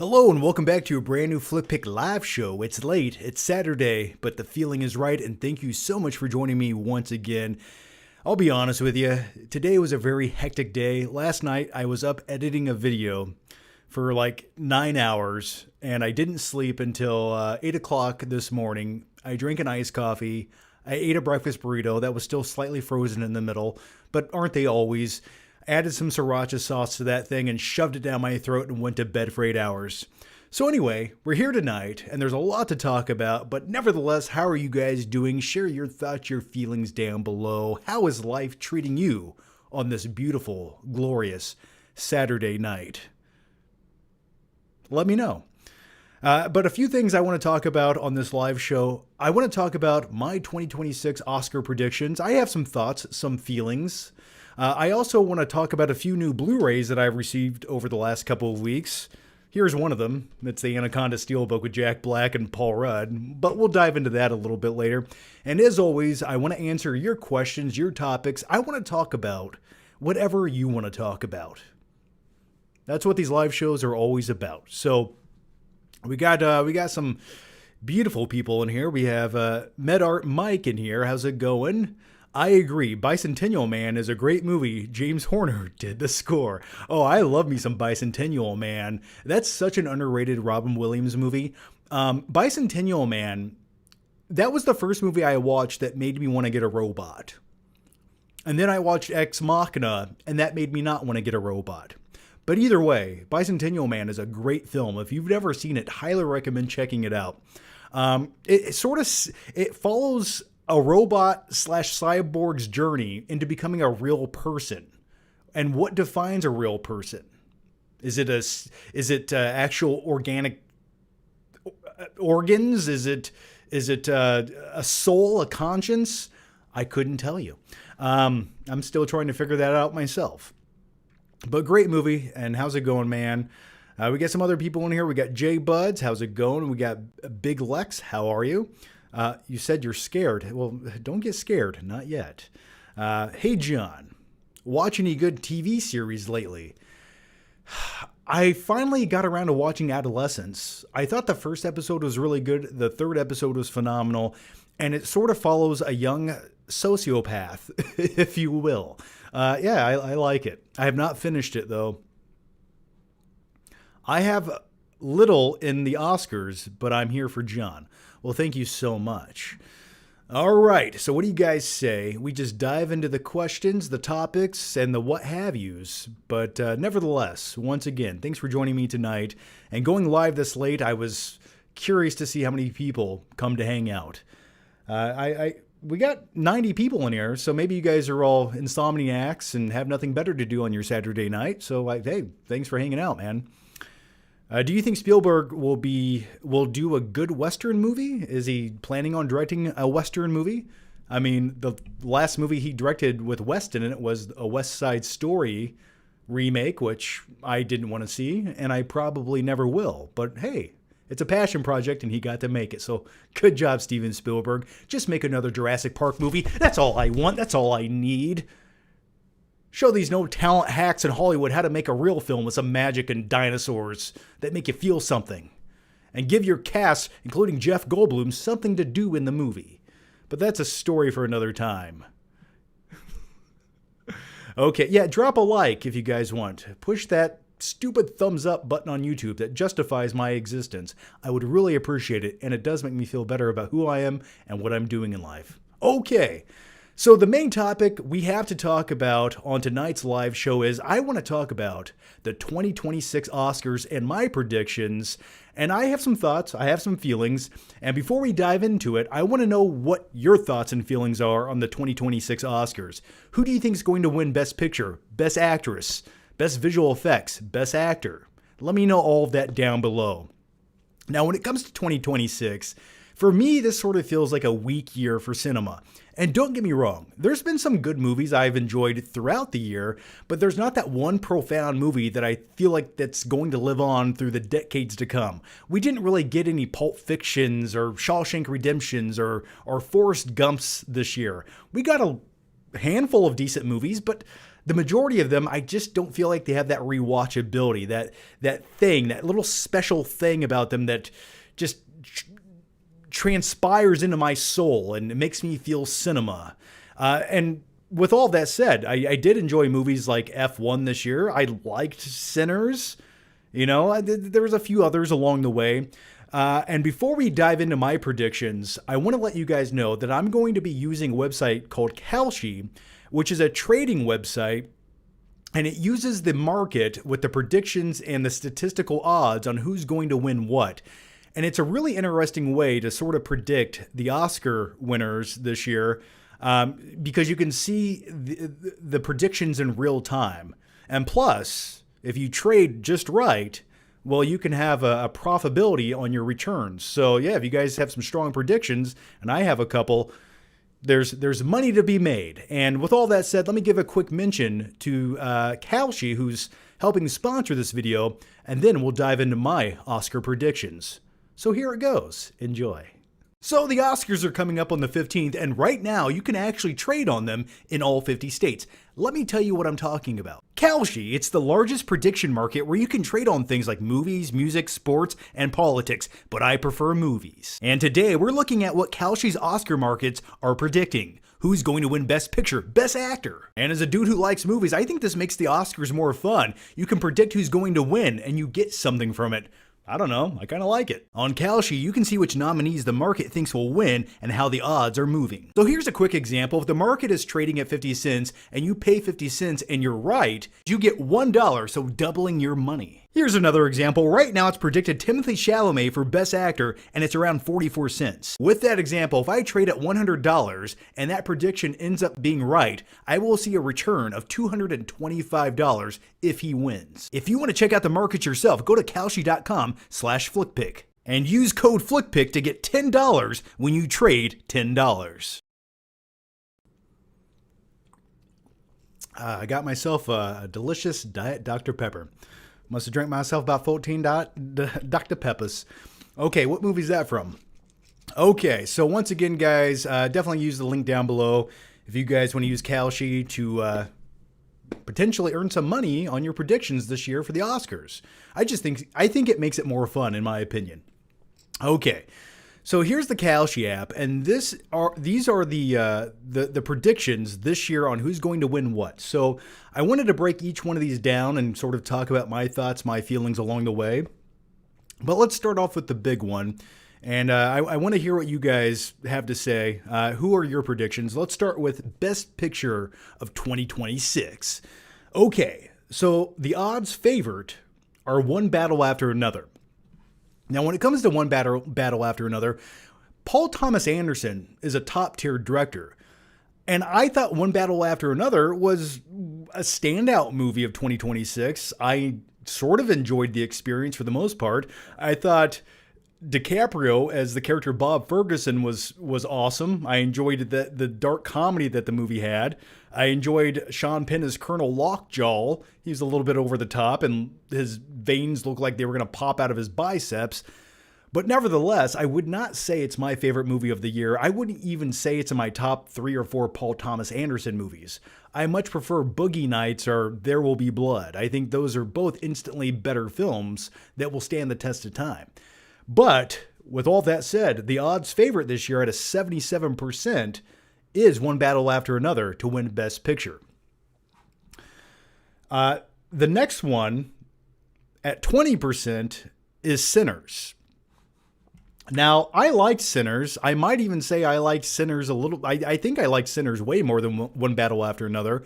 Hello and welcome back to a brand new Flick Pick live show. It's late, it's Saturday, but the feeling is right, and thank you so much for joining me once again. I'll be honest with you, today was a very hectic day. Last night I was up editing a video for like 9 hours, and I didn't sleep until 8 o'clock this morning. I drank an iced coffee, I ate a breakfast burrito that was still slightly frozen in the middle, but aren't they always? Added some sriracha sauce to that thing and shoved it down my throat and went to bed for 8 hours. So anyway, we're here tonight and there's a lot to talk about, but nevertheless, how are you guys doing? Share your thoughts, your feelings down below. How is life treating you on this beautiful, glorious Saturday night? Let me know. But a few things I want to talk about on this live show. I want to talk about my 2026 Oscar predictions. I have some thoughts, some feelings. I also want to talk about a few new Blu-rays that I've received over the last couple of weeks. Here's one of them. It's the Anaconda Steelbook with Jack Black and Paul Rudd, but we'll dive into that a little bit later. And as always, I want to answer your questions, your topics. I want to talk about whatever you want to talk about. That's what these live shows are always about. So we got some beautiful people in here. We have MedArt Mike in here. How's it going? I agree. Bicentennial Man is a great movie. James Horner did the score. Oh, I love me some Bicentennial Man. That's such an underrated Robin Williams movie. Bicentennial Man, that was the first movie I watched that made me want to get a robot. And then I watched Ex Machina, and that made me not want to get a robot. But either way, Bicentennial Man is a great film. If you've never seen it, highly recommend checking it out. It follows a robot / cyborg's journey into becoming a real person. And what defines a real person? Is it actual organic organs? Is it a soul, a conscience? I couldn't tell you. I'm still trying to figure that out myself. But great movie. And how's it going, man? We got some other people in here. We got Jay Buds. How's it going? We got Big Lex. How are you? You said you're scared. Well, don't get scared. Not yet. Hey, John. Watch any good TV series lately? I finally got around to watching Adolescence. I thought the first episode was really good. The third episode was phenomenal. And it sort of follows a young sociopath, if you will. I like it. I have not finished it, though. I have little in the Oscars, but I'm here for John. Well, thank you so much. All right, so what do you guys say? We just dive into the questions, the topics, and the what have yous. But nevertheless, once again, thanks for joining me tonight. And going live this late, I was curious to see how many people come to hang out. We got 90 people in here, so maybe you guys are all insomniacs and have nothing better to do on your Saturday night. So, hey, thanks for hanging out, man. Do you think Spielberg will do a good Western movie? Is he planning on directing a Western movie? I mean, the last movie he directed with West in it was a West Side Story remake, which I didn't want to see, and I probably never will. But hey, it's a passion project, and he got to make it. So good job, Steven Spielberg. Just make another Jurassic Park movie. That's all I want. That's all I need. Show these no-talent hacks in Hollywood how to make a real film with some magic and dinosaurs that make you feel something. And give your cast, including Jeff Goldblum, something to do in the movie. But that's a story for another time. Okay, yeah, drop a like if you guys want. Push that stupid thumbs up button on YouTube that justifies my existence. I would really appreciate it, and it does make me feel better about who I am and what I'm doing in life. Okay. So the main topic we have to talk about on tonight's live show is I want to talk about the 2026 Oscars and my predictions. And I have some thoughts, I have some feelings. And before we dive into it, I want to know what your thoughts and feelings are on the 2026 Oscars. Who do you think is going to win Best Picture, Best Actress, Best Visual Effects, Best Actor? Let me know all of that down below. Now, when it comes to 2026, for me, this sort of feels like a weak year for cinema. And don't get me wrong, there's been some good movies I've enjoyed throughout the year, but there's not that one profound movie that I feel like that's going to live on through the decades to come. We didn't really get any Pulp Fictions or Shawshank Redemptions or Forrest Gumps this year. We got a handful of decent movies, but the majority of them, I just don't feel like they have that rewatchability, that little special thing about them that just transpires into my soul and it makes me feel cinema. And with all that said, I did enjoy movies like F1 this year. I liked Sinners. There was a few others along the way. And before we dive into my predictions, I want to let you guys know that I'm going to be using a website called Kalshi, which is a trading website, and it uses the market with the predictions and the statistical odds on who's going to win what. And it's a really interesting way to sort of predict the Oscar winners this year, because you can see the predictions in real time. And plus, if you trade just right, well, you can have a profitability on your returns. So yeah, if you guys have some strong predictions, and I have a couple, there's money to be made. And with all that said, let me give a quick mention to Kalshi, who's helping sponsor this video, and then we'll dive into my Oscar predictions. So here it goes. Enjoy. So the Oscars are coming up on the 15th, and right now you can actually trade on them in all 50 states. Let me tell you what I'm talking about. Kalshi, it's the largest prediction market where you can trade on things like movies, music, sports, and politics, but I prefer movies. And today we're looking at what Kalshi's Oscar markets are predicting. Who's going to win Best Picture, Best Actor? And as a dude who likes movies, I think this makes the Oscars more fun. You can predict who's going to win, and you get something from it. I don't know, I kind of like it. On Kalshi, you can see which nominees the market thinks will win and how the odds are moving. So here's a quick example. If the market is trading at 50 cents and you pay 50 cents and you're right, you get $1, so doubling your money. Here's another example. Right now it's predicted Timothée Chalamet for Best Actor and it's around 44 cents. With that example, if I trade at $100 and that prediction ends up being right, I will see a return of $225 if he wins. If you want to check out the markets yourself, go to kalshi.com/flickpick and use code flickpick to get $10 when you trade $10. I got myself a delicious Diet Dr. Pepper. Must have drank myself about 14 Dr. Peppers. Okay, what movie is that from? Okay, so once again, guys, definitely use the link down below if you guys want to use Kalshi to potentially earn some money on your predictions this year for the Oscars. I think it makes it more fun, in my opinion. Okay, so here's the Kalshi app, and these are the predictions this year on who's going to win what. So I wanted to break each one of these down and sort of talk about my thoughts, my feelings along the way. But let's start off with the big one, and I want to hear what you guys have to say. Who are your predictions? Let's start with Best Picture of 2026. Okay, so the odds favored are One Battle After Another. Now, when it comes to One Battle After Another, Paul Thomas Anderson is a top-tier director. And I thought One Battle After Another was a standout movie of 2026. I sort of enjoyed the experience for the most part. I thought DiCaprio as the character Bob Ferguson was awesome. I enjoyed the dark comedy that the movie had. I enjoyed Sean Penn as Colonel Lockjaw. He was a little bit over the top, and his veins looked like they were going to pop out of his biceps. But nevertheless, I would not say it's my favorite movie of the year. I wouldn't even say it's in my top 3 or 4 Paul Thomas Anderson movies. I much prefer Boogie Nights or There Will Be Blood. I think those are both instantly better films that will stand the test of time. But with all that said, the odds favorite this year at a 77% is One Battle After Another to win Best Picture. The next one at 20% is Sinners. Now, I liked Sinners. I might even say I liked Sinners a little. I think I liked Sinners way more than One Battle After Another.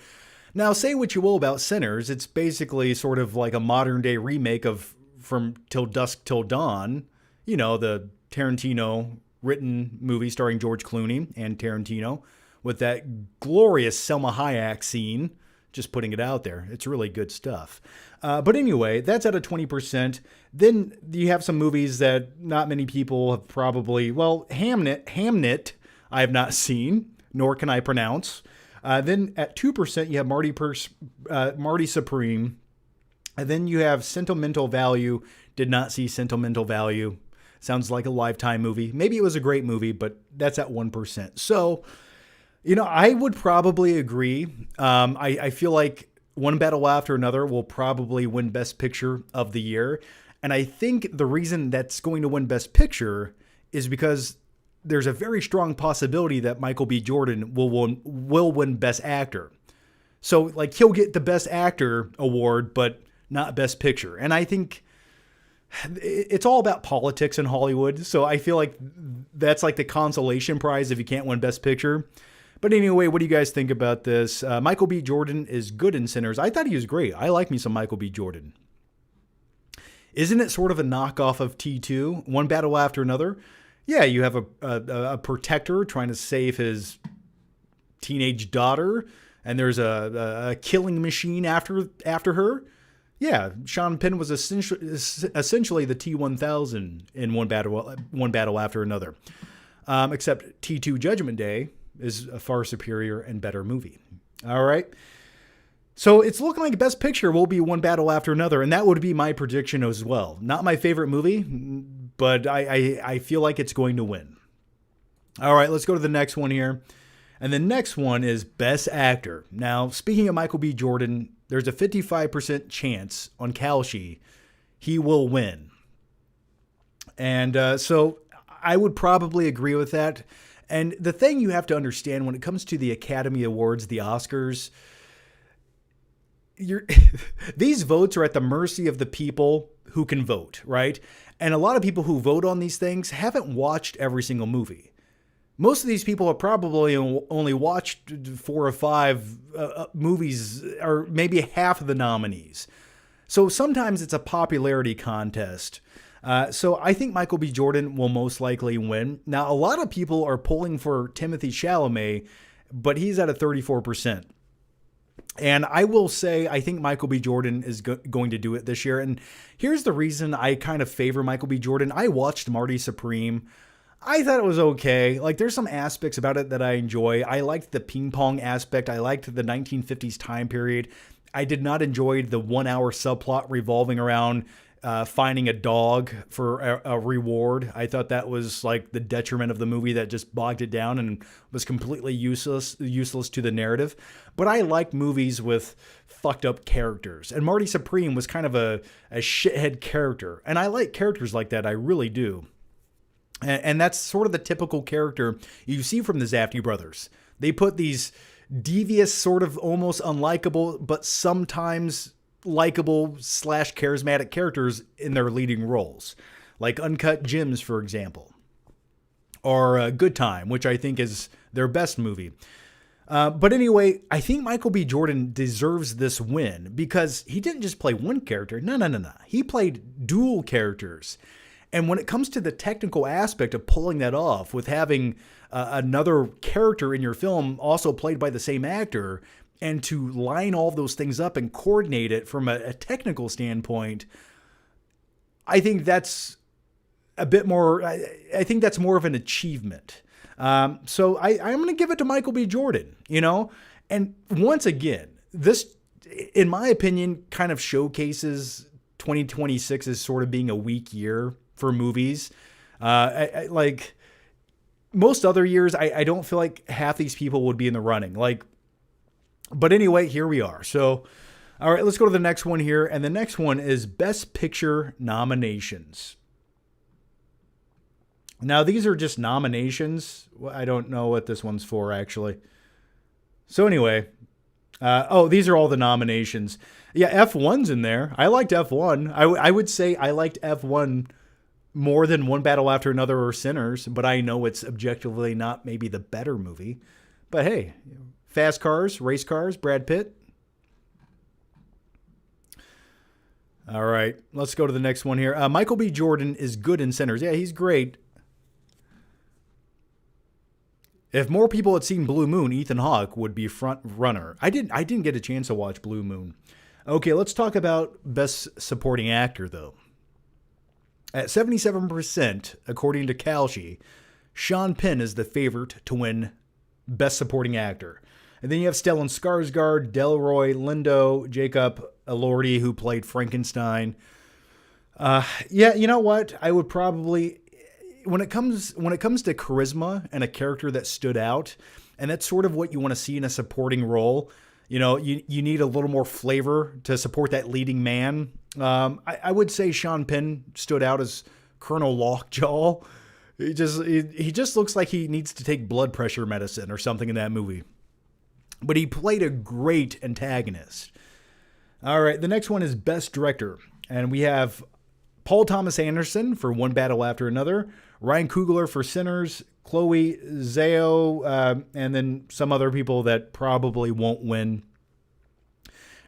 Now, say what you will about Sinners. It's basically sort of like a modern day remake of From Till Dusk Till Dawn. You know, the Tarantino written movie starring George Clooney and Tarantino with that glorious Selma Hayek scene. Just putting it out there. It's really good stuff. But anyway, that's at a 20%. Then you have some movies that not many people have probably, well, Hamnet, I have not seen, nor can I pronounce. Then at 2%, you have Marty Supreme. And then you have Sentimental Value. Did not see Sentimental Value. Sounds like a Lifetime movie. Maybe it was a great movie, but that's at 1%. So, I would probably agree. I feel like One Battle After Another will probably win Best Picture of the year. And I think the reason that's going to win Best Picture is because there's a very strong possibility that Michael B. Jordan will win Best Actor. So, like, he'll get the Best Actor award, but not Best Picture. And I think it's all about politics in Hollywood. So I feel like that's like the consolation prize if you can't win Best Picture. But anyway, what do you guys think about this? Michael B. Jordan is good in Sinners. I thought he was great. I like me some Michael B. Jordan. Isn't it sort of a knockoff of T2? One Battle After Another? Yeah, you have a protector trying to save his teenage daughter, and there's a killing machine after her. Yeah, Sean Penn was essentially the T-1000 in One Battle After Another. Except T2 Judgment Day is a far superior and better movie. All right. So it's looking like Best Picture will be One Battle After Another, and that would be my prediction as well. Not my favorite movie, but I feel like it's going to win. All right, let's go to the next one here. And the next one is Best Actor. Now, speaking of Michael B. Jordan, there's a 55% chance on Kalshi he will win. And so I would probably agree with that. And the thing you have to understand when it comes to the Academy Awards, the Oscars, these votes are at the mercy of the people who can vote, right? And a lot of people who vote on these things haven't watched every single movie. Most of these people have probably only watched 4 or 5 movies, or maybe half of the nominees. So sometimes it's a popularity contest. So I think Michael B. Jordan will most likely win. Now, a lot of people are pulling for Timothée Chalamet, but he's at a 34%. And I will say, I think Michael B. Jordan is going to do it this year. And here's the reason I kind of favor Michael B. Jordan. I watched Marty Supreme. I thought it was okay. Like, there's some aspects about it that I enjoy. I liked the ping pong aspect. I liked the 1950s time period. I did not enjoy the 1-hour subplot revolving around finding a dog for a reward. I thought that was like the detriment of the movie that just bogged it down and was completely useless to the narrative. But I like movies with fucked up characters. And Marty Supreme was kind of a shithead character. And I like characters like that. I really do. And that's sort of the typical character you see from the Safdie brothers. They put these devious, sort of almost unlikable, but sometimes likable / charismatic characters in their leading roles. Like Uncut Gems, for example. Or Good Time, which I think is their best movie. But anyway, I think Michael B. Jordan deserves this win because he didn't just play one character. No. He played dual characters. And when it comes to the technical aspect of pulling that off with having another character in your film also played by the same actor, and to line all those things up and coordinate it from a technical standpoint, I think that's a bit more, I think that's more of an achievement. So I'm going to give it to Michael B. Jordan, and once again, this, in my opinion, kind of showcases 2026 as sort of being a weak year for movies. Like most other years, I don't feel like half these people would be in the running. But anyway, here we are. So, all right, let's go to the next one here. And the next one is Best Picture nominations. Now, these are just nominations. I don't know what this one's for, actually. So anyway, these are all the nominations. Yeah, F1's in there. I liked F1. I would say I liked F1 more than One Battle After Another or Sinners, but I know it's objectively not maybe the better movie. But hey, fast cars, race cars, Brad Pitt. All right, let's go to the next one here. Michael B. Jordan is good in Sinners. Yeah, he's great. If more people had seen Blue Moon, Ethan Hawke would be front runner. I didn't get a chance to watch Blue Moon. Okay, let's talk about Best Supporting Actor, though. At 77%, according to Kalshi, Sean Penn is the favorite to win Best Supporting Actor. And then you have Stellan Skarsgård, Delroy Lindo, Jacob Elordi, who played Frankenstein. Yeah, you know what? I would probably, when it comes to charisma and a character that stood out, And that's sort of what you want to see in a supporting role. You know, you need a little more flavor to support that leading man. I would say Sean Penn stood out as Colonel Lockjaw. He just looks like he needs to take blood pressure medicine or something in that movie. But he played a great antagonist. All right, the next one is Best Director. And we have Paul Thomas Anderson for One Battle After Another, Ryan Coogler for Sinners, Chloe Zhao, and then some other people that probably won't win.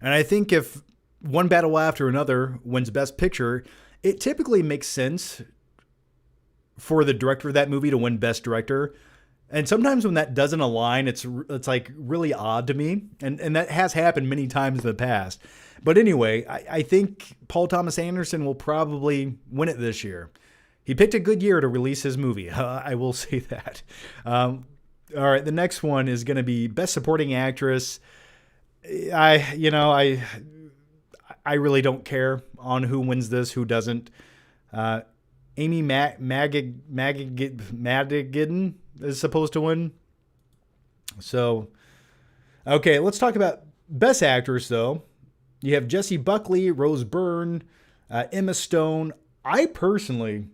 And I think if One Battle After Another wins Best Picture, it typically makes sense for the director of that movie to win Best Director. And sometimes when that doesn't align, it's like really odd to me. And that has happened many times in the past. But anyway, I think Paul Thomas Anderson will probably win it this year. He picked a good year to release his movie. I will say that. All right, the next one is going to be Best Supporting Actress. I really don't care on who wins this, who doesn't. Amy Madigan is supposed to win. So, okay, let's talk about Best Actress, though. You have Jessie Buckley, Rose Byrne, Emma Stone. I personally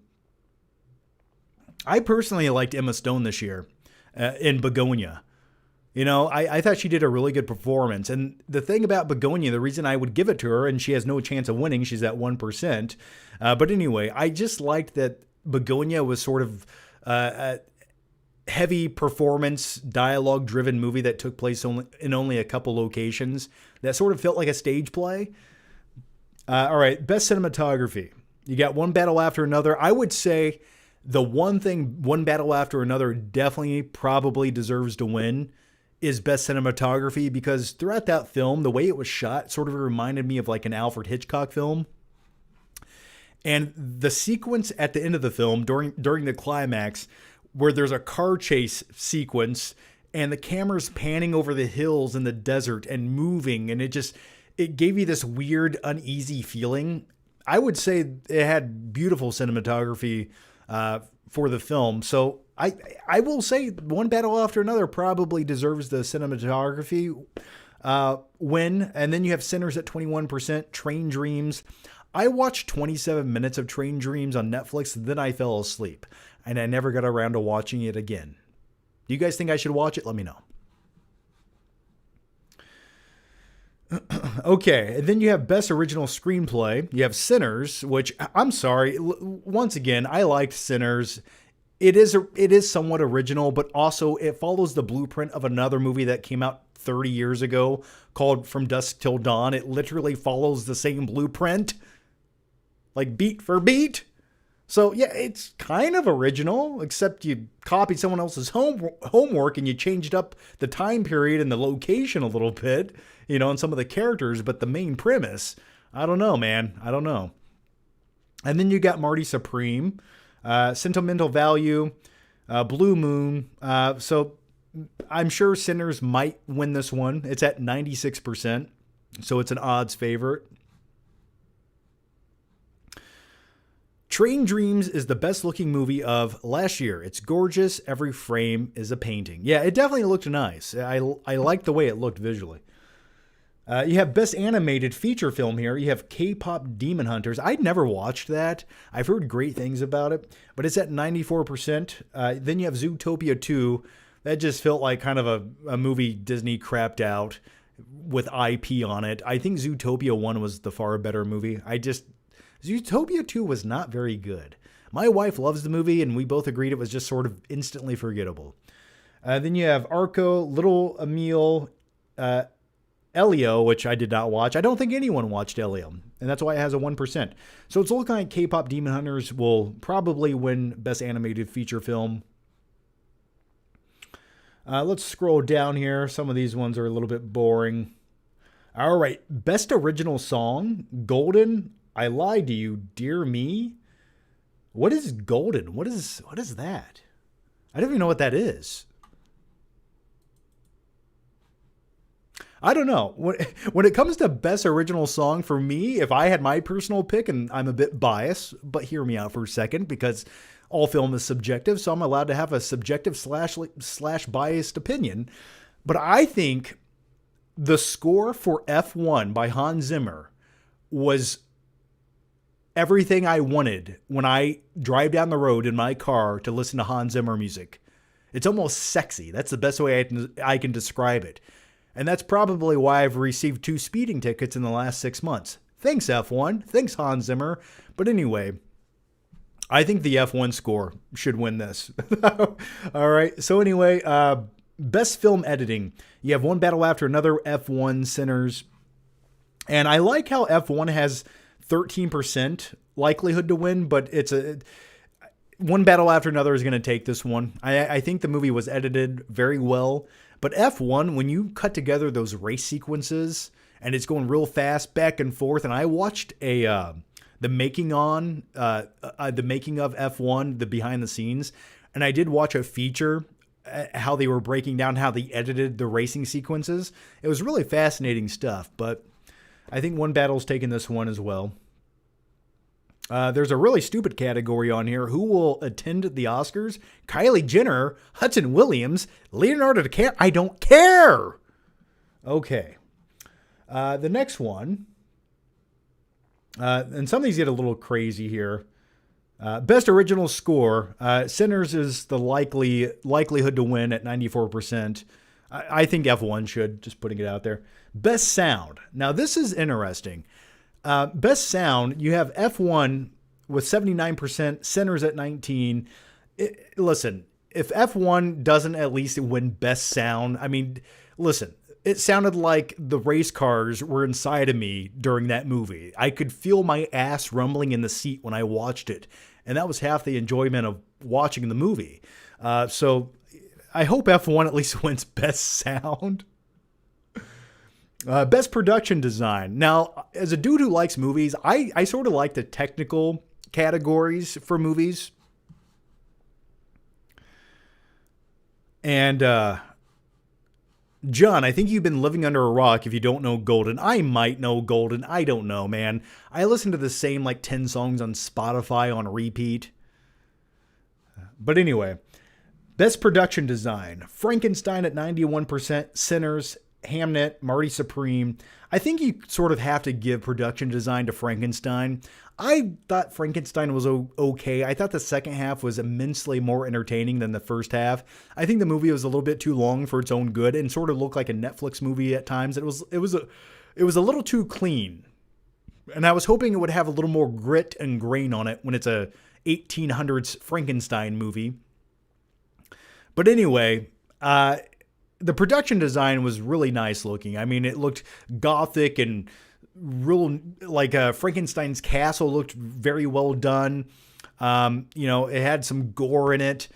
liked Emma Stone this year in Begonia. You know, I thought she did a really good performance. And the thing about Begonia, the reason I would give it to her, and she has no chance of winning, she's at 1%. But anyway, I just liked that Begonia was sort of a heavy performance, dialogue-driven movie that took place in only a couple locations. That sort of felt like a stage play. All right, Best Cinematography. You got One Battle After Another. I would say the one thing One Battle After Another definitely probably deserves to win is Best Cinematography, because throughout that film, the way it was shot sort of reminded me of like an Alfred Hitchcock film. And the sequence at the end of the film, during the climax, where there's a car chase sequence and the camera's panning over the hills in the desert and moving, and it gave you this weird, uneasy feeling. I would say it had beautiful cinematography for the film. So I will say One Battle After Another probably deserves the cinematography win. And then you have Sinners at 21%, Train Dreams. I watched 27 minutes of Train Dreams on Netflix, then I fell asleep, and I never got around to watching it again. Do you guys think I should watch it? Let me know. Okay, and then you have Best Original Screenplay. You have Sinners, which, I'm sorry, once again, I liked Sinners. It is somewhat original, but also it follows the blueprint of another movie that came out 30 years ago called From Dusk Till Dawn. It literally follows the same blueprint, like beat for beat. So yeah, it's kind of original, except you copied someone else's homework and you changed up the time period and the location a little bit, you know, and some of the characters, but the main premise, I don't know, man. I don't know. And then you got Marty Supreme, Sentimental Value, Blue Moon. So I'm sure Sinners might win this one. It's at 96%, so it's an odds favorite. Train Dreams is the best looking movie of last year. It's gorgeous. Every frame is a painting. Yeah, it definitely looked nice. I like the way it looked visually. You have Best Animated Feature Film here. You have K-Pop Demon Hunters. I'd never watched that. I've heard great things about it, but it's at 94%. Then you have Zootopia 2. That just felt like kind of a movie Disney crapped out with IP on it. I think Zootopia 1 was the far better movie. Zootopia 2 was not very good. My wife loves the movie, and we both agreed it was just sort of instantly forgettable. Then you have Arco, Little Emile, Elio, which I did not watch. I don't think anyone watched Elio, and that's why it has a 1%. So it's looking like K-Pop Demon Hunters will probably win Best Animated Feature Film. Let's scroll down here. Some of these ones are a little bit boring. All right, Best Original Song, Golden, I Lied to You, Dear Me. What is Golden? What is that? I don't even know what that is. I don't know. When it comes to Best Original Song, for me, if I had my personal pick, and I'm a bit biased, but hear me out for a second, because all film is subjective, so I'm allowed to have a subjective slash biased opinion. But I think the score for F1 by Hans Zimmer was everything I wanted when I drive down the road in my car to listen to Hans Zimmer music. It's almost sexy. That's the best way I can describe it. And that's probably why I've received 2 speeding tickets in the last 6 months. Thanks, F1. Thanks, Hans Zimmer. But anyway, I think the F1 score should win this. All right. So anyway, best film editing. You have One Battle After Another, F1, Sinners. And I like how F1 has 13% likelihood to win, but it's One Battle After Another is going to take this one. I think the movie was edited very well. But F1, when you cut together those race sequences and it's going real fast back and forth, and I watched the making of F1, the behind the scenes, and I did watch a feature how they were breaking down how they edited the racing sequences. It was really fascinating stuff, but I think One Battle's taking this one as well. There's a really stupid category on here. Who will attend the Oscars? Kylie Jenner, Hudson Williams, Leonardo DiCaprio. I don't care. Okay. The next one, and some of these get a little crazy here. Best original score. Sinners is the likelihood to win at 94%. I think F1 should, just putting it out there. Best sound. Now, this is interesting. Best sound, you have F1 with 79%, Sinners at 19%. Listen, if F1 doesn't at least win best sound, I mean, listen, it sounded like the race cars were inside of me during that movie. I could feel my ass rumbling in the seat when I watched it. And that was half the enjoyment of watching the movie. So I hope F1 at least wins best sound. Best production design. Now, as a dude who likes movies, I sort of like the technical categories for movies. And, John, I think you've been living under a rock if you don't know Golden. I might know Golden. I don't know, man. I listen to the same 10 songs on Spotify on repeat. But anyway, best production design. Frankenstein at 91%, Sinners, Hamnet, Marty Supreme. I think you sort of have to give production design to Frankenstein. I thought Frankenstein was okay. I thought the second half was immensely more entertaining than the first half. I think the movie was a little bit too long for its own good and sort of looked like a Netflix movie at times. It was a little too clean. And I was hoping it would have a little more grit and grain on it when it's a 1800s Frankenstein movie. But anyway, the production design was really nice looking. I mean, it looked gothic and real, Frankenstein's castle looked very well done. It had some gore in it.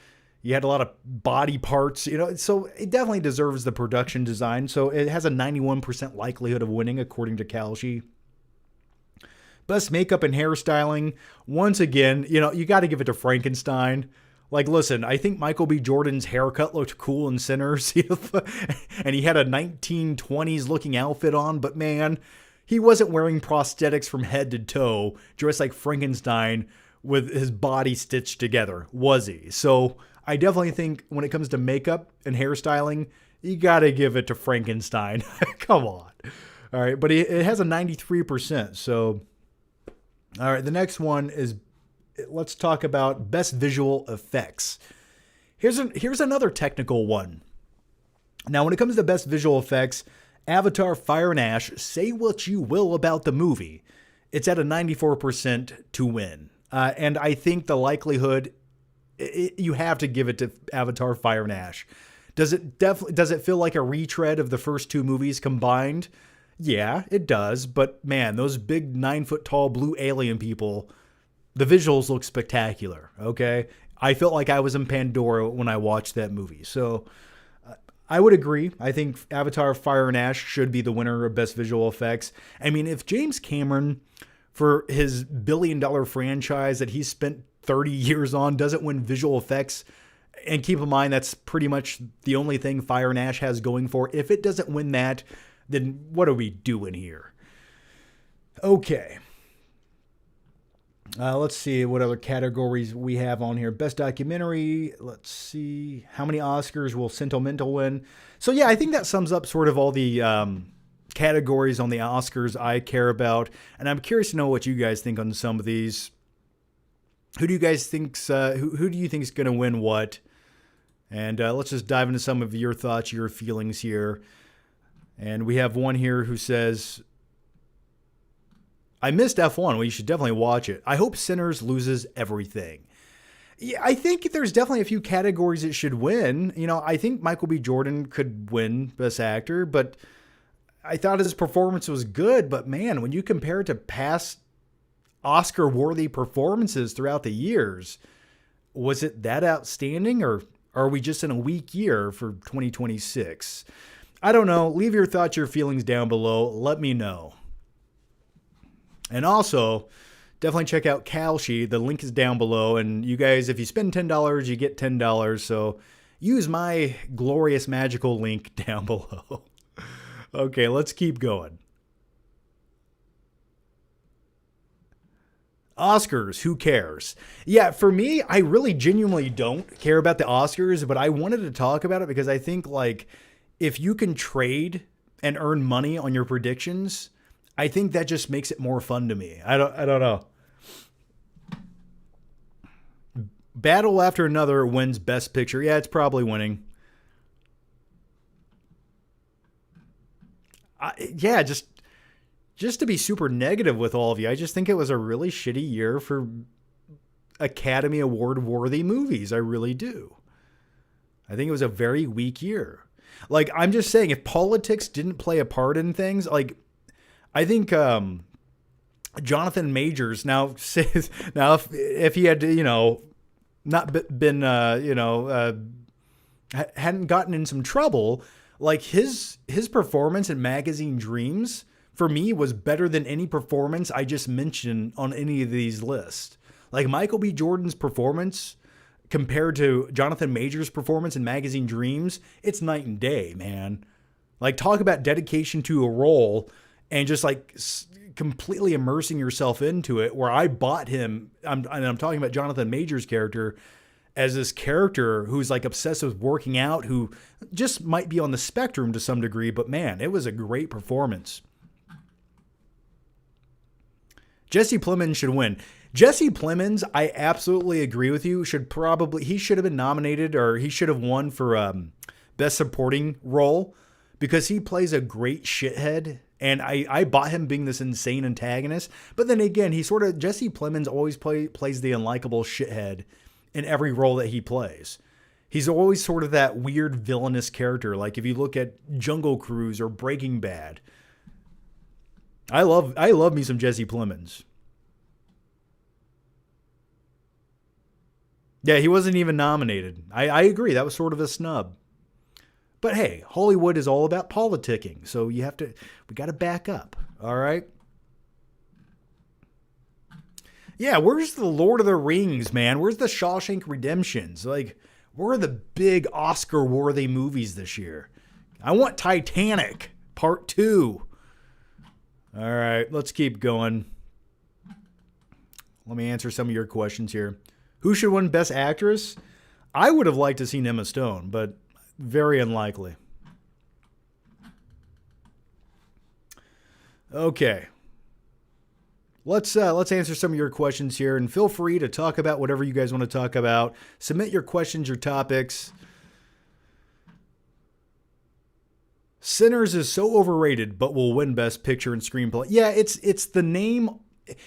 You had a lot of body parts, so it definitely deserves the production design. So it has a 91% likelihood of winning, according to Kalshi. Best makeup and hairstyling. Once again, you got to give it to Frankenstein. Listen, I think Michael B. Jordan's haircut looked cool in Sinners, and he had a 1920s looking outfit on, but man, he wasn't wearing prosthetics from head to toe, dressed like Frankenstein with his body stitched together, was he? So I definitely think when it comes to makeup and hairstyling, you got to give it to Frankenstein. Come on. All right, but it has a 93%. So, all right, the next one is, let's talk about best visual effects. Here's another technical one. Now, when it comes to best visual effects, Avatar, Fire and Ash, say what you will about the movie, it's at a 94% to win. And I think the likelihood, you have to give it to Avatar, Fire and Ash. Does it feel like a retread of the first 2 movies combined? Yeah, it does. But man, those big 9-foot tall blue alien people, the visuals look spectacular, okay? I felt like I was in Pandora when I watched that movie. So I would agree. I think Avatar, Fire and Ash should be the winner of Best Visual Effects. I mean, if James Cameron, for his billion-dollar franchise that he spent 30 years on, doesn't win visual effects, and keep in mind that's pretty much the only thing Fire and Ash has going for, if it doesn't win that, then what are we doing here? Okay. Let's see what other categories we have on here. Best documentary. Let's see. How many Oscars will Sentimental win? So, yeah, I think that sums up sort of all the categories on the Oscars I care about. And I'm curious to know what you guys think on some of these. Who do you guys think's who do you think is going to win what? And let's just dive into some of your thoughts, your feelings here. And we have one here who says, I missed F1. Well, you should definitely watch it. I hope Sinners loses everything. Yeah, I think there's definitely a few categories it should win. You know, I think Michael B. Jordan could win Best Actor, but I thought his performance was good. But man, when you compare it to past Oscar-worthy performances throughout the years, was it that outstanding, or are we just in a weak year for 2026? I don't know. Leave your thoughts, your feelings down below. Let me know. And also, definitely check out Kalshi. The link is down below. And you guys, if you spend $10, you get $10. So use my glorious magical link down below. Okay, let's keep going. Oscars, who cares? Yeah, for me, I really genuinely don't care about the Oscars, but I wanted to talk about it because I think, like, if you can trade and earn money on your predictions, I think that just makes it more fun to me. I don't know. Battle After Another wins Best Picture. Yeah, it's probably winning. Just to be super negative with all of you, I just think it was a really shitty year for Academy Award worthy movies. I really do. I think it was a very weak year. Like, I'm just saying, if politics didn't play a part in things, like, I think Jonathan Majors now says, now if he had, not been, hadn't gotten in some trouble, like his performance in Magazine Dreams for me was better than any performance I just mentioned on any of these lists. Like Michael B. Jordan's performance compared to Jonathan Majors' performance in Magazine Dreams, it's night and day, man. Like, talk about dedication to a role and just like completely immersing yourself into it, where I bought him. I'm talking about Jonathan Majors' character as this character who's like obsessed with working out, who just might be on the spectrum to some degree, but man, it was a great performance. Jesse Plemons should win. Jesse Plemons, I absolutely agree with you. He should have been nominated, or he should have won for Best Supporting Role, because he plays a great shithead. And I bought him being this insane antagonist. But then again, Jesse Plemons always plays the unlikable shithead in every role that he plays. He's always sort of that weird villainous character. Like if you look at Jungle Cruise or Breaking Bad. I love me some Jesse Plemons. Yeah, he wasn't even nominated. I agree. That was sort of a snub. But hey, Hollywood is all about politicking, so we got to back up, all right? Yeah, where's the Lord of the Rings, man? Where's the Shawshank Redemptions? Like, where are the big Oscar-worthy movies this year? I want Titanic, Part 2. All right, let's keep going. Let me answer some of your questions here. Who should win Best Actress? I would have liked to see Emma Stone, but very unlikely. Okay. Let's answer some of your questions here, and feel free to talk about whatever you guys want to talk about. Submit your questions, your topics. Sinners is so overrated, but will win Best Picture and Screenplay. Yeah, it's the name.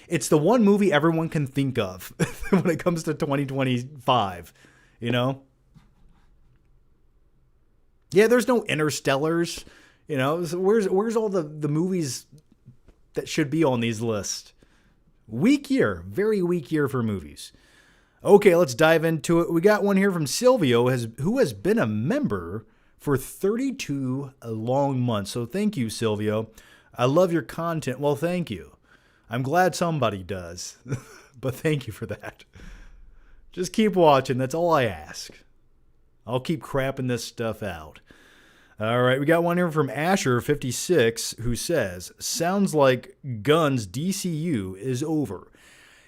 It's the one movie everyone can think of when it comes to 2025. You know. Yeah, there's no Interstellars, So where's all the movies that should be on these lists? Weak year, very weak year for movies. Okay, let's dive into it. We got one here from Silvio, who has been a member for 32 long months. So thank you, Silvio. I love your content. Well, thank you. I'm glad somebody does, but thank you for that. Just keep watching. That's all I ask. I'll keep crapping this stuff out. All right, we got one here from Asher56 who says, sounds like Gunn's DCU is over.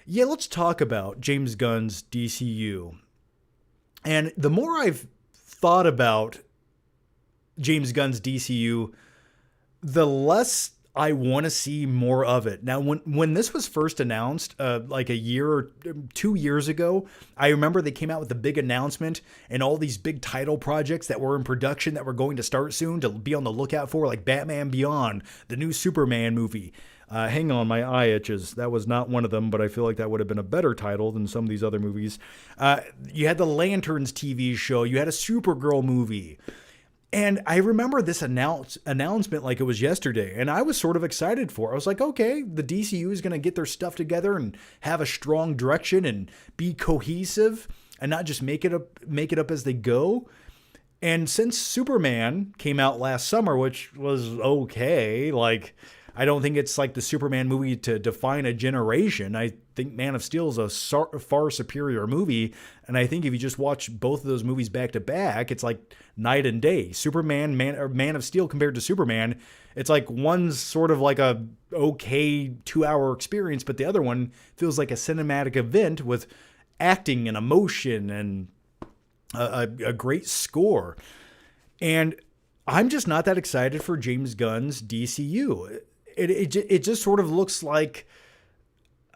Yeah, let's talk about James Gunn's DCU. And the more I've thought about James Gunn's DCU, the less I want to see more of it. Now, when this was first announced, like a year or 2 years ago, I remember they came out with a big announcement and all these big title projects that were in production that were going to start soon to be on the lookout for, like Batman Beyond, the new Superman movie. Hang on, my eye itches. That was not one of them, but I feel like that would have been a better title than some of these other movies. You had the Lanterns TV show. You had a Supergirl movie. And I remember this announcement like it was yesterday, and I was sort of excited for it. I was like, okay, the DCU is going to get their stuff together and have a strong direction and be cohesive and not just make it up as they go. And since Superman came out last summer, which was okay, like, I don't think it's like the Superman movie to define a generation. I think Man of Steel is a far superior movie. And I think if you just watch both of those movies back to back, it's like night and day. Superman, Man of Steel compared to Superman, it's like one's sort of like a okay 2-hour experience, but the other one feels like a cinematic event with acting and emotion and a great score. And I'm just not that excited for James Gunn's DCU. It just sort of looks like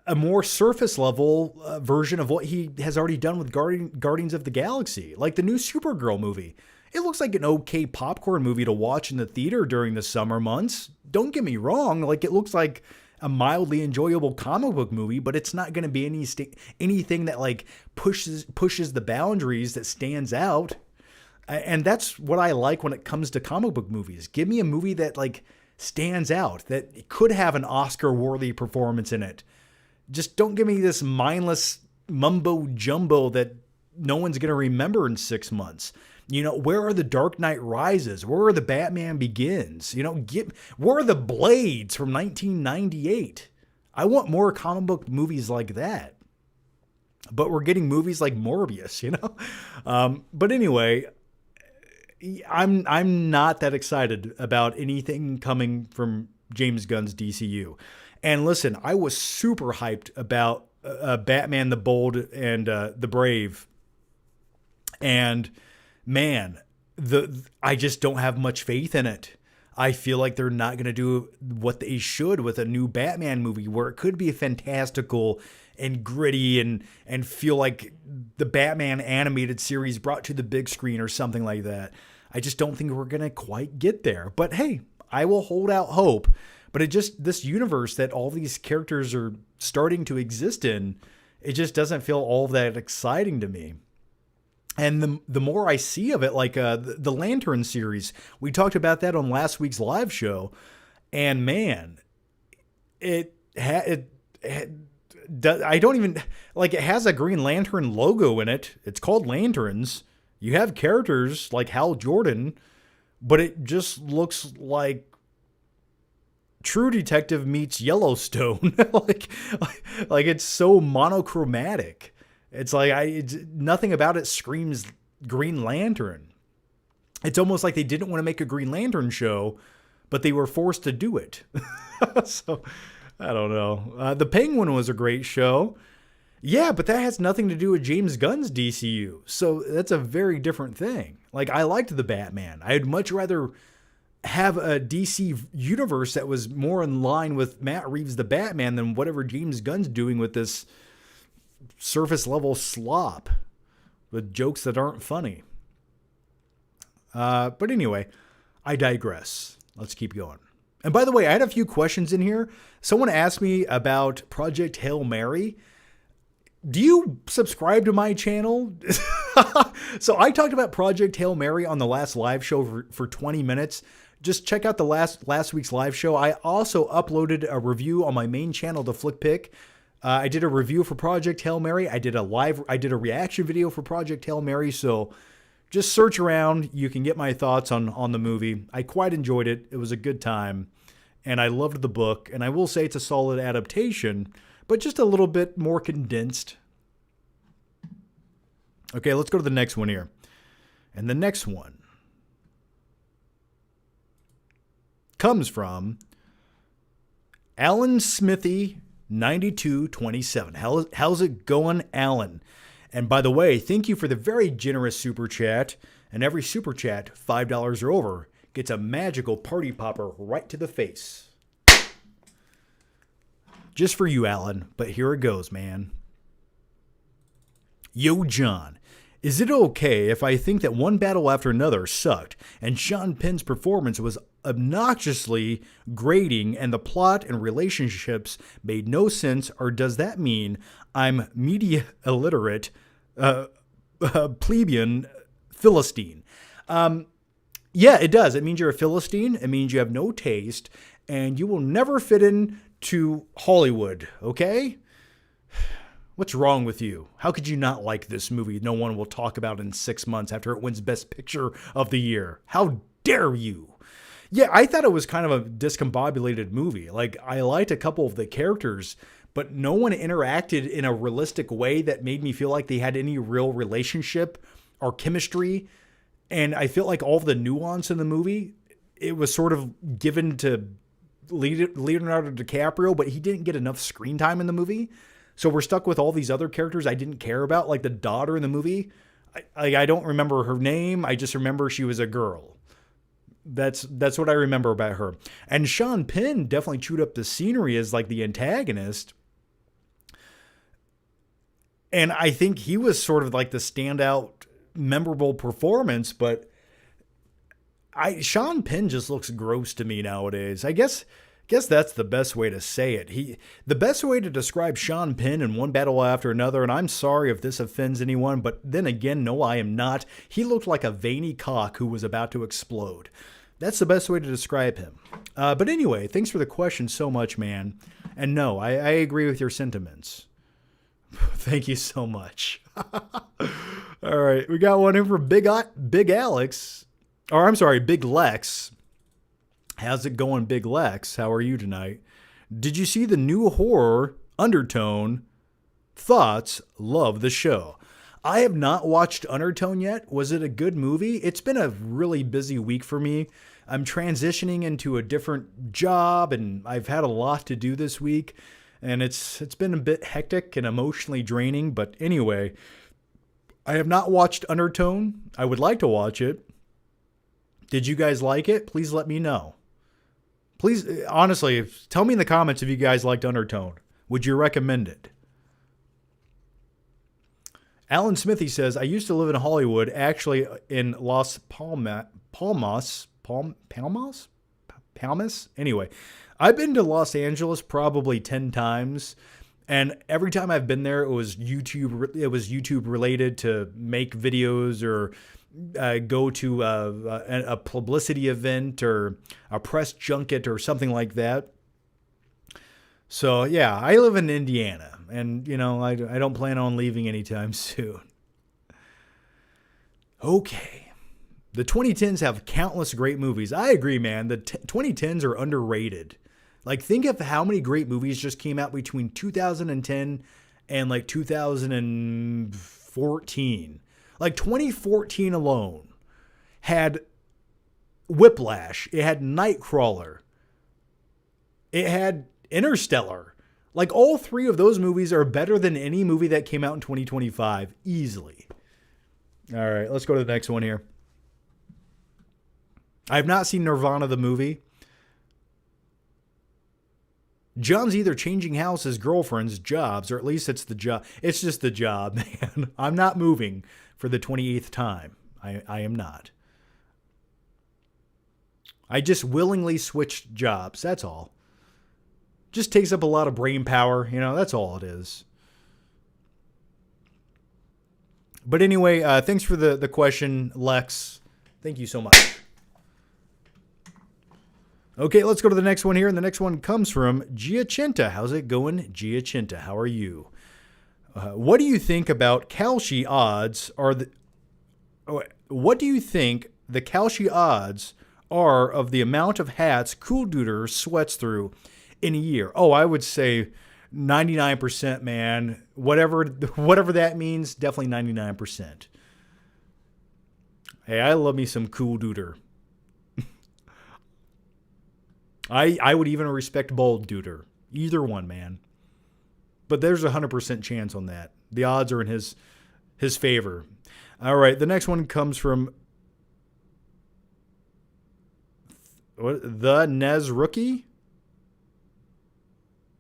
a more surface level version of what he has already done with Guardians of the Galaxy, like the new Supergirl movie. It looks like an okay popcorn movie to watch in the theater during the summer months. Don't get me wrong, like it looks like a mildly enjoyable comic book movie, but it's not going to be anything that like pushes the boundaries, that stands out. And that's what I like when it comes to comic book movies. Give me a movie that like stands out, that could have an Oscar-worthy performance in it. Just don't give me this mindless mumbo jumbo that no one's going to remember in 6 months. You know, where are the Dark Knight Rises? Where are the Batman Begins? You know, where are the Blades from 1998? I want more comic book movies like that. But we're getting movies like Morbius, you know? But anyway, I'm not that excited about anything coming from James Gunn's DCU. And listen, I was super hyped about Batman the Bold and the Brave. And man, I just don't have much faith in it. I feel like they're not going to do what they should with a new Batman movie, where it could be fantastical and gritty and feel like the Batman animated series brought to the big screen or something like that. I just don't think we're going to quite get there. But hey, I will hold out hope. But this universe that all these characters are starting to exist in, it just doesn't feel all that exciting to me. And the more I see of it, like the Lantern series, we talked about that on last week's live show, and man, it has a Green Lantern logo in it. It's called Lanterns. You have characters like Hal Jordan, but it just looks like True Detective meets Yellowstone. like it's so monochromatic. It's like nothing about it screams Green Lantern. It's almost like they didn't want to make a Green Lantern show, but they were forced to do it. So, I don't know. The Penguin was a great show. Yeah, but that has nothing to do with James Gunn's DCU. So that's a very different thing. Like, I liked the Batman. I'd much rather have a DC universe that was more in line with Matt Reeves' The Batman than whatever James Gunn's doing with this surface level slop with jokes that aren't funny. But anyway, I digress. Let's keep going. And by the way, I had a few questions in here. Someone asked me about Project Hail Mary. Do you subscribe to my channel? So I talked about Project Hail Mary on the last live show for 20 minutes. Just check out the last week's live show. I also uploaded a review on my main channel, The Flick Pick. I did a review for Project Hail Mary. I did a reaction video for Project Hail Mary. So just search around. You can get my thoughts on the movie. I quite enjoyed it. It was a good time. And I loved the book. And I will say it's a solid adaptation, but just a little bit more condensed. Okay, let's go to the next one here. And the next one comes from Alan Smithy 9227. How's it going, Alan? And by the way, thank you for the very generous super chat. And every super chat, $5 or over, gets a magical party popper right to the face. Just for you, Alan, but here it goes, man. Yo, John, is it okay if I think that One Battle After Another sucked and Sean Penn's performance was obnoxiously grating and the plot and relationships made no sense, or does that mean I'm media illiterate, plebeian Philistine? Yeah, it does. It means you're a Philistine. It means you have no taste and you will never fit in to Hollywood, okay? What's wrong with you? How could you not like this movie no one will talk about in 6 months after it wins Best Picture of the Year? How dare you? Yeah, I thought it was kind of a discombobulated movie. Like, I liked a couple of the characters, but no one interacted in a realistic way that made me feel like they had any real relationship or chemistry. And I feel like all of the nuance in the movie, it was sort of given to Leonardo DiCaprio, but he didn't get enough screen time in the movie. So we're stuck with all these other characters I didn't care about, like the daughter in the movie. I don't remember her name. I just remember she was a girl. That's what I remember about her. And Sean Penn definitely chewed up the scenery as like the antagonist. And I think he was sort of like the standout, memorable performance, but Sean Penn just looks gross to me nowadays. I guess that's the best way to say it. The best way to describe Sean Penn in One Battle After Another, and I'm sorry if this offends anyone, but then again, no, I am not. He looked like a veiny cock who was about to explode. That's the best way to describe him. But anyway, thanks for the question so much, man. And no, I agree with your sentiments. Thank you so much. All right, we got one in for Big Alex. Or I'm sorry, Big Lex. How's it going, Big Lex? How are you tonight? Did you see the new horror, Undertone? Thoughts? Love the show. I have not watched Undertone yet. Was it a good movie? It's been a really busy week for me. I'm transitioning into a different job, and I've had a lot to do this week. And it's been a bit hectic and emotionally draining. But anyway, I have not watched Undertone. I would like to watch it. Did you guys like it? Please let me know. Please, honestly, tell me in the comments if you guys liked Undertone. Would you recommend it? Alan Smithy says, I used to live in Hollywood, actually in Las Palmas? Anyway, I've been to Los Angeles probably 10 times. And every time I've been there, it was YouTube related to make videos or go to a publicity event or a press junket or something like that. So yeah, I live in Indiana, and you know I don't plan on leaving anytime soon. Okay, the 2010s have countless great movies. I agree, man. The 2010s are underrated. Like, think of how many great movies just came out between 2010 and like 2014. Like 2014 alone had Whiplash. It had Nightcrawler. It had Interstellar. Like, all three of those movies are better than any movie that came out in 2025. Easily. All right, let's go to the next one here. I have not seen Nirvana the movie. John's either changing houses, girlfriends, jobs, or at least it's the job. It's just the job, man. I'm not moving for the 28th time. I am not. I just willingly switched jobs. That's all. Just takes up a lot of brain power. You know, that's all it is. But anyway, thanks for the question, Lex. Thank you so much. Okay, let's go to the next one here. And the next one comes from Giacinta. How's it going, Giacinta? How are you? What do you think about Kalshi odds what do you think the Kalshi odds are of the amount of hats Cool Duder sweats through in a year? Oh, I would say 99%, man. Whatever that means, definitely 99%. Hey, I love me some Cool Duder. I would even respect Bold Duder. Either one, man. but there's a 100% chance on that. The odds are in his favor. All right, the next one comes from the Nez Rookie?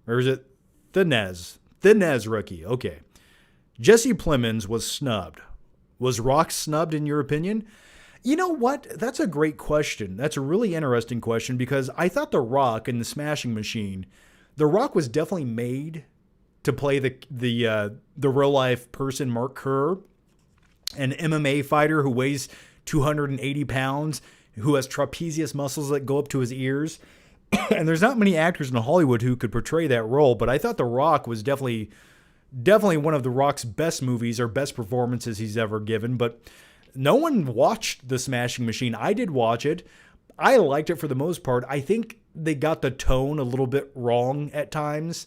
Or is it the Nez? The Nez Rookie. Okay. Jesse Plemons was snubbed. Was Rock snubbed in your opinion? You know what? That's a great question. That's a really interesting question because I thought The Rock in The Smashing Machine, The Rock was definitely made to play the real life person Mark Kerr, an MMA fighter who weighs 280 pounds, who has trapezius muscles that go up to his ears. And there's not many actors in Hollywood who could portray that role, but I thought The Rock was definitely one of The Rock's best movies or best performances he's ever given. But no one watched The Smashing Machine. I did watch it. I liked it for the most part. I think they got the tone a little bit wrong at times.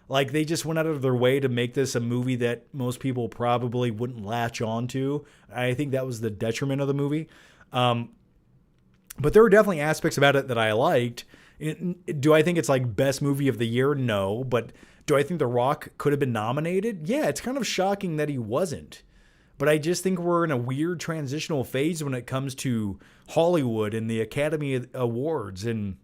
Like, they just went out of their way to make this a movie that most people probably wouldn't latch on to. I think that was the detriment of the movie. But there were definitely aspects about it that I liked. Do I think it's like best movie of the year? No. But do I think The Rock could have been nominated? Yeah, it's kind of shocking that he wasn't. But I just think we're in a weird transitional phase when it comes to Hollywood and the Academy Awards. And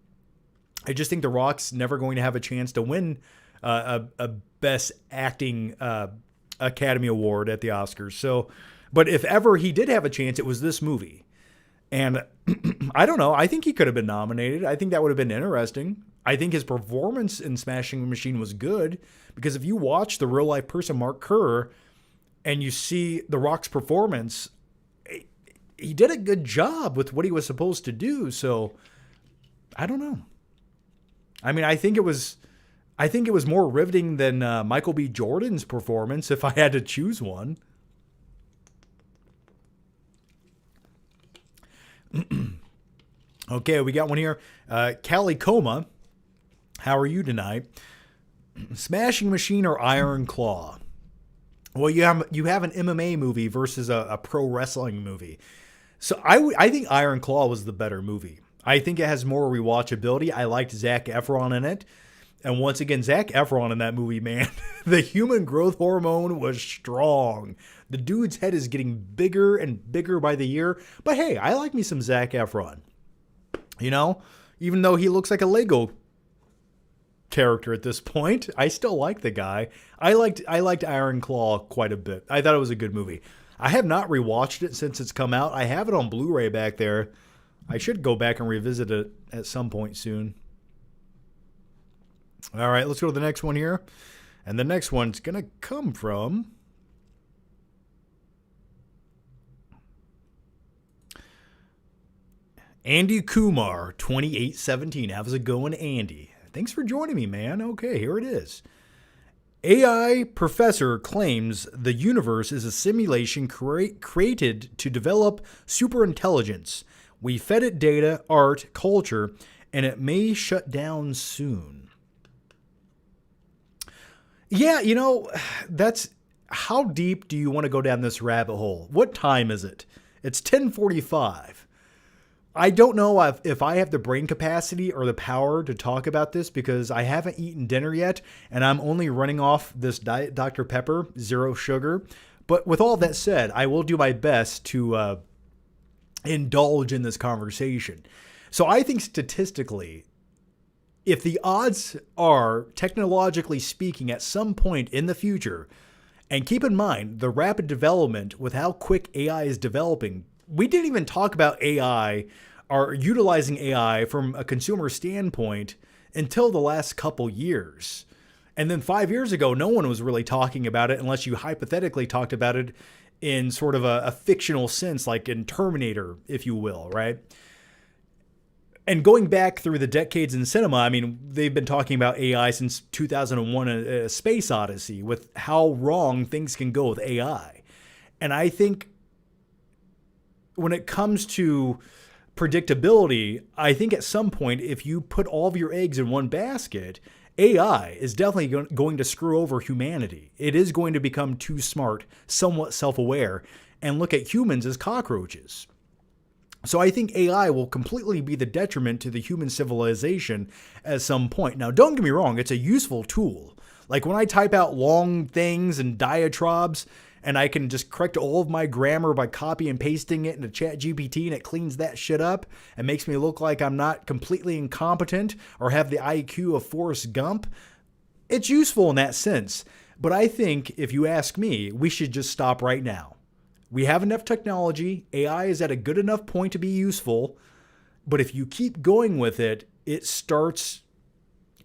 I just think The Rock's never going to have a chance to win a Best Acting Academy Award at the Oscars. So, but if ever he did have a chance, it was this movie. And I don't know. I think he could have been nominated. I think that would have been interesting. I think his performance in Smashing Machine was good because if you watch the real life person Mark Kerr and you see The Rock's performance, he did a good job with what he was supposed to do. So I don't know. I mean, I think it was more riveting than Michael B. Jordan's performance if I had to choose one. Okay, we got one here. Callie Coma, how are you tonight? Smashing Machine or Iron Claw? Well, you have an MMA movie versus a pro wrestling movie. So I think Iron Claw was the better movie. I think it has more rewatchability. I liked Zac Efron in it. And once again, Zac Efron in that movie, man, the human growth hormone was strong. The dude's head is getting bigger and bigger by the year. But hey, I like me some Zac Efron. You know, even though he looks like a Lego character at this point, I still like the guy. I liked Iron Claw quite a bit. I thought it was a good movie. I have not rewatched it since it's come out. I have it on Blu-ray back there. I should go back and revisit it at some point soon. All right, let's go to the next one here. And the next one's going to come from Andy Kumar, 2817. How's it going, Andy? Thanks for joining me, man. Okay, here it is. AI professor claims the universe is a simulation created to develop superintelligence. We fed it data, art, culture, and it may shut down soon. Yeah, you know, that's... How deep do you want to go down this rabbit hole? What time is it? It's 10:45. I don't know if I have the brain capacity or the power to talk about this because I haven't eaten dinner yet and I'm only running off this Diet Dr. Pepper, 0 sugar. But with all that said, I will do my best to indulge in this conversation. So I think statistically, if the odds are, technologically speaking, at some point in the future, and keep in mind the rapid development with how quick AI is developing, we didn't even talk about AI or utilizing AI from a consumer standpoint until the last couple years. And then 5 years ago, no one was really talking about it unless you hypothetically talked about it in sort of a fictional sense, like in Terminator, if you will, right? And going back through the decades in cinema, I mean, they've been talking about AI since 2001, A Space Odyssey, with how wrong things can go with AI. And I think when it comes to predictability, I think at some point, if you put all of your eggs in one basket, AI is definitely going to screw over humanity. It is going to become too smart, somewhat self-aware, and look at humans as cockroaches. So I think AI will completely be the detriment to the human civilization at some point. Now, don't get me wrong, it's a useful tool. Like when I type out long things and diatribes and I can just correct all of my grammar by copy and pasting it into ChatGPT and it cleans that shit up and makes me look like I'm not completely incompetent or have the IQ of Forrest Gump, it's useful in that sense. But I think, if you ask me, we should just stop right now. We have enough technology. AI is at a good enough point to be useful. But if you keep going with it, it starts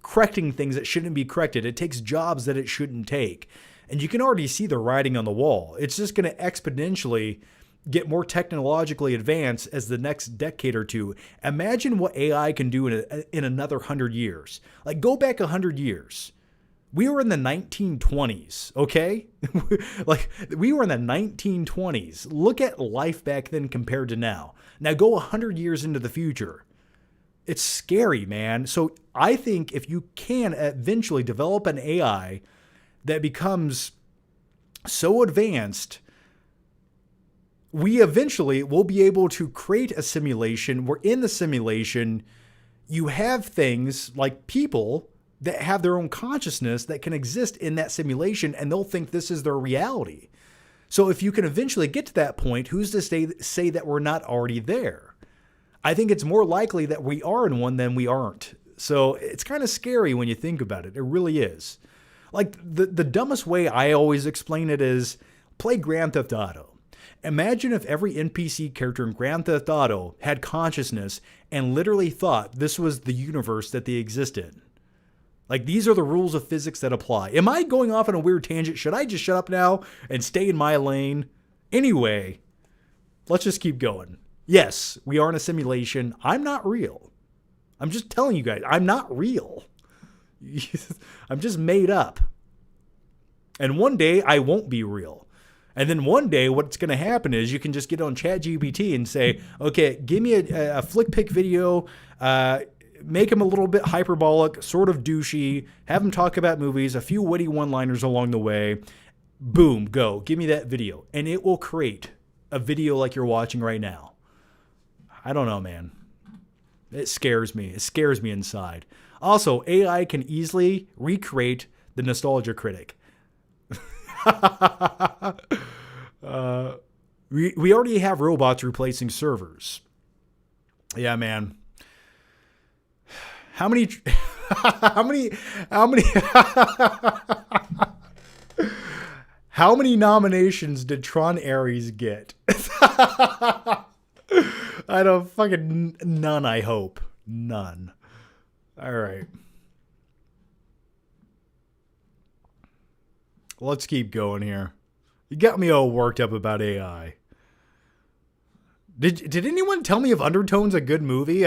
correcting things that shouldn't be corrected. It takes jobs that it shouldn't take. And you can already see the writing on the wall. It's just going to exponentially get more technologically advanced as the next decade or two. Imagine what AI can do in another 100 years. Like, go back 100 years. We were in the 1920s, okay? Like, we were in the 1920s. Look at life back then compared to now. Now go 100 years into the future. It's scary, man. So I think if you can eventually develop an AI that becomes so advanced, we eventually will be able to create a simulation where in the simulation, you have things like people that have their own consciousness that can exist in that simulation, and they'll think this is their reality. So if you can eventually get to that point, who's to say that we're not already there? I think it's more likely that we are in one than we aren't. So it's kind of scary when you think about it. It really is. Like the dumbest way I always explain it is play Grand Theft Auto. Imagine if every NPC character in Grand Theft Auto had consciousness and literally thought this was the universe that they exist in. Like, these are the rules of physics that apply. Am I going off on a weird tangent? Should I just shut up now and stay in my lane? Anyway, let's just keep going. Yes, we are in a simulation. I'm not real. I'm just telling you guys, I'm not real. I'm just made up. And one day I won't be real. And then one day what's going to happen is you can just get on ChatGPT and say, okay, give me a flick pick video, make him a little bit hyperbolic, sort of douchey, have him talk about movies, a few witty one-liners along the way. Boom, go. Give me that video. And it will create a video like you're watching right now. I don't know, man. It scares me. It scares me inside. Also, AI can easily recreate the Nostalgia Critic. We already have robots replacing servers. Yeah, man. How many how many nominations did Tron Ares get? I don't fucking none, I hope. None. All right. Let's keep going here. You got me all worked up about AI. Did anyone tell me if Undertone's a good movie?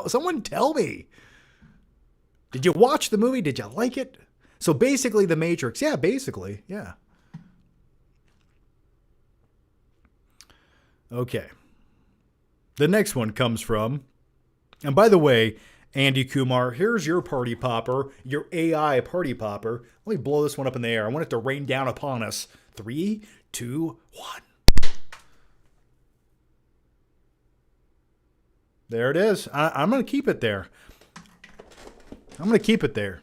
Someone tell me. Did you watch the movie? Did you like it? So basically The Matrix. Yeah, basically. Yeah. Okay. The next one comes from, and by the way, Andy Kumar, here's your party popper, your AI party popper. Let me blow this one up in the air. I want it to rain down upon us. 3, 2, 1. There it is. I'm going to keep it there. I'm going to keep it there.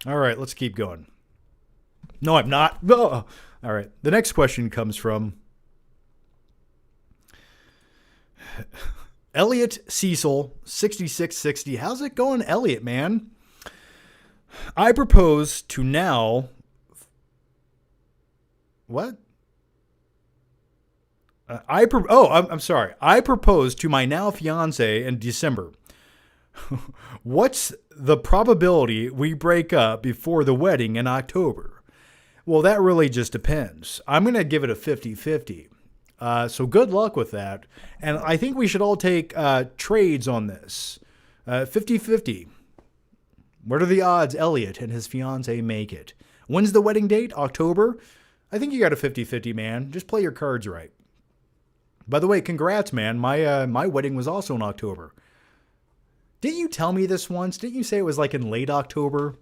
All right, let's keep going. No, I'm not. Oh. All right. The next question comes from Elliot Cecil 6660. How's it going, Elliot, man? I propose to now. What? I'm sorry. I proposed to my now fiance in December. What's the probability we break up before the wedding in October? Well, that really just depends. I'm going to give it a 50-50. So good luck with that. And I think we should all take trades on this. 50-50. What are the odds Elliot and his fiance make it? When's the wedding date? October? I think you got a 50-50, man. Just play your cards right. By the way, congrats, man. My wedding was also in October. Didn't you tell me this once? Didn't you say it was like in late October?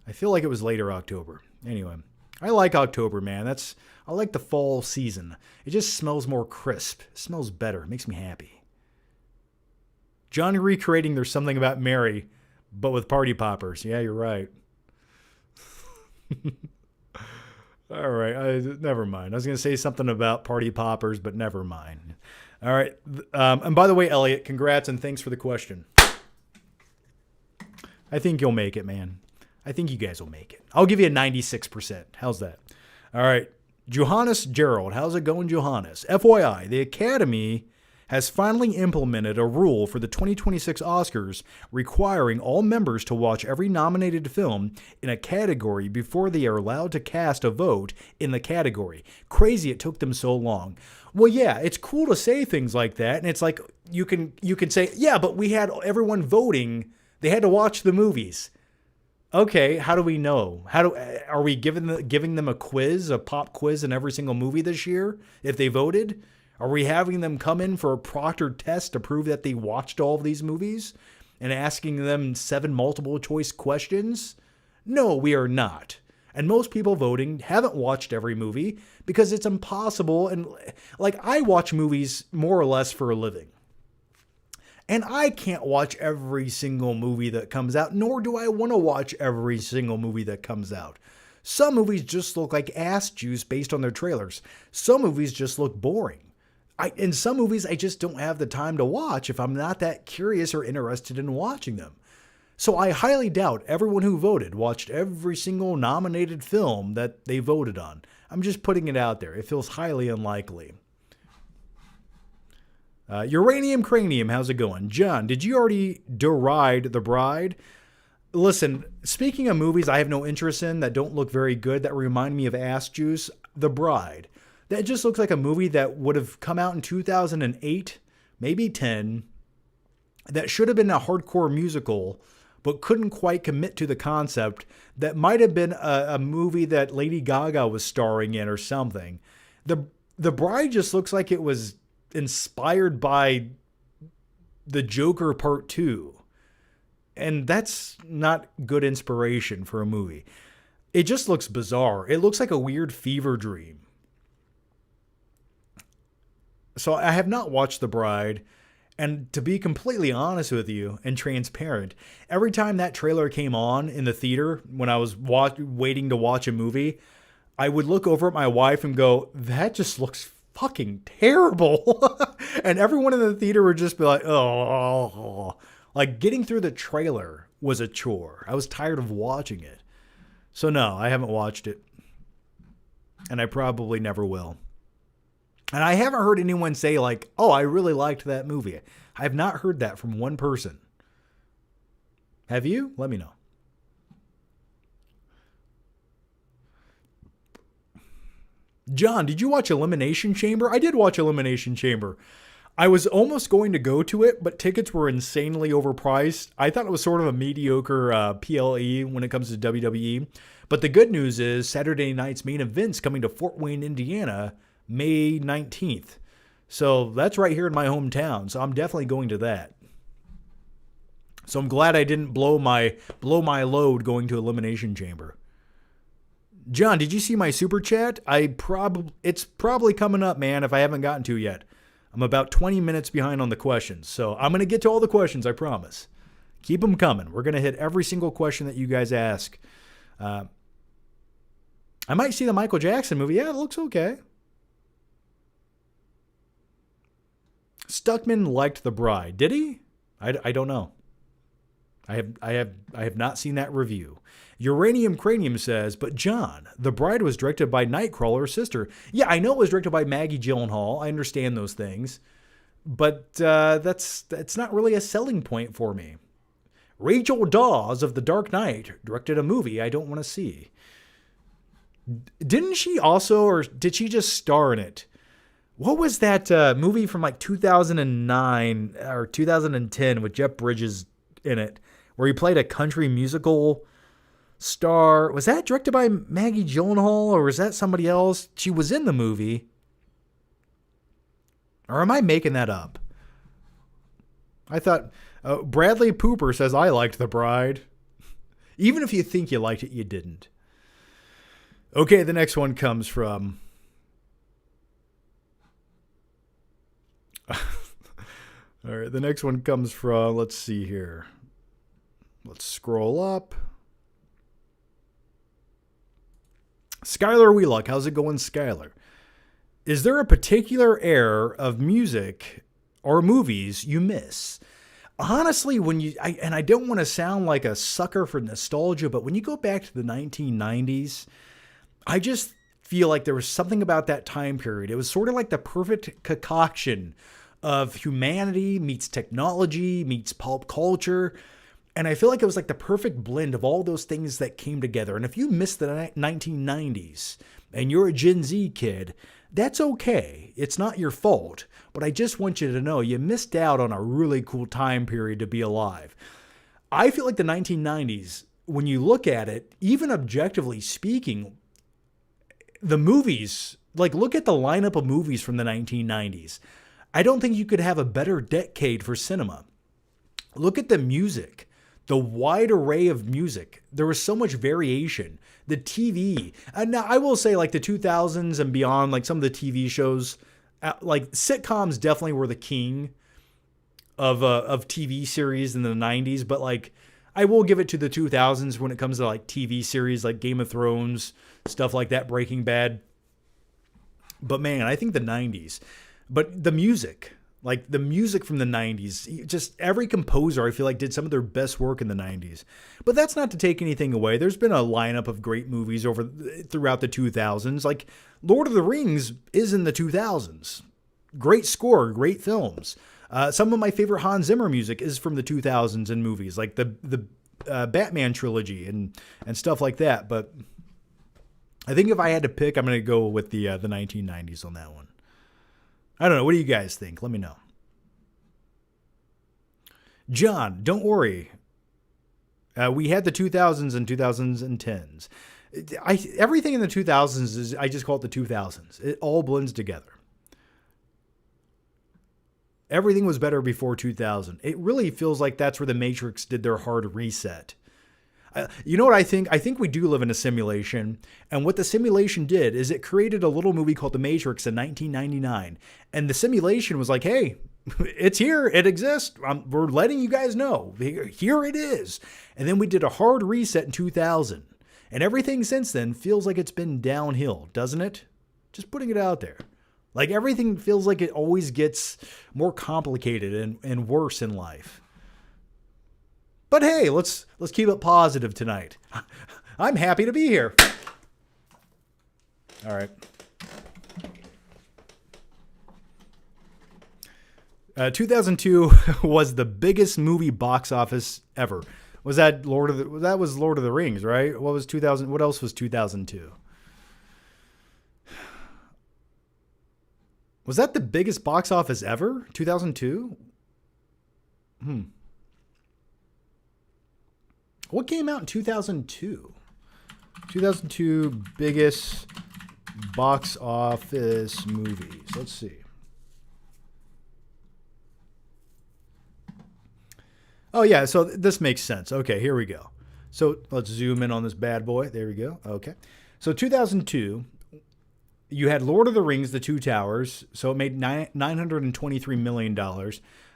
I feel like it was later October. Anyway, I like October, man. I like the fall season. It just smells more crisp. It smells better. It makes me happy. Johnny recreating There's Something About Mary, but with party poppers. Yeah, you're right. All right, never mind. I was going to say something about party poppers, but never mind. All right. And by the way, Elliot, congrats and thanks for the question. I think you'll make it, man. I think you guys will make it. I'll give you a 96%. How's that? All right. Johannes Gerald. How's it going, Johannes? FYI, the Academy has finally implemented a rule for the 2026 Oscars requiring all members to watch every nominated film in a category before they are allowed to cast a vote in the category. Crazy it took them so long. Well, yeah, it's cool to say things like that, and it's like you can say, yeah, but we had everyone voting. They had to watch the movies. Okay, how do we know? Are we giving them a quiz, a pop quiz in every single movie this year if they voted? Are we having them come in for a proctored test to prove that they watched all of these movies and asking them 7 multiple choice questions? No, we are not. And most people voting haven't watched every movie because it's impossible. And like, I watch movies more or less for a living. And I can't watch every single movie that comes out, nor do I want to watch every single movie that comes out. Some movies just look like ass juice based on their trailers. Some movies just look boring. In some movies, I just don't have the time to watch if I'm not that curious or interested in watching them. So I highly doubt everyone who voted watched every single nominated film that they voted on. I'm just putting it out there. It feels highly unlikely. Uranium Cranium, how's it going? John, did you already deride The Bride? Listen, speaking of movies I have no interest in that don't look very good, that remind me of ass juice, The Bride. That just looks like a movie that would have come out in 2008, maybe 10, that should have been a hardcore musical, but couldn't quite commit to the concept. That might have been a movie that Lady Gaga was starring in or something. The Bride just looks like it was inspired by The Joker Part 2. And that's not good inspiration for a movie. It just looks bizarre. It looks like a weird fever dream. So I have not watched The Bride, and to be completely honest with you and transparent, every time that trailer came on in the theater when I was waiting to watch a movie, I would look over at my wife and go, that just looks fucking terrible. And everyone in the theater would just be like, oh. Like, getting through the trailer was a chore. I was tired of watching it. So no, I haven't watched it. And I probably never will. And I haven't heard anyone say like, oh, I really liked that movie. I have not heard that from one person. Have you? Let me know. John, did you watch Elimination Chamber? I did watch Elimination Chamber. I was almost going to go to it, but tickets were insanely overpriced. I thought it was sort of a mediocre PLE when it comes to WWE. But the good news is Saturday night's main event's coming to Fort Wayne, Indiana, May 19th. So that's right here in my hometown. So I'm definitely going to that. So I'm glad I didn't blow my load going to Elimination Chamber. John, did you see my super chat? It's probably coming up, man, if I haven't gotten to yet. I'm about 20 minutes behind on the questions. So I'm going to get to all the questions, I promise. Keep them coming. We're going to hit every single question that you guys ask. I might see the Michael Jackson movie. Yeah, it looks okay. Stuckman liked The Bride. Did he? I don't know. I have not seen that review. Uranium Cranium says, but John, The Bride was directed by Nightcrawler's sister. Yeah, I know it was directed by Maggie Gyllenhaal. I understand those things. But that's not really a selling point for me. Rachel Dawes of The Dark Knight directed a movie I don't want to see. Didn't she also, or did she just star in it? What was that movie from like 2009 or 2010 with Jeff Bridges in it, where he played a country musical star? Was that directed by Maggie Gyllenhaal, or was that somebody else? She was in the movie. Or am I making that up? I thought Bradley Pooper says, I liked The Bride. Even if you think you liked it, you didn't. Okay, the next one comes from... All right, the next one comes from, let's see here. Let's scroll up. Skylar Wheelock, how's it going, Skylar? Is there a particular era of music or movies you miss? Honestly, and I don't want to sound like a sucker for nostalgia, but when you go back to the 1990s, I just feel like there was something about that time period. It was sort of like the perfect concoction of humanity meets technology meets pulp culture. And I feel like it was like the perfect blend of all those things that came together. And if you missed the 1990s and you're a Gen Z kid, that's okay. It's not your fault. But I just want you to know you missed out on a really cool time period to be alive. I feel like the 1990s, when you look at it, even objectively speaking, the movies, like look at the lineup of movies from the 1990s. I don't think you could have a better decade for cinema. Look at the music, the wide array of music. There was so much variation. The TV. And now I will say like the 2000s and beyond, like some of the TV shows, like sitcoms definitely were the king of TV series in the 90s. But like I will give it to the 2000s when it comes to like TV series like Game of Thrones, stuff like that, Breaking Bad. But man, I think the 90s. But the music, like the music from the 90s, just every composer I feel like did some of their best work in the 90s. But that's not to take anything away. There's been a lineup of great movies throughout the 2000s. Like Lord of the Rings is in the 2000s. Great score, great films. Some of my favorite Hans Zimmer music is from the 2000s in movies, like the Batman trilogy and stuff like that. But I think if I had to pick, I'm going to go with the 1990s on that one. I don't know. What do you guys think? Let me know. John, don't worry. We had the 2000s and 2010s. Everything in the 2000s I just call it the 2000s. It all blends together. Everything was better before 2000. It really feels like that's where the Matrix did their hard reset. You know what I think? I think we do live in a simulation. And what the simulation did is it created a little movie called The Matrix in 1999. And the simulation was like, hey, it's here. It exists. We're letting you guys know. Here it is. And then we did a hard reset in 2000. And everything since then feels like it's been downhill, doesn't it? Just putting it out there. Like everything feels like it always gets more complicated and worse in life. But hey, let's keep it positive tonight. I'm happy to be here. All right. 2002 was the biggest movie box office ever. That was Lord of the Rings, right? What was 2000? What else was 2002? Was that the biggest box office ever? 2002? What came out in 2002? 2002 biggest box office movies. Let's see. Oh, yeah. So this makes sense. Okay, here we go. So let's zoom in on this bad boy. There we go. Okay. So 2002, you had Lord of the Rings, The Two Towers. So it made $923 million.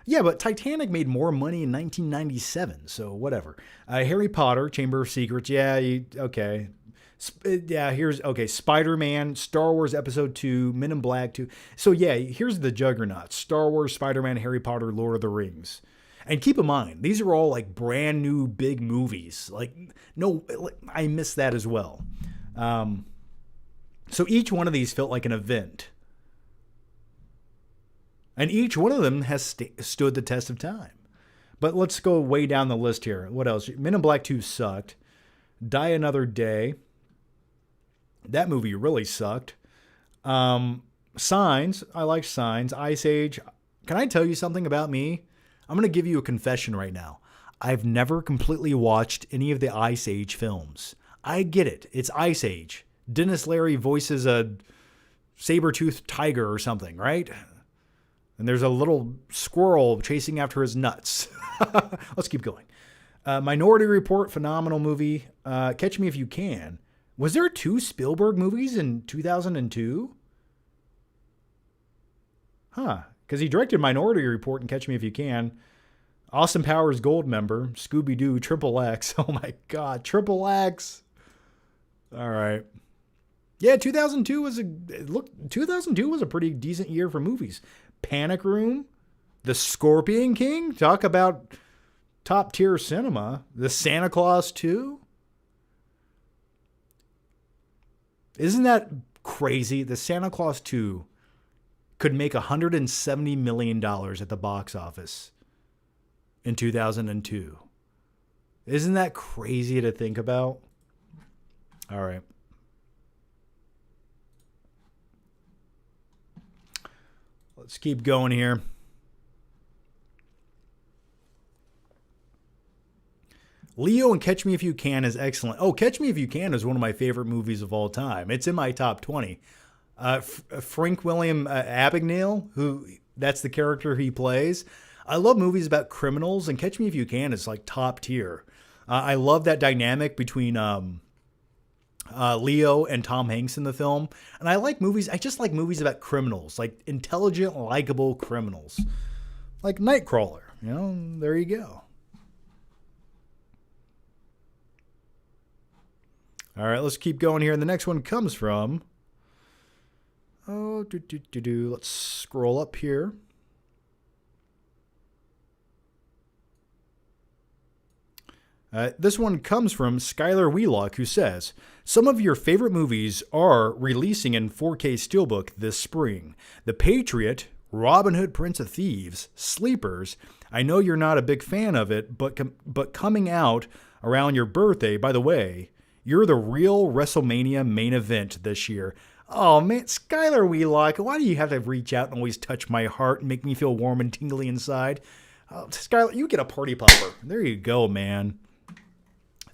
Yeah, but Titanic made more money in 1997, so whatever. Harry Potter, Chamber of Secrets, okay. Spider-Man, Star Wars Episode 2, Men in Black 2. So yeah, here's the juggernaut. Star Wars, Spider-Man, Harry Potter, Lord of the Rings. And keep in mind, these are all like brand new big movies. I missed that as well. So each one of these felt like an event. And each one of them has stood the test of time. But let's go way down the list here. What else? Men in Black 2 sucked. Die Another Day. That movie really sucked. Signs. I like Signs. Ice Age. Can I tell you something about me? I'm going to give you a confession right now. I've never completely watched any of the Ice Age films. I get it. It's Ice Age. Dennis Leary voices a saber-toothed tiger or something, right? And there's a little squirrel chasing after his nuts. Let's keep going. Minority Report, phenomenal movie. Catch Me If You Can. Was there 2 Spielberg movies in 2002? Huh. Because he directed Minority Report and Catch Me If You Can. Austin Powers Gold member. Scooby-Doo, Triple X. Oh my God, Triple X. All right. Yeah, 2002 was 2002 was a pretty decent year for movies. Panic Room, The Scorpion King, talk about top tier cinema. The Santa Claus 2. Isn't that crazy? The Santa Claus 2 could make $170 million at the box office in 2002. Isn't that crazy to think about? All right. Let's keep going here. Leo and Catch Me If You Can is excellent. Oh, Catch Me If You Can is one of my favorite movies of all time. It's in my top 20. Frank William Abagnale, that's the character he plays. I love movies about criminals, and Catch Me If You Can is like top tier. I love that dynamic between Leo and Tom Hanks in the film. And I just like movies about criminals, like intelligent, likable criminals. Like Nightcrawler, there you go. All right, let's keep going here. And the next one comes from, let's scroll up here. This one comes from Skylar Wheelock, who says, some of your favorite movies are releasing in 4K Steelbook this spring. The Patriot, Robin Hood, Prince of Thieves, Sleepers. I know you're not a big fan of it, but coming out around your birthday, by the way, you're the real WrestleMania main event this year. Oh, man, Skylar Wheelock, why do you have to reach out and always touch my heart and make me feel warm and tingly inside? Skylar, you get a party popper. There you go, man.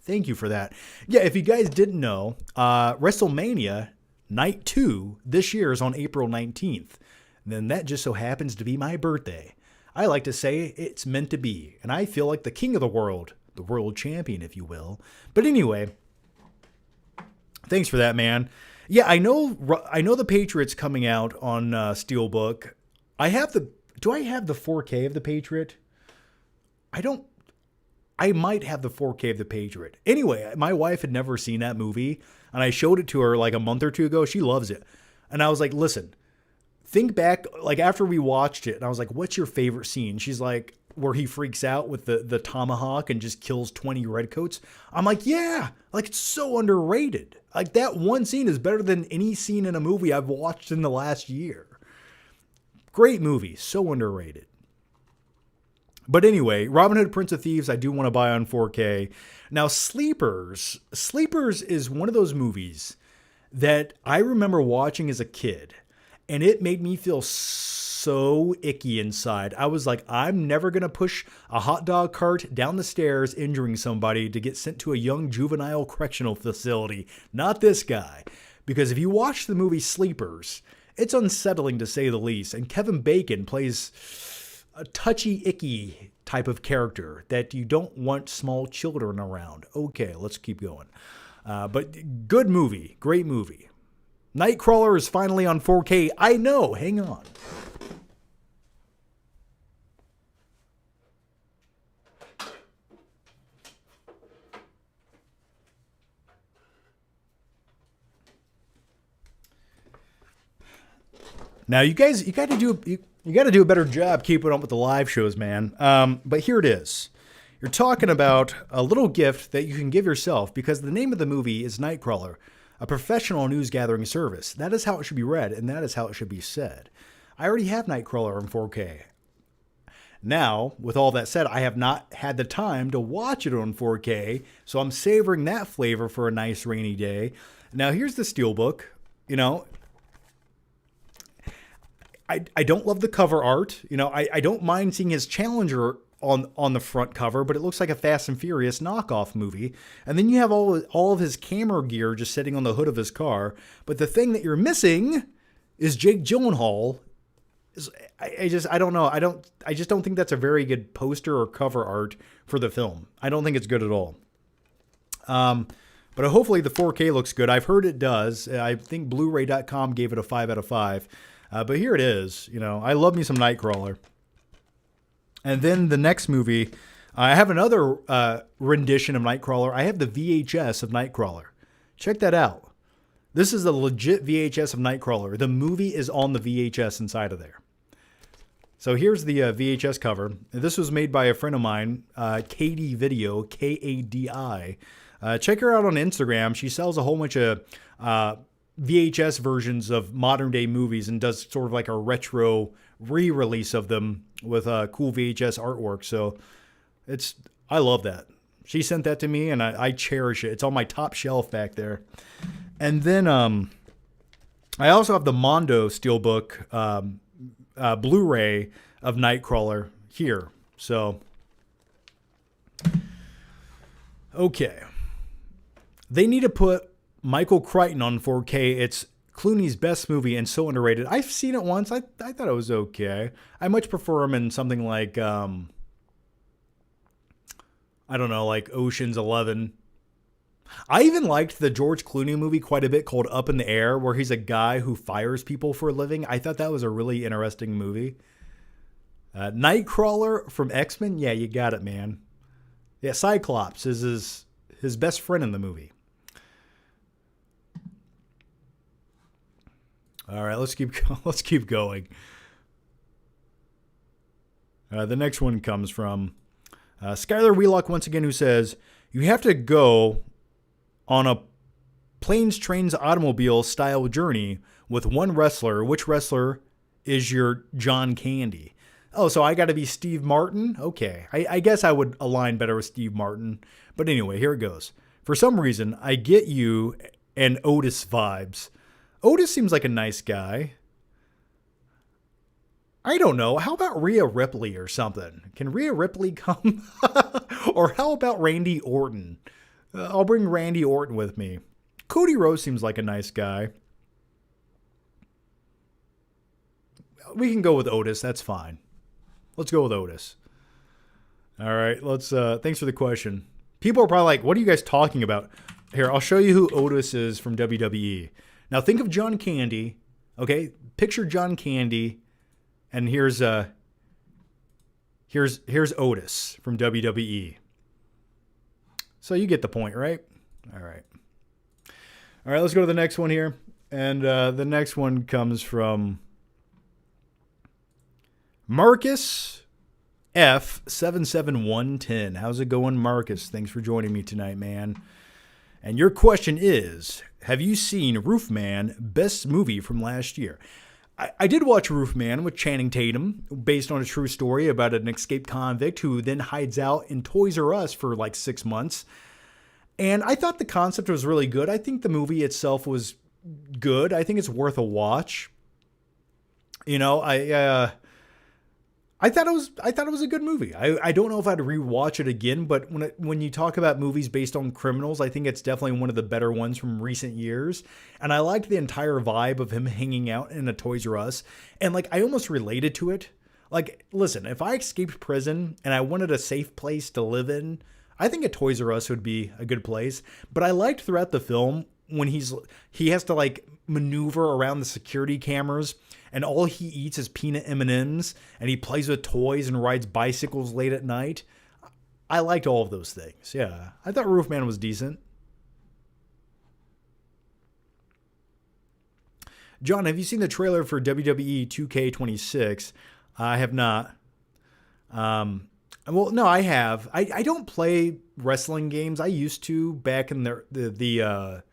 Thank you for that. Yeah, if you guys didn't know, WrestleMania Night 2 this year is on April 19th. And then that just so happens to be my birthday. I like to say it's meant to be. And I feel like the king of the world champion, if you will. But anyway, thanks for that, man. Yeah, I know the Patriot's coming out on Steelbook. Do I have the 4K of the Patriot? I might have the 4K of the Patriot. Anyway, my wife had never seen that movie, and I showed it to her like a month or two ago. She loves it. And I was like, listen, think back, like after we watched it, and I was like, what's your favorite scene? She's like, where he freaks out with the tomahawk and just kills 20 redcoats. I'm like, yeah, like it's so underrated. Like that one scene is better than any scene in a movie I've watched in the last year. Great movie, so underrated. But anyway, Robin Hood, Prince of Thieves, I do want to buy on 4K. Now, Sleepers is one of those movies that I remember watching as a kid, and it made me feel so icky inside. I was like, I'm never going to push a hot dog cart down the stairs injuring somebody to get sent to a young juvenile correctional facility. Not this guy. Because if you watch the movie Sleepers, it's unsettling to say the least. And Kevin Bacon plays a touchy, icky type of character that you don't want small children around. Okay, let's keep going. But good movie. Great movie. Nightcrawler is finally on 4K. I know. Hang on. Now, you got to do a better job keeping up with the live shows, man. But here it is. You're talking about a little gift that you can give yourself because the name of the movie is Nightcrawler, a professional news gathering service. That is how it should be read, and that is how it should be said. I already have Nightcrawler in 4K. Now, with all that said, I have not had the time to watch it on 4K, so I'm savoring that flavor for a nice rainy day. Now, here's the Steelbook. I don't love the cover art. I don't mind seeing his Challenger on the front cover, but it looks like a Fast and Furious knockoff movie. And then you have all of his camera gear just sitting on the hood of his car. But the thing that you're missing is Jake Gyllenhaal. I don't know. I just don't think that's a very good poster or cover art for the film. I don't think it's good at all. But hopefully the 4K looks good. I've heard it does. I think Blu-ray.com gave it a 5 out of 5. But here it is. I love me some Nightcrawler. And then the next movie, I have another rendition of Nightcrawler. I have the VHS of Nightcrawler. Check that out. This is a legit VHS of Nightcrawler. The movie is on the VHS inside of there. So here's the VHS cover. This was made by a friend of mine, Kadi Video, Kadi. Check her out on Instagram. She sells a whole bunch of VHS versions of modern day movies and does sort of like a retro re-release of them with cool VHS artwork. So I love that. She sent that to me and I cherish it. It's on my top shelf back there. And then I also have the Mondo Steelbook Blu-ray of Nightcrawler here. So, okay. They need to put Michael Crichton on 4K. It's Clooney's best movie and so underrated. I've seen it once. I thought it was okay. I much prefer him in something like, I don't know, like Ocean's 11. I even liked the George Clooney movie quite a bit called Up in the Air, where he's a guy who fires people for a living. I thought that was a really interesting movie. Nightcrawler from X-Men? Yeah, you got it, man. Yeah, Cyclops is his best friend in the movie. All right, let's keep going. The next one comes from Skylar Wheelock once again, who says, you have to go on a planes, trains, automobile style journey with one wrestler. Which wrestler is your John Candy? Oh, so I got to be Steve Martin? Okay. I guess I would align better with Steve Martin. But anyway, here it goes. For some reason, I get you and Otis vibes. Otis seems like a nice guy. I don't know. How about Rhea Ripley or something? Can Rhea Ripley come? Or how about Randy Orton? I'll bring Randy Orton with me. Cody Rhodes seems like a nice guy. We can go with Otis. That's fine. Let's go with Otis. All right. Thanks for the question. People are probably like, what are you guys talking about? Here, I'll show you who Otis is from WWE. Now think of John Candy. Okay. Picture John Candy. And here's Otis from WWE. So you get the point, right? All right. All right, let's go to the next one here. And the next one comes from Marcus F77110. How's it going, Marcus? Thanks for joining me tonight, man. And your question is, have you seen Roofman, best movie from last year? I did watch Roofman with Channing Tatum, based on a true story about an escaped convict who then hides out in Toys R Us for like 6 months. And I thought the concept was really good. I think the movie itself was good. I think it's worth a watch. You know, I thought it was a good movie. I don't know if I'd rewatch it again, but when you talk about movies based on criminals, I think it's definitely one of the better ones from recent years. And I liked the entire vibe of him hanging out in a Toys R Us. And like, I almost related to it. Like, listen, if I escaped prison and I wanted a safe place to live in, I think a Toys R Us would be a good place. But I liked throughout the film when he has to like maneuver around the security cameras and all he eats is peanut M&Ms and he plays with toys and rides bicycles late at night. I liked all of those things. Yeah. I thought Roofman was decent. John, have you seen the trailer for WWE 2K26? I have not. Well, no, I have. I don't play wrestling games. I used to back in the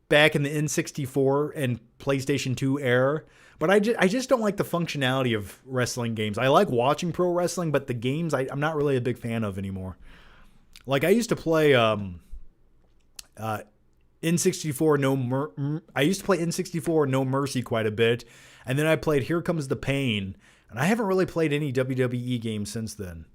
back in the N64 and PlayStation 2 era. But I just don't like the functionality of wrestling games. I like watching pro wrestling, but the games I'm not really a big fan of anymore. Like I used to play N64 I used to play N64 No Mercy quite a bit, and then I played Here Comes the Pain, and I haven't really played any WWE games since then.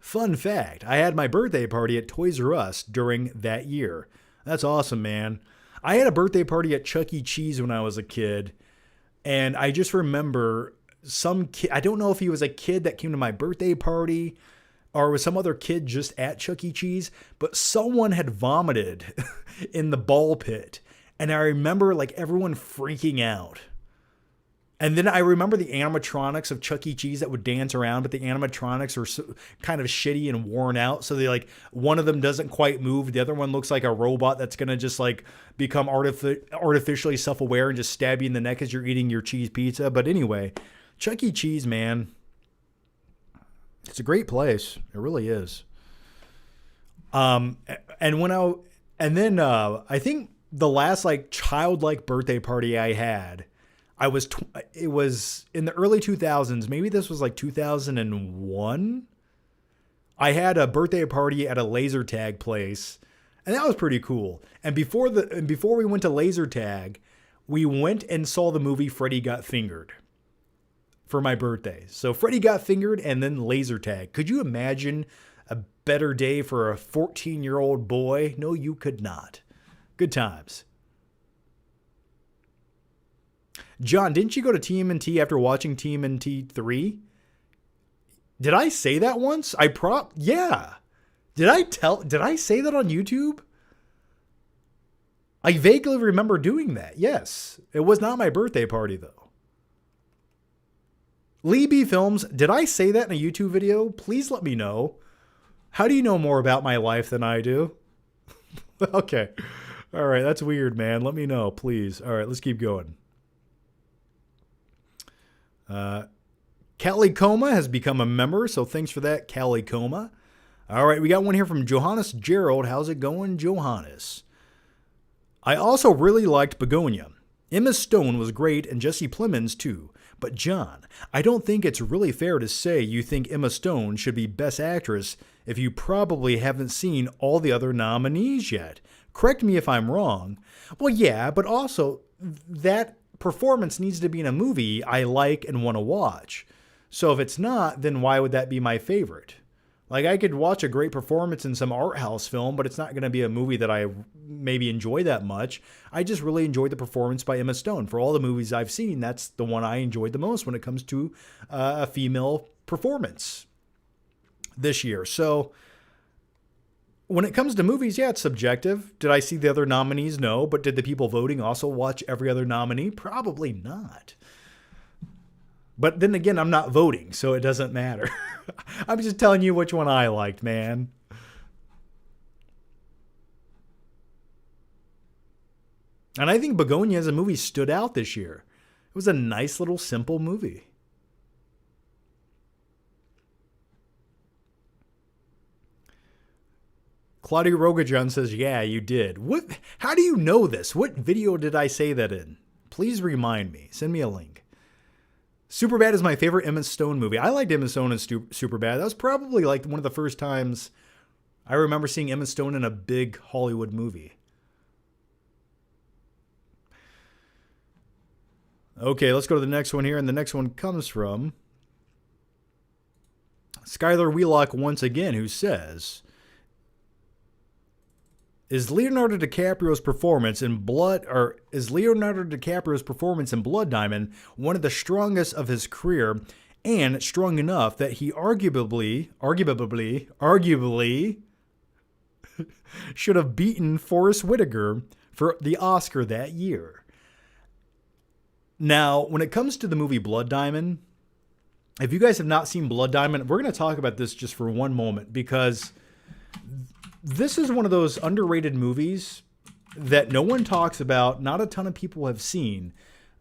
Fun fact, I had my birthday party at Toys R Us during that year. That's awesome, man. I had a birthday party at Chuck E. Cheese when I was a kid, and I just remember some kid, I don't know if he was a kid that came to my birthday party or was some other kid just at Chuck E. Cheese, but someone had vomited in the ball pit, and I remember like everyone freaking out. And then I remember the animatronics of Chuck E. Cheese that would dance around, but the animatronics are kind of shitty and worn out. So they like, one of them doesn't quite move. The other one looks like a robot that's going to just like become artificially self-aware and just stab you in the neck as you're eating your cheese pizza. But anyway, Chuck E. Cheese, man, it's a great place. It really is. And then I think the last like childlike birthday party I had, it was in the early 2000s. Maybe this was like 2001. I had a birthday party at a laser tag place, and that was pretty cool. And before we went to laser tag, we went and saw the movie Freddy Got Fingered for my birthday. So Freddy Got Fingered and then laser tag. Could you imagine a better day for a 14-year-old boy? No, you could not. Good times. John, didn't you go to TMNT after watching TMNT 3? Did I say that once? Yeah. Did I say that on YouTube? I vaguely remember doing that. Yes. It was not my birthday party though. Lee B Films, did I say that in a YouTube video? Please let me know. How do you know more about my life than I do? Okay. All right. That's weird, man. Let me know, please. All right. Let's keep going. Cali Coma has become a member, so thanks for that, Cali Coma. All right, we got one here from Johannes Gerald. How's it going, Johannes? I also really liked Begonia. Emma Stone was great, and Jesse Plemons too. But John, I don't think it's really fair to say you think Emma Stone should be Best Actress if you probably haven't seen all the other nominees yet. Correct me if I'm wrong. Well, yeah, but also that performance needs to be in a movie I like and want to watch. So if it's not, then why would that be my favorite? Like, I could watch a great performance in some art house film, but it's not going to be a movie that I maybe enjoy that much. I just really enjoyed the performance by Emma Stone. For all the movies I've seen, that's the one I enjoyed the most when it comes to a female performance this year. So when it comes to movies, yeah, it's subjective. Did I see the other nominees? No. But did the people voting also watch every other nominee? Probably not. But then again, I'm not voting, so it doesn't matter. I'm just telling you which one I liked, man. And I think Begonia as a movie stood out this year. It was a nice little simple movie. Claudia Rogajan says, yeah, you did. What? How do you know this? What video did I say that in? Please remind me. Send me a link. Superbad is my favorite Emma Stone movie. I liked Emma Stone in Superbad. That was probably like one of the first times I remember seeing Emma Stone in a big Hollywood movie. Okay, let's go to the next one here. And the next one comes from Skylar Wheelock once again, who says, Is Leonardo DiCaprio's performance in Blood Diamond one of the strongest of his career, and strong enough that he arguably should have beaten Forrest Whitaker for the Oscar that year? Now, when it comes to the movie Blood Diamond, if you guys have not seen Blood Diamond, we're going to talk about this just for one moment, because this is one of those underrated movies that no one talks about, not a ton of people have seen,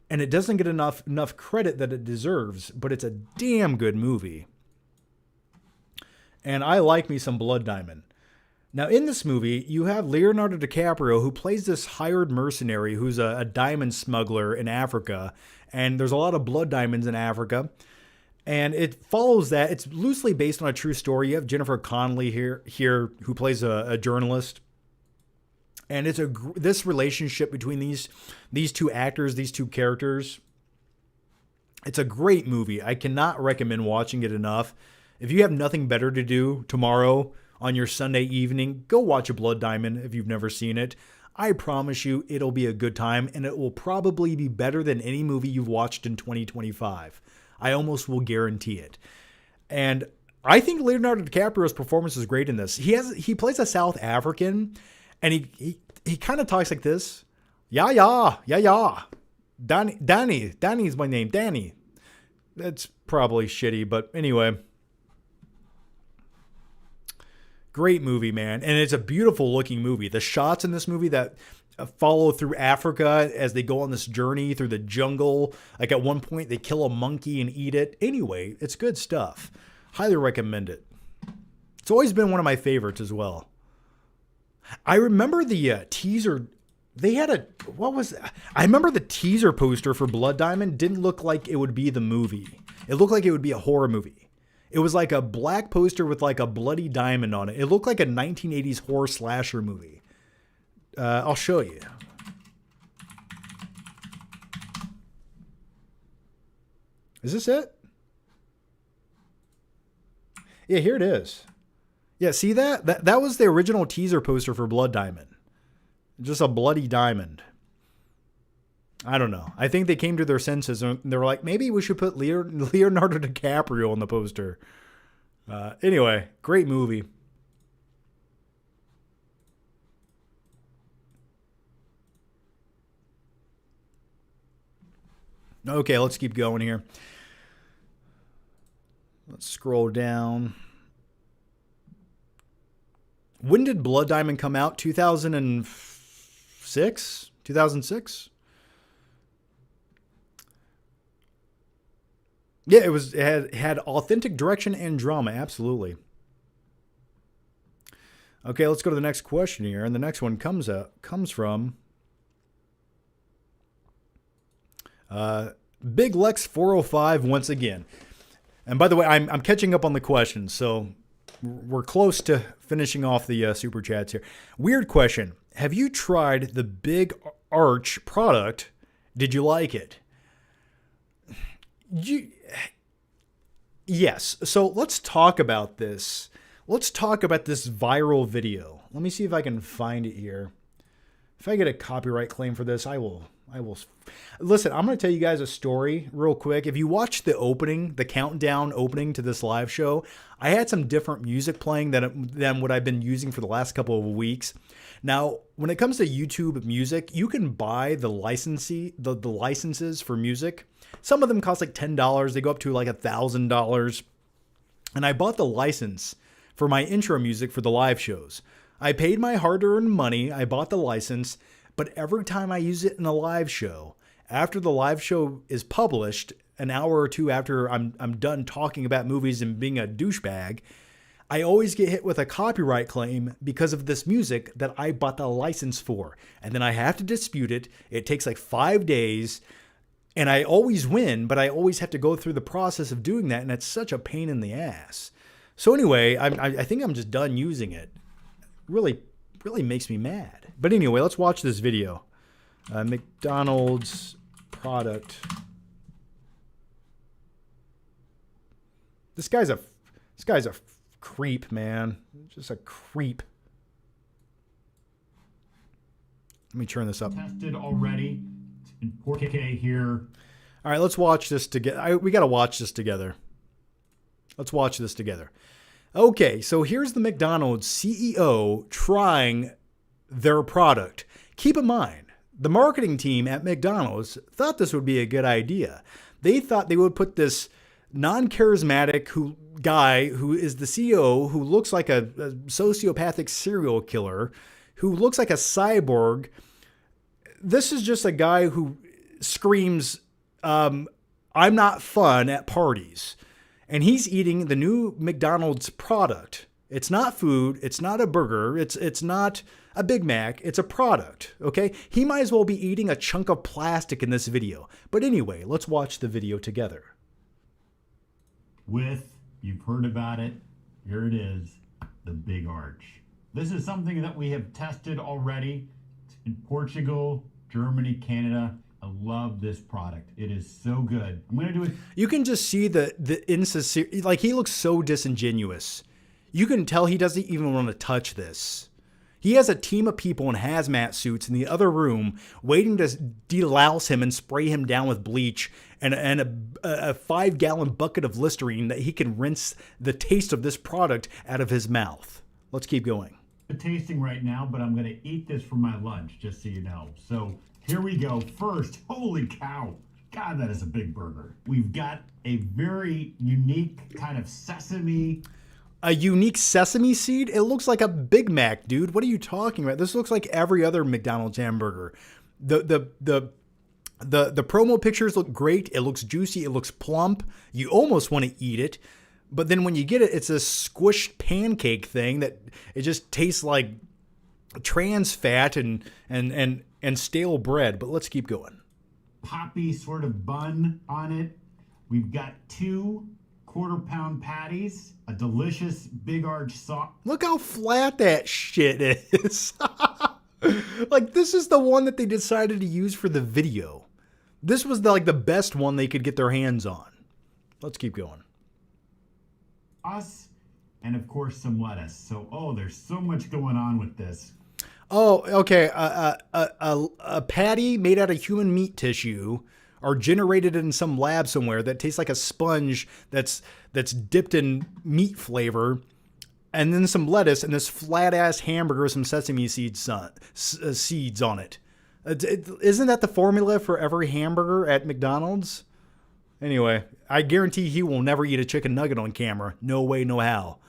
and it doesn't get enough credit that it deserves, but it's a damn good movie. And I like me some Blood Diamond. Now, in this movie, you have Leonardo DiCaprio, who plays this hired mercenary who's a diamond smuggler in Africa, and there's a lot of blood diamonds in Africa. And it follows that. It's loosely based on a true story. You have Jennifer Connelly here who plays a journalist. And it's this relationship between these two actors, these two characters. It's a great movie. I cannot recommend watching it enough. If you have nothing better to do tomorrow on your Sunday evening, go watch a Blood Diamond if you've never seen it. I promise you it'll be a good time, and it will probably be better than any movie you've watched in 2025. I almost will guarantee it. And I think Leonardo DiCaprio's performance is great in this. He plays a South African, and he kind of talks like this. Yeah. Danny's my name. Danny. That's probably shitty, but anyway. Great movie, man. And it's a beautiful looking movie. The shots in this movie that follow through Africa as they go on this journey through the jungle. Like at one point they kill a monkey and eat it. Anyway, it's good stuff. Highly recommend it. It's always been one of my favorites as well. I remember the teaser. They had a, what was that? I remember the teaser poster for Blood Diamond didn't look like it would be the movie. It looked like it would be a horror movie. It was like a black poster with like a bloody diamond on it. It looked like a 1980s horror slasher movie. I'll show you. Is this it? Yeah, here it is. Yeah, see that? That was the original teaser poster for Blood Diamond. Just a bloody diamond. I don't know. I think they came to their senses and they were like, maybe we should put Leonardo DiCaprio on the poster. Anyway, great movie. Okay, let's keep going here. Let's scroll down. When did Blood Diamond come out? 2006? 2006? Yeah, it had authentic direction and drama, absolutely. Okay, let's go to the next question here, and the next one comes from Big Lex 405 once again. And by the way, I'm catching up on the questions, so we're close to finishing off the super chats here. Weird question: have you tried the Big Arch product? Did you like it? Yes. So let's talk about this. Let's talk about this viral video. Let me see if I can find it here. If I get a copyright claim for this, I will. Listen, I'm going to tell you guys a story real quick. If you watch the opening, the countdown opening to this live show, I had some different music playing than what I've been using for the last couple of weeks. Now, when it comes to YouTube music, you can buy the licenses for music. Some of them cost like $10. They go up to like $1,000. And I bought the license for my intro music for the live shows. I paid my hard-earned money. I bought the license. But every time I use it in a live show, after the live show is published, an hour or two after I'm done talking about movies and being a douchebag, I always get hit with a copyright claim because of this music that I bought the license for. And then I have to dispute it. It takes like 5 days. And I always win, but I always have to go through the process of doing that. And it's such a pain in the ass. So anyway, I think I'm just done using it. Really makes me mad. But anyway, let's watch this video. McDonald's product. This guy's a creep, man. Just a creep. Let me turn this up. Tested already. It's in 4K here. All right, let's watch this together. We got to watch this together. Let's watch this together. Okay, so here's the McDonald's CEO trying their product. Keep in mind, the marketing team at McDonald's thought this would be a good idea. They thought they would put this non-charismatic guy who is the CEO, who looks like a sociopathic serial killer, who looks like a cyborg. This is just a guy who screams, I'm not fun at parties. And he's eating the new McDonald's product. It's not food. It's not a burger. It's not a Big Mac. It's a product, okay? He might as well be eating a chunk of plastic in this video. But anyway, let's watch the video together. You've heard about it, here it is, the Big Arch. This is something that we have tested already. It's in Portugal, Germany, Canada. I love this product. It is so good. I'm going to do it. You can just see the insincere, like he looks so disingenuous. You can tell he doesn't even want to touch this. He has a team of people in hazmat suits in the other room waiting to delouse him and spray him down with bleach and a 5-gallon bucket of Listerine that he can rinse the taste of this product out of his mouth. Let's keep going. Tasting right now, but I'm going to eat this for my lunch, just so you know. So Here we go. First, holy cow. God, that is a big burger. We've got a very unique kind of sesame. A unique sesame seed? It looks like a Big Mac, dude. What are you talking about? This looks like every other McDonald's hamburger. The promo pictures look great. It looks juicy. It looks plump. You almost want to eat it. But then when you get it, it's a squished pancake thing that it just tastes like trans fat and stale bread. But let's keep going. Poppy sort of bun on it. We've got 2 quarter-pound patties, a delicious Big Arch sauce. Look how flat that shit is. Like, this is the one that they decided to use for the video. This was the best one they could get their hands on. Let's keep going. And of course some lettuce. So, there's so much going on with this. Oh, okay. A patty made out of human meat tissue or generated in some lab somewhere that tastes like a sponge that's dipped in meat flavor, and then some lettuce and this flat ass hamburger with some sesame seeds on it. Isn't that the formula for every hamburger at McDonald's? Anyway, I guarantee he will never eat a chicken nugget on camera. No way, no how.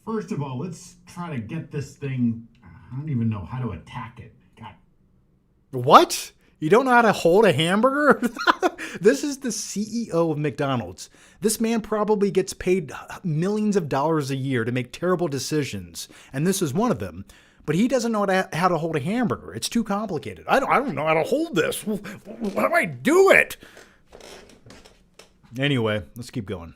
First of all, let's try to get this thing. I don't even know how to attack it. God. What? You don't know how to hold a hamburger? This is the CEO of McDonald's. This man probably gets paid millions of dollars a year to make terrible decisions, and this is one of them. But he doesn't know how to hold a hamburger. It's too complicated. I don't know how to hold this. How do I do it? Anyway, let's keep going.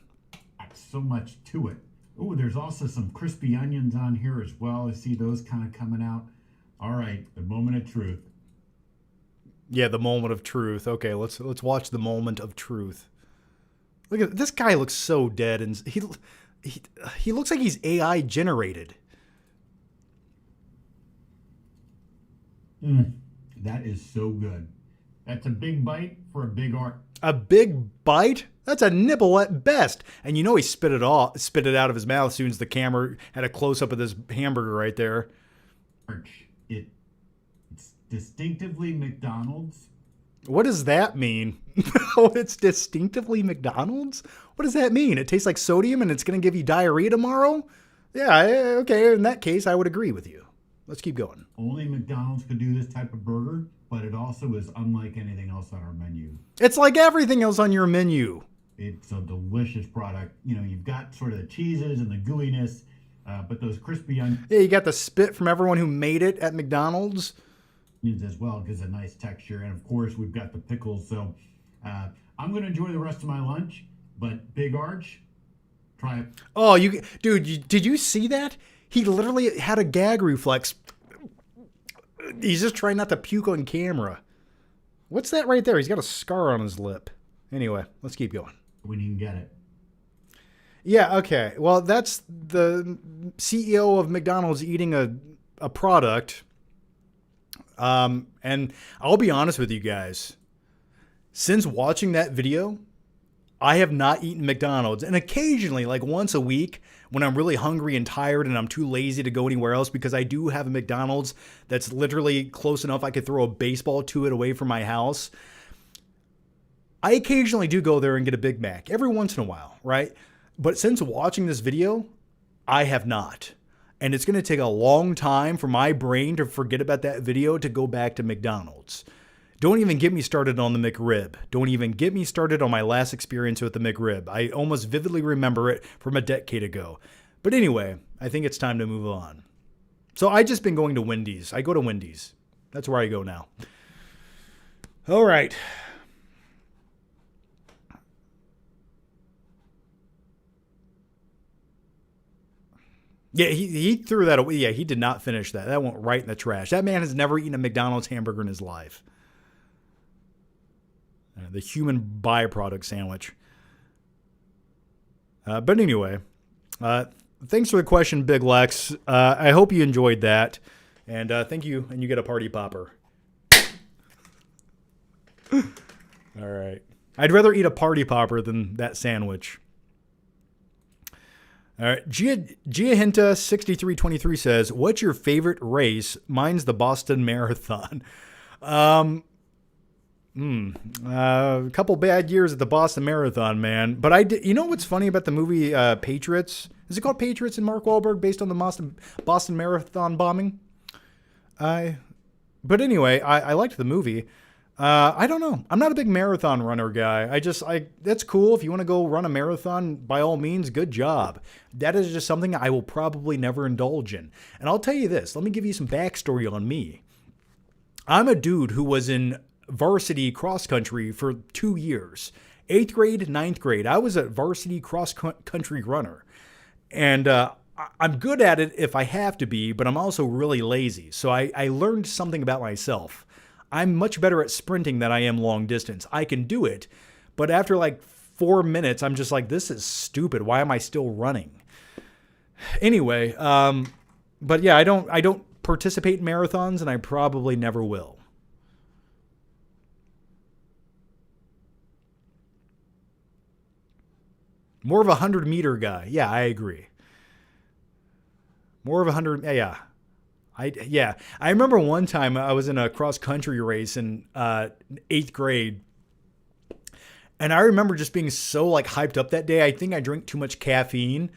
So much to it. Oh, there's also some crispy onions on here as well. I see those kind of coming out. All right, the moment of truth. Yeah, the moment of truth. Okay, let's watch the moment of truth. Look at this guy. Looks so dead, and he looks like he's AI generated. That is so good. That's a big bite for a big art. A big bite? That's a nibble at best. And you know he spit it out of his mouth as soon as the camera had a close-up of this hamburger right there. It's distinctively McDonald's. What does that mean? It's distinctively McDonald's? What does that mean? It tastes like sodium and it's going to give you diarrhea tomorrow? Yeah, okay, in that case, I would agree with you. Let's keep going. Only McDonald's could do this type of burger, but it also is unlike anything else on our menu. It's like everything else on your menu. It's a delicious product. You know, you've got sort of the cheeses and the gooiness, but those crispy onions. Yeah, you got the spit from everyone who made it at McDonald's. As well gives a nice texture. And of course, we've got the pickles. So I'm going to enjoy the rest of my lunch, but Big Arch, try it. Oh, dude, did you see that? He literally had a gag reflex. He's just trying not to puke on camera. What's that right there? He's got a scar on his lip. Anyway, let's keep going. When you can get it. Yeah, okay. Well, that's the CEO of McDonald's eating a product. And I'll be honest with you guys. Since watching that video, I have not eaten McDonald's. And occasionally, like once a week, when I'm really hungry and tired and I'm too lazy to go anywhere else, because I do have a McDonald's that's literally close enough I could throw a baseball to it away from my house. I occasionally do go there and get a Big Mac every once in a while, right? But since watching this video, I have not. And it's going to take a long time for my brain to forget about that video to go back to McDonald's. Don't even get me started on the McRib. Don't even get me started on my last experience with the McRib. I almost vividly remember it from a decade ago. But anyway, I think it's time to move on. So I just been going to Wendy's. I go to Wendy's. That's where I go now. All right. Yeah, he threw that away. Yeah, he did not finish that. That went right in the trash. That man has never eaten a McDonald's hamburger in his life. The human byproduct sandwich. But anyway, thanks for the question, Big Lex. I hope you enjoyed that. And thank you. And you get a party popper. All right. I'd rather eat a party popper than that sandwich. All right. Giahinta6323 says, what's your favorite race? Mine's the Boston Marathon. A couple bad years at the Boston Marathon, man. But I did. You know what's funny about the movie Patriots? Is it called Patriots and Mark Wahlberg, based on the Boston Marathon bombing? But anyway, I liked the movie. I don't know. I'm not a big marathon runner guy. That's cool. If you want to go run a marathon, by all means, good job. That is just something I will probably never indulge in. And I'll tell you this. Let me give you some backstory on me. I'm a dude who was in varsity cross country for 2 years. 8th grade, 9th grade. I was a varsity cross country runner. And I'm good at it if I have to be, but I'm also really lazy. So I learned something about myself. I'm much better at sprinting than I am long distance. I can do it, but after like 4 minutes, I'm just like, this is stupid. Why am I still running? Anyway, but yeah, I don't participate in marathons, and I probably never will. More of a 100-meter guy. Yeah, I agree. More of 100. Yeah. I remember one time I was in a cross-country race in 8th grade. And I remember just being so like hyped up that day. I think I drank too much caffeine.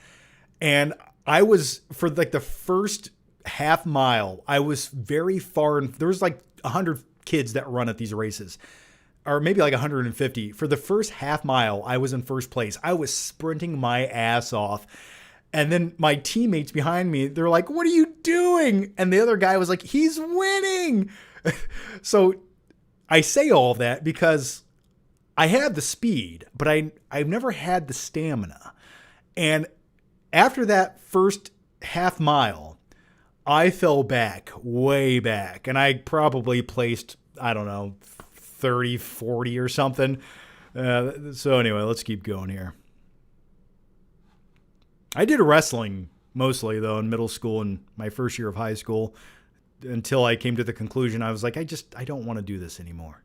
And I was, for like the first half mile, I was very far. There was like 100 kids that run at these races. Or maybe like 150. For the first half mile, I was in first place. I was sprinting my ass off. And then my teammates behind me, they're like, what are you doing? And the other guy was like, he's winning. So I say all of that because I have the speed, but I've never had the stamina. And after that first half mile, I fell back, way back. And I probably placed, I don't know, 30, 40 or something. So anyway, let's keep going here. I did wrestling mostly, though, in middle school and my first year of high school, until I came to the conclusion I was like, I don't want to do this anymore.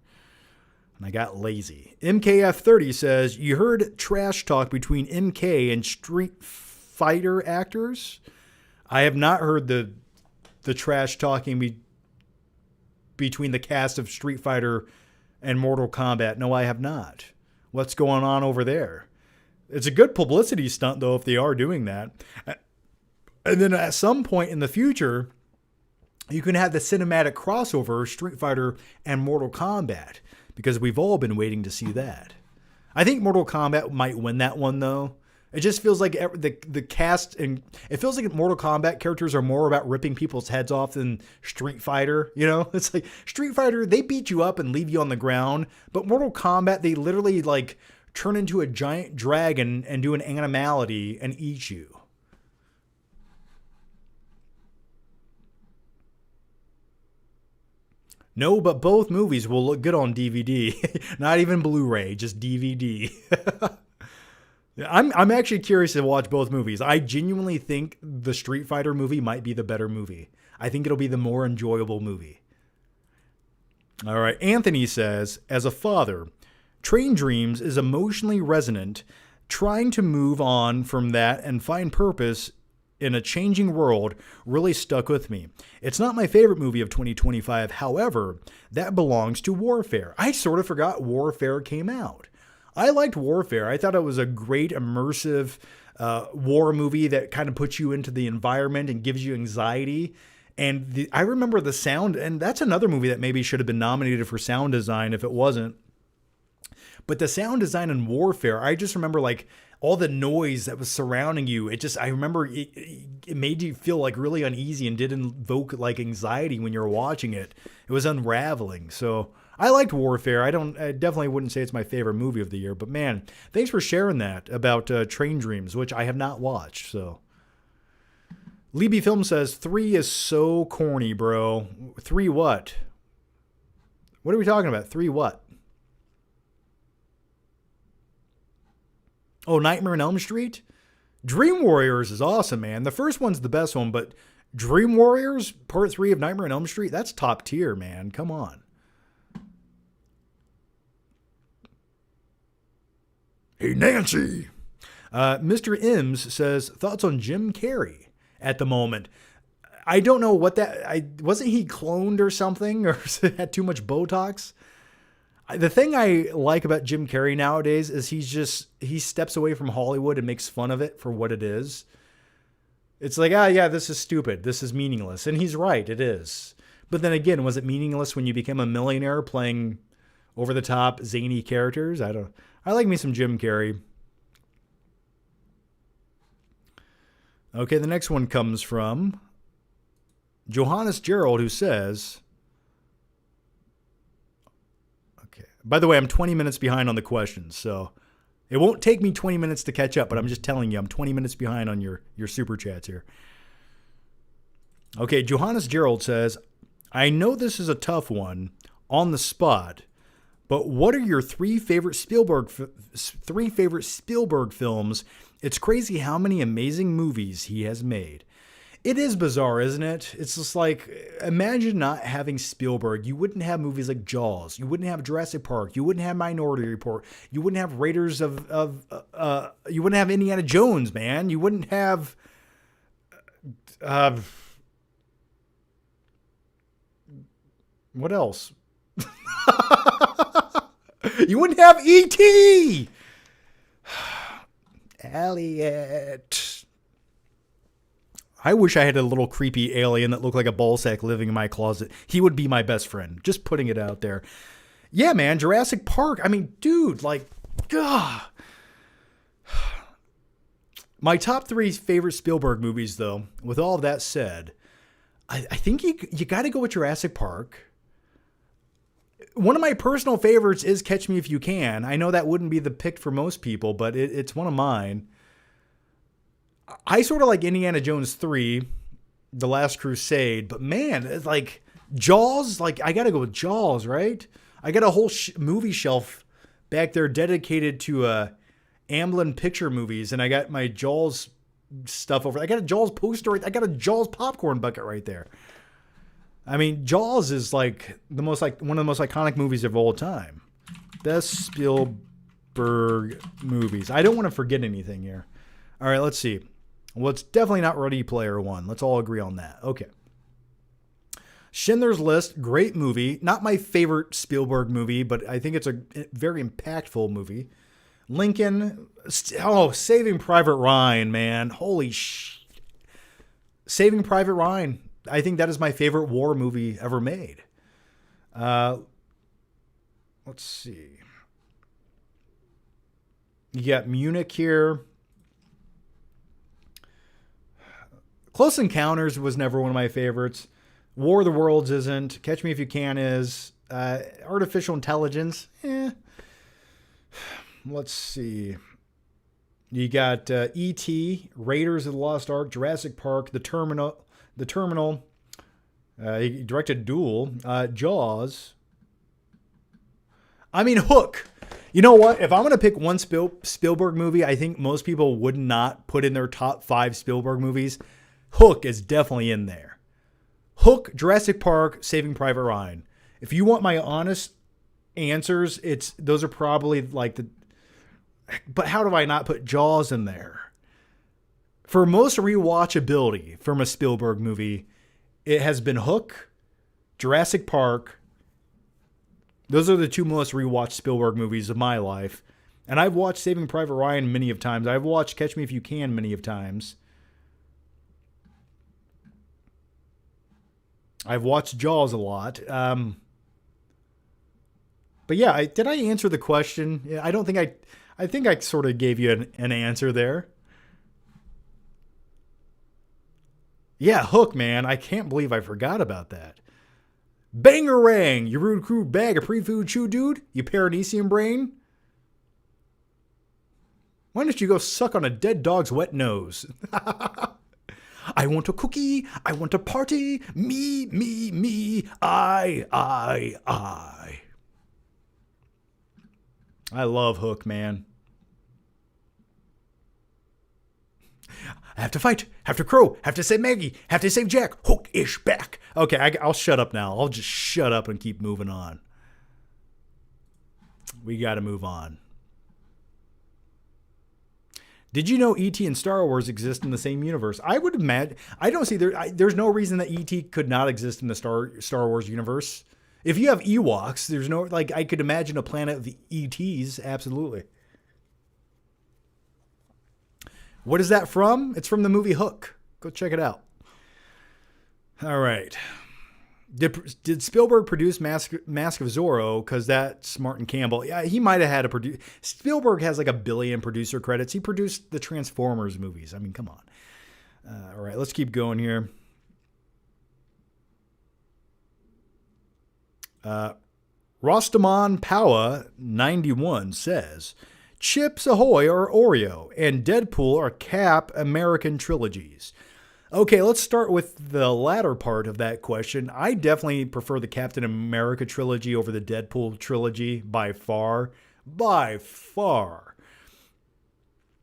And I got lazy. MKF30 says, you heard trash talk between MK and Street Fighter actors? I have not heard the trash talking between the cast of Street Fighter and Mortal Kombat. No, I have not. What's going on over there? It's a good publicity stunt, though, if they are doing that. And then at some point in the future, you can have the cinematic crossover, Street Fighter and Mortal Kombat, because we've all been waiting to see that. I think Mortal Kombat might win that one, though. It just feels like the cast, and it feels like Mortal Kombat characters are more about ripping people's heads off than Street Fighter. You know, it's like Street Fighter, they beat you up and leave you on the ground, but Mortal Kombat, they literally like turn into a giant dragon and do an animality and eat you. No, but both movies will look good on DVD. Not even Blu-ray, just DVD. I'm actually curious to watch both movies. I genuinely think the Street Fighter movie might be the better movie. I think it'll be the more enjoyable movie. All right, Anthony says, as a father, Train Dreams is emotionally resonant, trying to move on from that and find purpose in a changing world really stuck with me. It's not my favorite movie of 2025. However, that belongs to Warfare. I sort of forgot Warfare came out. I liked Warfare. I thought it was a great immersive war movie that kind of puts you into the environment and gives you anxiety. And I remember the sound, and that's another movie that maybe should have been nominated for sound design if it wasn't. But the sound design in Warfare, I just remember like all the noise that was surrounding you. I remember it made you feel like really uneasy and did invoke like anxiety when you're watching it. It was unraveling. So I liked Warfare. I definitely wouldn't say it's my favorite movie of the year, but man, thanks for sharing that about Train Dreams, which I have not watched. So Libby Film says 3 is so corny, bro. 3 what? What are we talking about? 3 what? Oh, Nightmare on Elm Street? Dream Warriors is awesome, man. The first one's the best one, but Dream Warriors, part 3 of Nightmare on Elm Street, that's top tier, man. Come on. Hey, Nancy. Mr. Ims says, thoughts on Jim Carrey at the moment? I don't know what wasn't he cloned or something, or had too much Botox? The thing I like about Jim Carrey nowadays is he steps away from Hollywood and makes fun of it for what it is. It's like, yeah, this is stupid. This is meaningless. And he's right, it is. But then again, was it meaningless when you became a millionaire playing over the top, zany characters? I like me some Jim Carrey. Okay, the next one comes from Johannes Gerald, who says, okay, by the way, I'm 20 minutes behind on the questions, so it won't take me 20 minutes to catch up, but I'm just telling you, I'm 20 minutes behind on your super chats here. Okay, Johannes Gerald says, I know this is a tough one on the spot, but what are your three favorite Spielberg films? It's crazy how many amazing movies he has made. It is bizarre, isn't it? It's just like, imagine not having Spielberg. You wouldn't have movies like Jaws. You wouldn't have Jurassic Park. You wouldn't have Minority Report. You wouldn't have Raiders you wouldn't have Indiana Jones, man. You wouldn't have, what else? You wouldn't have E.T. Elliot. I wish I had a little creepy alien that looked like a ballsack living in my closet. He would be my best friend. Just putting it out there. Yeah, man. Jurassic Park. I mean, dude, like, God. My top three favorite Spielberg movies, though, with all of that said, I think you got to go with Jurassic Park. One of my personal favorites is Catch Me If You Can. I know that wouldn't be the pick for most people, but it's one of mine. I sort of like Indiana Jones 3, The Last Crusade, but man, it's like Jaws, like I got to go with Jaws, right? I got a whole movie shelf back there dedicated to Amblin picture movies, and I got my Jaws stuff over. I got a Jaws poster. I got a Jaws popcorn bucket right there. I mean, Jaws is like one of the most iconic movies of all time. Best Spielberg movies. I don't want to forget anything here. All right, let's see. Well, it's definitely not Ready Player One. Let's all agree on that. Okay. Schindler's List, great movie. Not my favorite Spielberg movie, but I think it's a very impactful movie. Lincoln. Saving Private Ryan, man. Holy sh! Saving Private Ryan. I think that is my favorite war movie ever made. Let's see. You got Munich here. Close Encounters was never one of my favorites. War of the Worlds isn't. Catch Me If You Can is. Artificial Intelligence. Let's see. You got E.T., Raiders of the Lost Ark, Jurassic Park, The Terminal. He directed Duel. Jaws. I mean, Hook. You know what? If I'm going to pick one Spielberg movie, I think most people would not put in their top 5 Spielberg movies. Hook is definitely in there. Hook, Jurassic Park, Saving Private Ryan. If you want my honest answers, those are probably like the... But how do I not put Jaws in there? For most rewatchability from a Spielberg movie, it has been Hook, Jurassic Park. Those are the two most rewatched Spielberg movies of my life. And I've watched Saving Private Ryan many of times. I've watched Catch Me If You Can many of times. I've watched Jaws a lot. But yeah, did I answer the question? Yeah, I don't think I think I sort of gave you an answer there. Yeah, Hook, man. I can't believe I forgot about that. Bangarang, you rude crude bag of pre-food chew dude, you paranecium brain. Why don't you go suck on a dead dog's wet nose? I want a cookie, I want a party, me, I. I love Hook, man. I have to fight, have to crow, have to save Maggie, have to save Jack. Hook is back. Okay, I'll shut up now. I'll just shut up and keep moving on. We got to move on. Did you know E.T. and Star Wars exist in the same universe? I would imagine. I don't see there's no reason that E.T. could not exist in the Star Wars universe. If you have Ewoks, there's no, like, I could imagine a planet of E.T.s. Absolutely. What is that from? It's from the movie Hook. Go check it out. All right. Did Spielberg produce Mask of Zorro? Because that's Martin Campbell. Yeah, he might have had a produce. Spielberg has like 1 billion producer credits. He produced the Transformers movies. I mean, come on. All right, let's keep going here. Rostamon Powa 91 says, Chips Ahoy are Oreo, and Deadpool are Cap American trilogies. Okay, let's start with the latter part of that question. I definitely prefer the Captain America trilogy over the Deadpool trilogy by far. By far.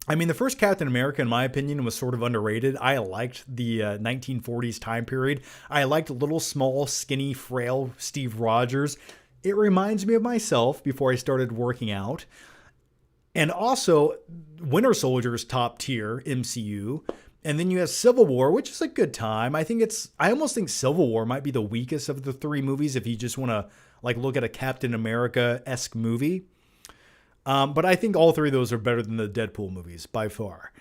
I mean, the first Captain America, in my opinion, was sort of underrated. I liked the 1940s time period. I liked little, small, skinny, frail Steve Rogers. It reminds me of myself before I started working out. And also, Winter Soldier's top tier MCU. And then you have Civil War, which is a good time. I almost think Civil War might be the weakest of the 3 movies if you just want to like look at a Captain America-esque movie. But I think all 3 of those are better than the Deadpool movies by far.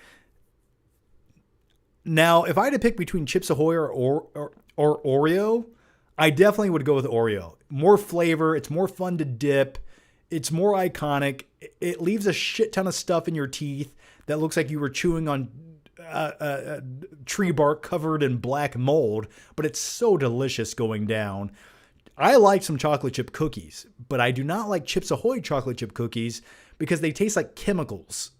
Now, if I had to pick between Chips Ahoy or Oreo, I definitely would go with Oreo. More flavor. It's more fun to dip. It's more iconic. It leaves a shit ton of stuff in your teeth that looks like you were chewing on tree bark covered in black mold, but it's so delicious going down. I like some chocolate chip cookies, but I do not like Chips Ahoy chocolate chip cookies because they taste like chemicals.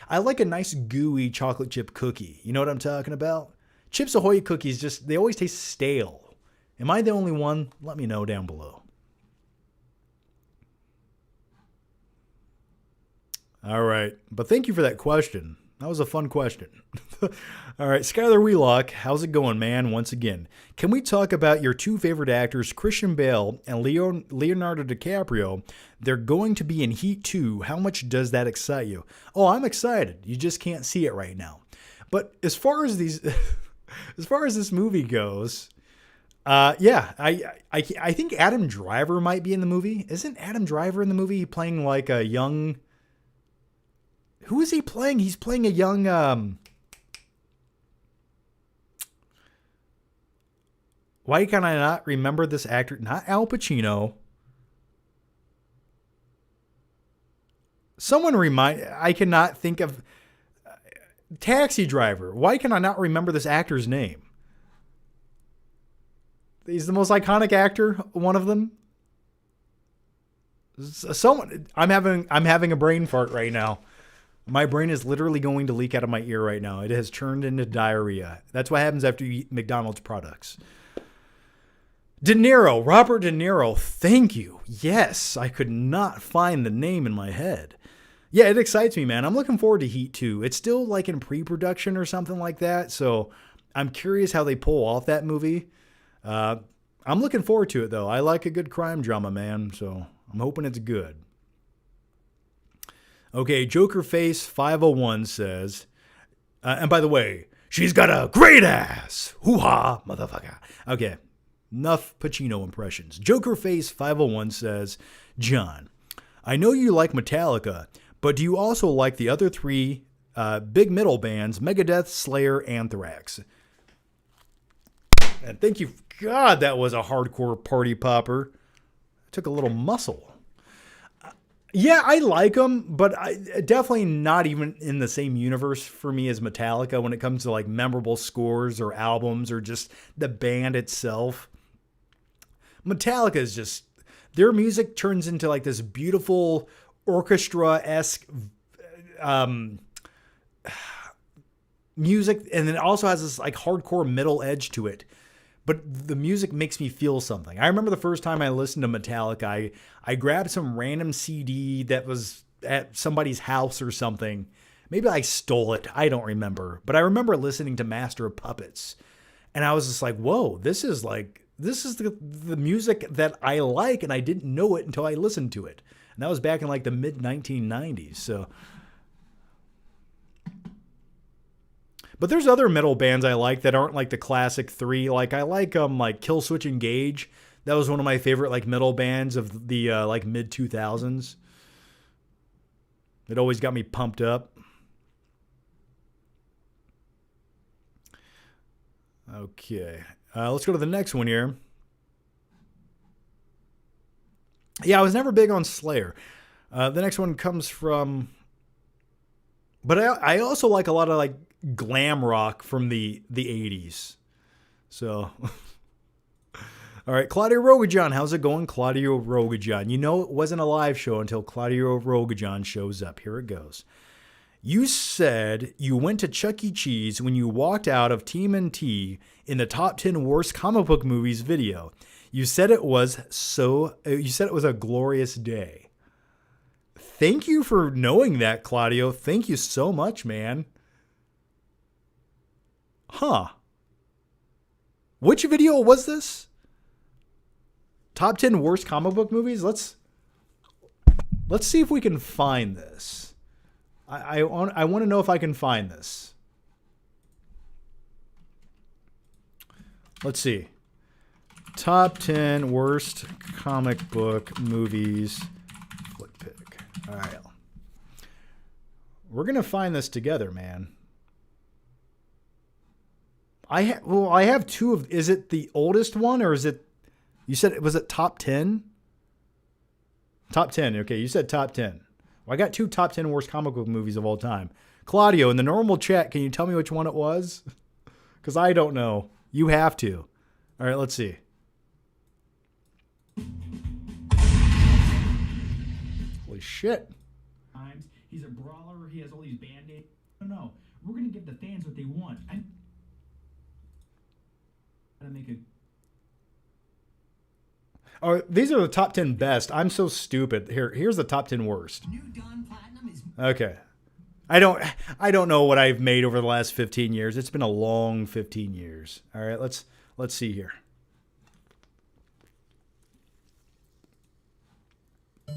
I like a nice gooey chocolate chip cookie. You know what I'm talking about? Chips Ahoy cookies they always taste stale. Am I the only one? Let me know down below. All right. But thank you for that question. That was a fun question. All right. Skylar Wheelock, how's it going, man? Once again, can we talk about your 2 favorite actors, Christian Bale and Leonardo DiCaprio? They're going to be in Heat 2. How much does that excite you? Oh, I'm excited. You just can't see it right now. But as far as this movie goes, yeah, I think Adam Driver might be in the movie. Isn't Adam Driver in the movie playing like a young... Who is he playing? He's playing a young... Why can I not remember this actor? Not Al Pacino. I cannot think of... Taxi Driver. Why can I not remember this actor's name? He's the most iconic actor, one of them. I'm having a brain fart right now. My brain is literally going to leak out of my ear right now. It has turned into diarrhea. That's what happens after you eat McDonald's products. Robert De Niro. Thank you. Yes, I could not find the name in my head. Yeah, it excites me, man. I'm looking forward to Heat 2. It's still like in pre-production or something like that. So I'm curious how they pull off that movie. I'm looking forward to it, though. I like a good crime drama, man. So I'm hoping it's good. Okay, Joker Face 501 says, and by the way, she's got a great ass. Hoo-ha, motherfucker. Okay, enough Pacino impressions. Joker Face 501 says, John, I know you like Metallica, but do you also like the other 3 big metal bands, Megadeth, Slayer, Anthrax? And thank you. God, that was a hardcore party popper. It took a little muscle. Yeah, I like them, but definitely not even in the same universe for me as Metallica when it comes to like memorable scores or albums or just the band itself. Metallica is just, their music turns into like this beautiful orchestra-esque music, and then it also has this like hardcore metal edge to it. But the music makes me feel something. I remember the first time I listened to Metallica, I grabbed some random CD that was at somebody's house or something. Maybe I stole it. I don't remember. But I remember listening to Master of Puppets. And I was just like, whoa, this is the music that I like, and I didn't know it until I listened to it. And that was back in like the mid-1990s. So But there's other metal bands I like that aren't like the classic three. Like I like Killswitch Engage. That was one of my favorite like metal bands of the like mid 2000s. It always got me pumped up. Okay, let's go to the next one here. Yeah, I was never big on Slayer. The next one comes from, but I also like a lot of like glam rock from the 80s. So, all right, Claudio Rogajan, how's it going, Claudio Rogajan? You know it wasn't a live show until Claudio Rogajan shows up. Here it goes. You said you went to Chuck E. Cheese when you walked out of TMNT in the top 10 worst comic book movies video. You said it was a glorious day. Thank you for knowing that, Claudio. Thank you so much, man. Huh. Which video was this? Top 10 worst comic book movies? Let's see if we can find this. I want to know if I can find this. Let's see. Top 10 worst comic book movies. Flick pick. All right. We're going to find this together, man. I have two of. Is it the oldest one or is it? You said was it top 10? Top 10. Okay, you said top 10. Well, I got two top 10 worst comic book movies of all time. Claudio, in the normal chat, can you tell me which one it was? Because I don't know. You have to. All right, let's see. Holy shit. He's a brawler. He has all these band-aids. No, we're going to give the fans what they want. I'm going to make a... Oh, these are the top 10 best. I'm so stupid. Here's the top 10 worst. New Dawn Platinum is... Okay. I don't know what I've made over the last 15 years. It's been a long 15 years. All right, let's see here. I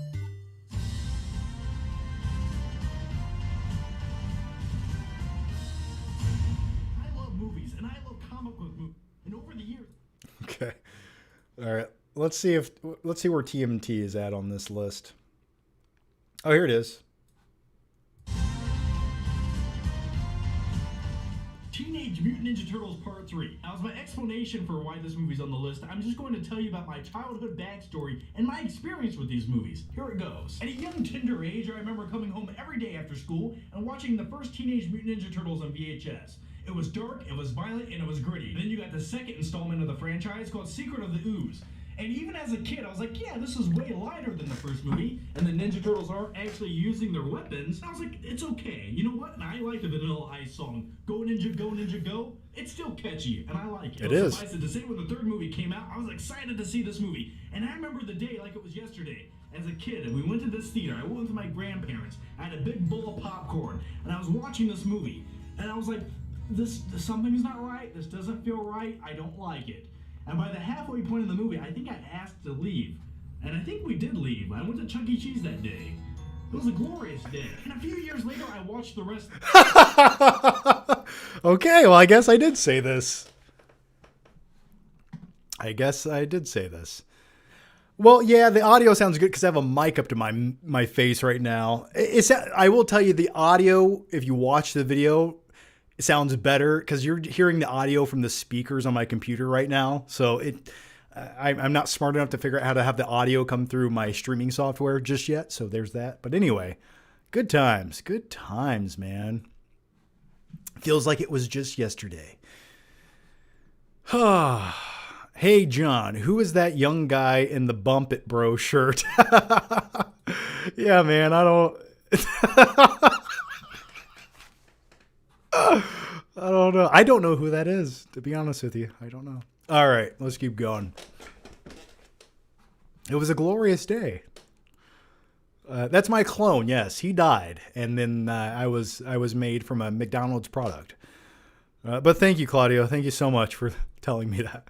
love movies, and I love comic book movies. And over the years... Okay. All right. Let's see where TMT is at on this list. Oh, here it is. Teenage Mutant Ninja Turtles Part 3. Now, as my explanation for why this movie's on the list, I'm just going to tell you about my childhood backstory and my experience with these movies. Here it goes. At a young, tender age, I remember coming home every day after school and watching the first Teenage Mutant Ninja Turtles on VHS. It was dark, it was violent, and it was gritty. Then you got the second installment of the franchise called Secret of the Ooze. And even as a kid, I was like, yeah, this is way lighter than the first movie. And the Ninja Turtles aren't actually using their weapons. I was like, it's okay. You know what? And I like the Vanilla Ice song, Go Ninja Go. It's still catchy, and I like it. It is. Suffice it to say, when the third movie came out, I was excited to see this movie. And I remember the day like it was yesterday. As a kid, and we went to this theater. I went with my grandparents. I had a big bowl of popcorn, and I was watching this movie. And I was like, something's not right. This doesn't feel right. I don't like it. And by the halfway point in the movie, I think I asked to leave. And I think we did leave. I went to Chuck E. Cheese that day. It was a glorious day. And a few years later, I watched the rest. Okay, well, I guess I did say this. Well, yeah, the audio sounds good because I have a mic up to my face right now. I will tell you, the audio, if you watch the video, it sounds better because you're hearing the audio from the speakers on my computer right now. So I'm not smart enough to figure out how to have the audio come through my streaming software just yet. So there's that. But anyway, good times, man. Feels like it was just yesterday. Hey, John, who is that young guy in the Bump It Bro shirt? Yeah, man, I don't know. I don't know who that is, to be honest with you. I don't know. All right, let's keep going. It was a glorious day. That's my clone. Yes, he died, and then I was made from a McDonald's product. But thank you, Claudio. Thank you so much for telling me that.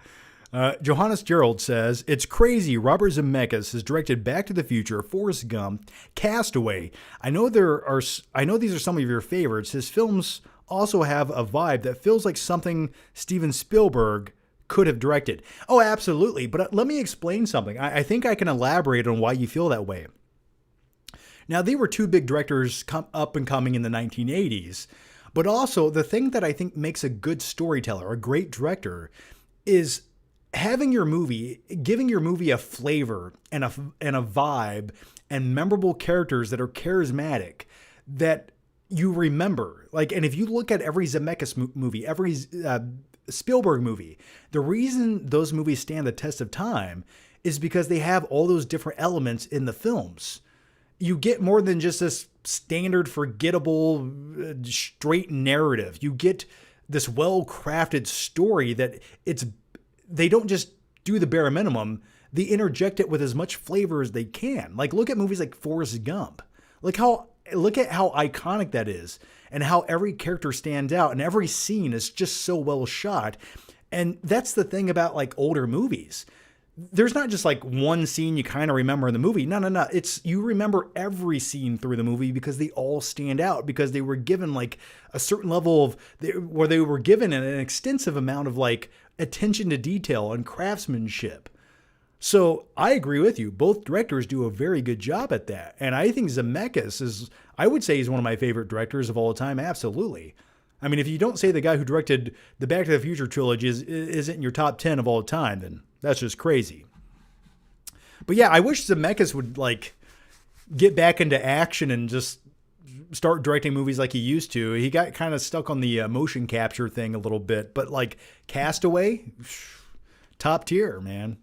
Johannes Gerald says, it's crazy Robert Zemeckis has directed Back to the Future, Forrest Gump, Castaway. I know these are some of your favorites. His films also have a vibe that feels like something Steven Spielberg could have directed. Oh, absolutely. But let me explain something. I think I can elaborate on why you feel that way. Now, they were two big directors up and coming in the 1980s. But also, the thing that I think makes a good storyteller, a great director, is having your movie, giving your movie a flavor and a vibe and memorable characters that are charismatic that you remember. Like, and if you look at every Zemeckis movie, every Spielberg movie, the reason those movies stand the test of time is because they have all those different elements in the films. You get more than just this standard, forgettable, straight narrative. You get this well-crafted story that they don't just do the bare minimum. They interject it with as much flavor as they can. Like, look at movies like Forrest Gump. Look at how iconic that is and how every character stands out and every scene is just so well shot. And that's the thing about like older movies. There's not just like one scene you kind of remember in the movie. No. It's you remember every scene through the movie because they all stand out because they were given like a certain level of where they were given an extensive amount of like attention to detail and craftsmanship. So I agree with you. Both directors do a very good job at that. And I think Zemeckis I would say he's one of my favorite directors of all time. Absolutely. I mean, if you don't say the guy who directed the Back to the Future trilogy isn't in your top 10 of all time, then that's just crazy. But yeah, I wish Zemeckis would like get back into action and just start directing movies like he used to. He got kind of stuck on the motion capture thing a little bit, but like Castaway, top tier, man.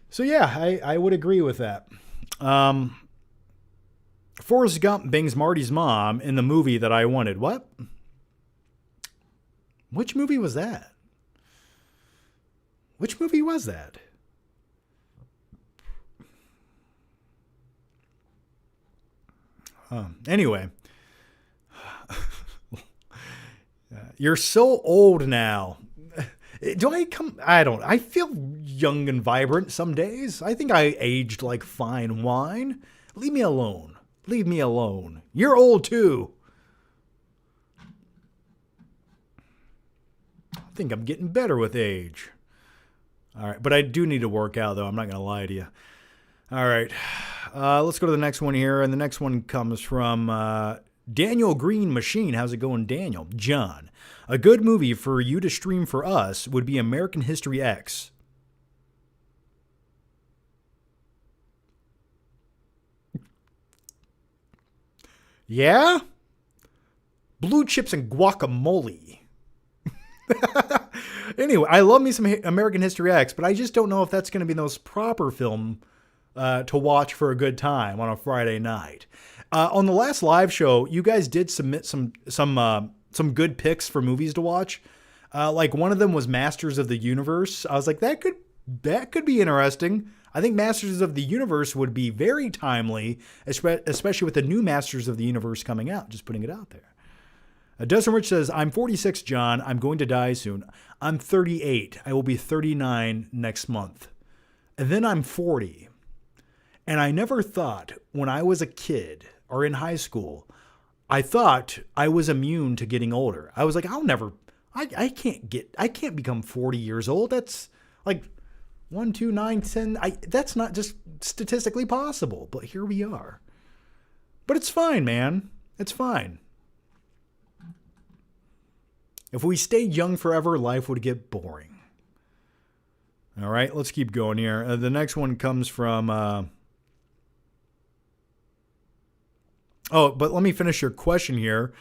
So yeah, I would agree with that. Forrest Gump bangs Marty's mom in the movie that I wanted. What? Which movie was that? Which movie was that? Anyway. You're so old now. I feel young and vibrant some days. I think I aged like fine wine. Leave me alone. Leave me alone. You're old too. I think I'm getting better with age. All right, but I do need to work out though. I'm not going to lie to you. All right, let's go to the next one here. And the next one comes from Daniel Green Machine. How's it going, Daniel? John. A good movie for you to stream for us would be American History X. Yeah? Blue chips and guacamole. Anyway, I love me some American History X, but I just don't know if that's going to be the most proper film to watch for a good time on a Friday night. On the last live show, you guys did submit some good picks for movies to watch. Like one of them was Masters of the Universe. I was like, that could be interesting. I think Masters of the Universe would be very timely, especially with the new Masters of the Universe coming out. Just putting it out there. Dustin Rich says, I'm 46, John. I'm going to die soon. I'm 38. I will be 39 next month. And then I'm 40. And I never thought when I was a kid or in high school, I thought I was immune to getting older. I was like, I can't become 40 years old. That's like 1, 2, 9, 10. That's not just statistically possible, but here we are. But it's fine, man. It's fine. If we stayed young forever, life would get boring. All right, let's keep going here. The next one comes from... but let me finish your question here.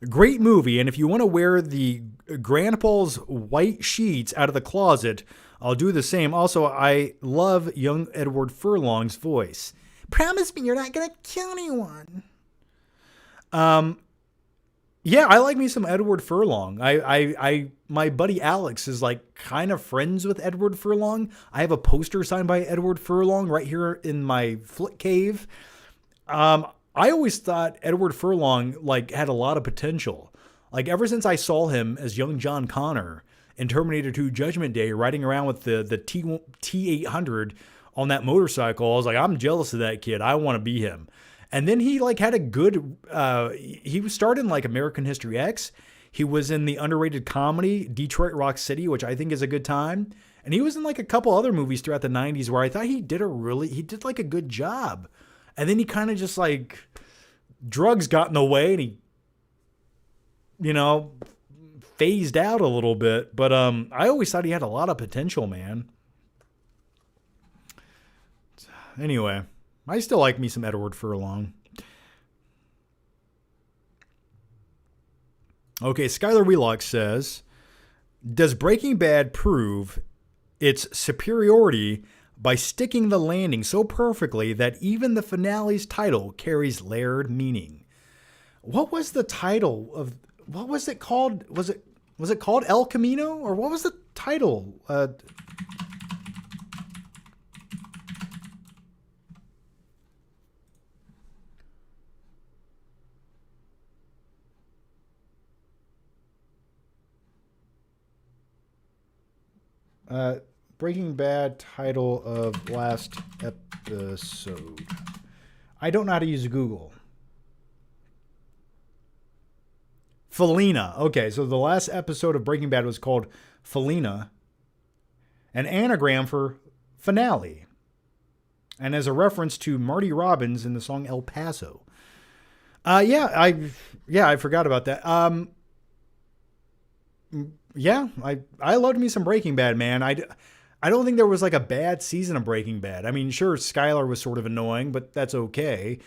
Great movie, and if you want to wear the grandpa's white sheets out of the closet, I'll do the same. Also, I love young Edward Furlong's voice. Promise me you're not going to kill anyone. Yeah, I like me some Edward Furlong. My buddy Alex is like kind of friends with Edward Furlong. I have a poster signed by Edward Furlong right here in my Flick cave. I always thought Edward Furlong like had a lot of potential. Like ever since I saw him as young John Connor in Terminator 2 Judgment Day riding around with the T800 on that motorcycle, I was like, I'm jealous of that kid. I want to be him. And then he like had a good, he was starred in like American History X. He was in the underrated comedy Detroit Rock City, which I think is a good time. And he was in like a couple other movies throughout the 90s where I thought he did like a good job. And then he kind of just like, drugs got in the way and he, phased out a little bit. But I always thought he had a lot of potential, man. Anyway, I still like me some Edward Furlong. Okay, Skylar Wheelock says, does Breaking Bad prove its superiority by sticking the landing so perfectly that even the finale's title carries layered meaning? What was the title of, what was it called? Was it called El Camino, or what was the title? Breaking Bad title of last episode. I don't know how to use Google. Felina. Okay, so the last episode of Breaking Bad was called Felina, an anagram for finale, and as a reference to Marty Robbins in the song El Paso. I forgot about that. I loved me some Breaking Bad, man. I don't think there was like a bad season of Breaking Bad. I mean, sure, Skylar was sort of annoying, but that's okay.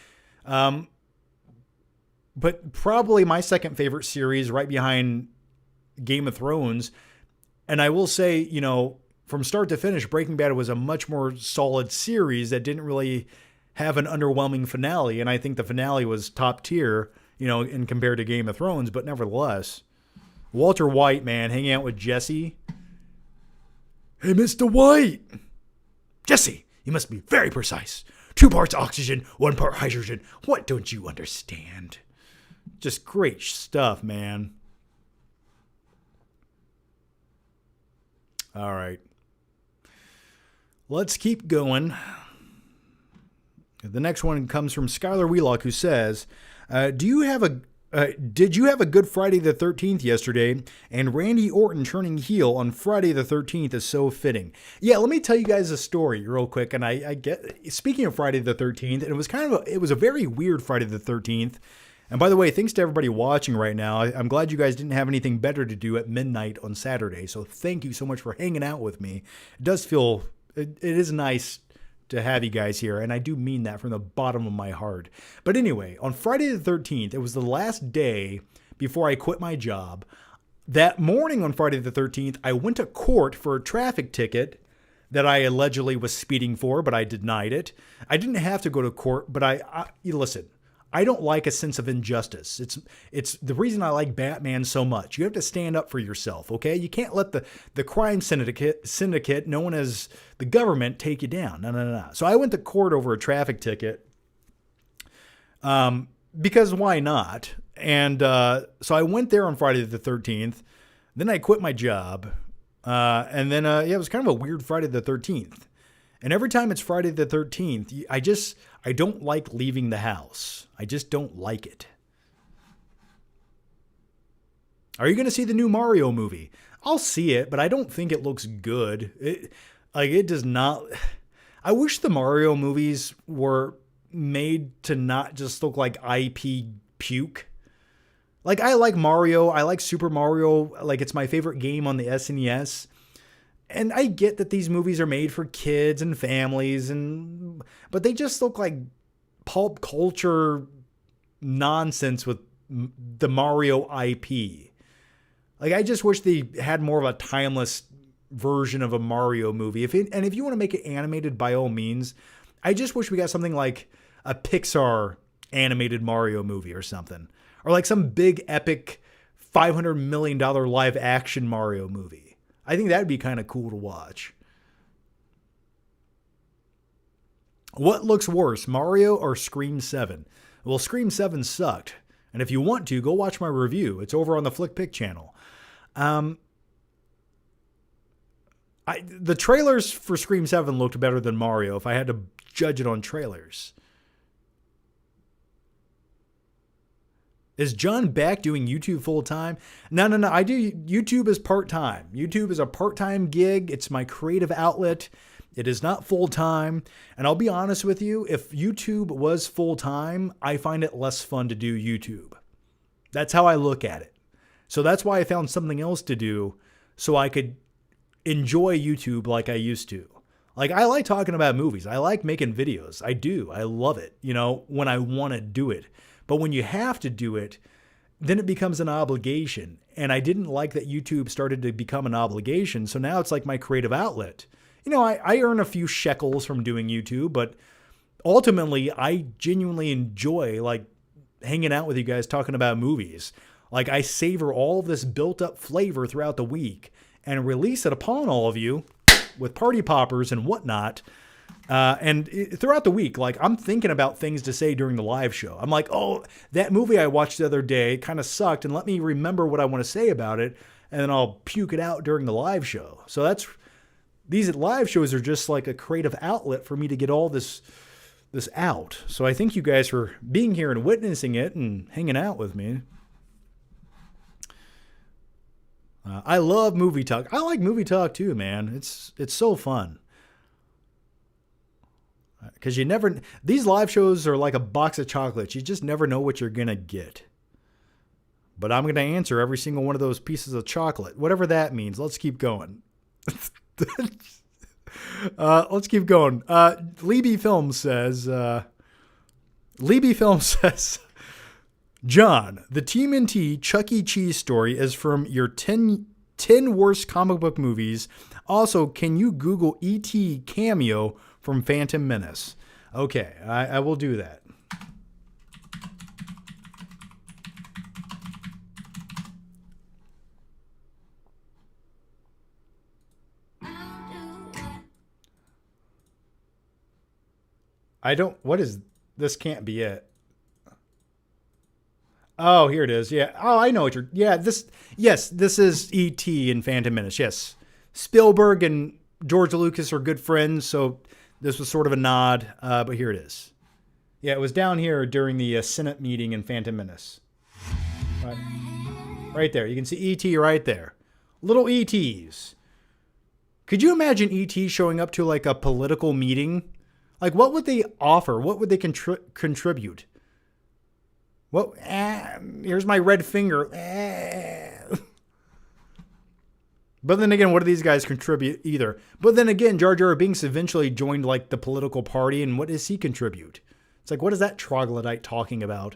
But probably my second favorite series, right behind Game of Thrones. And I will say, from start to finish, Breaking Bad was a much more solid series that didn't really have an underwhelming finale. And I think the finale was top tier, in compared to Game of Thrones, but nevertheless. Walter White, man, hanging out with Jesse. Hey, Mr. White. Jesse, you must be very precise. 2 parts oxygen, 1 part hydrogen. What don't you understand? Just great stuff, man. All right. Let's keep going. The next one comes from Skylar Wheelock, who says, did you have a good Friday the 13th yesterday? And Randy Orton turning heel on Friday the 13th is so fitting. Yeah, let me tell you guys a story real quick. And speaking of Friday the 13th, and it was a very weird Friday the 13th. And by the way, thanks to everybody watching right now. I'm glad you guys didn't have anything better to do at midnight on Saturday. So thank you so much for hanging out with me. It is nice to have you guys here, and I do mean that from the bottom of my heart. But anyway, on Friday the 13th, it was the last day before I quit my job. That morning on Friday the 13th, I went to court for a traffic ticket that I allegedly was speeding for, but I denied it. I didn't have to go to court, but listen, I don't like a sense of injustice. It's the reason I like Batman so much. You have to stand up for yourself, okay? You can't let the crime syndicate known as the government take you down. No. So I went to court over a traffic ticket because why not? And so I went there on Friday the 13th. Then I quit my job. And then it was kind of a weird Friday the 13th. And every time it's Friday the 13th, I don't like leaving the house. I just don't like it. Are you going to see the new Mario movie? I'll see it, but I don't think it looks good. It does not. I wish the Mario movies were made to not just look like IP puke. Like, I like Mario. I like Super Mario. Like, it's my favorite game on the SNES. And I get that these movies are made for kids and families, but they just look like pulp culture nonsense with the Mario IP. Like, I just wish they had more of a timeless version of a Mario movie. If you want to make it animated, by all means. I just wish we got something like a Pixar animated Mario movie or something. Or like some big epic $500 million live action Mario movie. I think that'd be kind of cool to watch. What looks worse, Mario or Scream 7? Well, Scream 7 sucked. And if you want to, go watch my review. It's over on the Flick Pick channel. The trailers for Scream 7 looked better than Mario if I had to judge it on trailers. Is John back doing YouTube full time? No. I do YouTube as part time. YouTube is a part time gig. It's my creative outlet. It is not full time. And I'll be honest with you, if YouTube was full time, I find it less fun to do YouTube. That's how I look at it. So that's why I found something else to do so I could enjoy YouTube like I used to. Like, I like talking about movies. I like making videos. I do. I love it, when I want to do it. But when you have to do it, then it becomes an obligation. And I didn't like that YouTube started to become an obligation. So now it's like my creative outlet. I earn a few shekels from doing YouTube, but ultimately I genuinely enjoy like hanging out with you guys talking about movies. Like, I savor all of this built up flavor throughout the week and release it upon all of you with party poppers and whatnot. Throughout the week, like, I'm thinking about things to say during the live show. I'm like, oh, that movie I watched the other day kind of sucked, and let me remember what I want to say about it, and then I'll puke it out during the live show. So these live shows are just like a creative outlet for me to get all this out. So I thank you guys for being here and witnessing it and hanging out with me. I love movie talk. I like movie talk too, man. It's so fun. Because these live shows are like a box of chocolates. You just never know what you're going to get. But I'm going to answer every single one of those pieces of chocolate, whatever that means. Let's keep going. Let's keep going. Libby Film says, John, the TMNT Chuck E. Cheese story is from your 10 worst comic book movies. Also, can you Google E.T. cameo from Phantom Menace? Okay, I will do that. What is, this can't be it. Oh, here it is. Yeah. Oh, I know what this is E.T. and Phantom Menace. Yes. Spielberg and George Lucas are good friends, so this was sort of a nod, but here it is. Yeah, it was down here during the Senate meeting in Phantom Menace. Right there. You can see E.T. right there. Little E.T.s. Could you imagine E.T. showing up to like a political meeting? Like, what would they offer? What would they contribute? Here's my red finger. But then again, what do these guys contribute either? But then again, Jar Jar Binks eventually joined like the political party, and what does he contribute? It's like, what is that troglodyte talking about?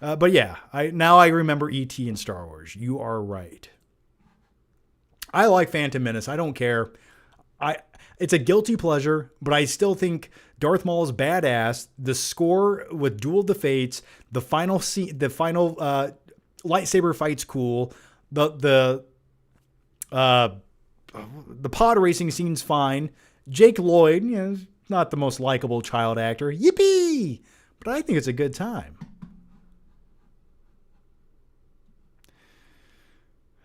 But yeah, I remember E.T. and Star Wars. You are right. I like Phantom Menace. I don't care. It's a guilty pleasure, but I still think Darth Maul is badass. The score with Duel of the Fates, the final lightsaber fight's cool. The pod racing scene's fine. Jake Lloyd, not the most likable child actor. Yippee! But I think it's a good time.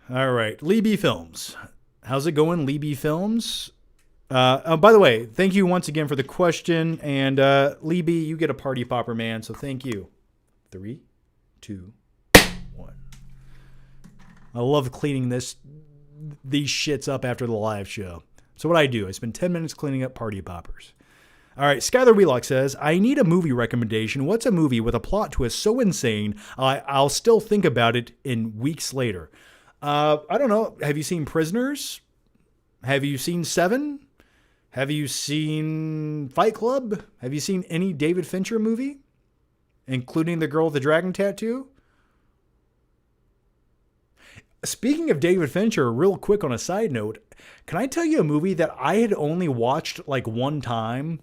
All right, Libby Films. How's it going, Libby Films? By the way, thank you once again for the question. And Libby, you get a party popper, man. So thank you. 3, 2, 1. I love cleaning these shits up after the live show. So what I do, I spend 10 minutes cleaning up party poppers. All right, Skylar Wheelock says, I need a movie recommendation. What's a movie with a plot twist so insane I'll still think about it in weeks later? I don't know. Have you seen Prisoners? Have you seen Seven? Have you seen Fight Club? Have you seen any David Fincher movie? Including The Girl with the Dragon Tattoo? Speaking of David Fincher, real quick on a side note, can I tell you a movie that I had only watched like one time,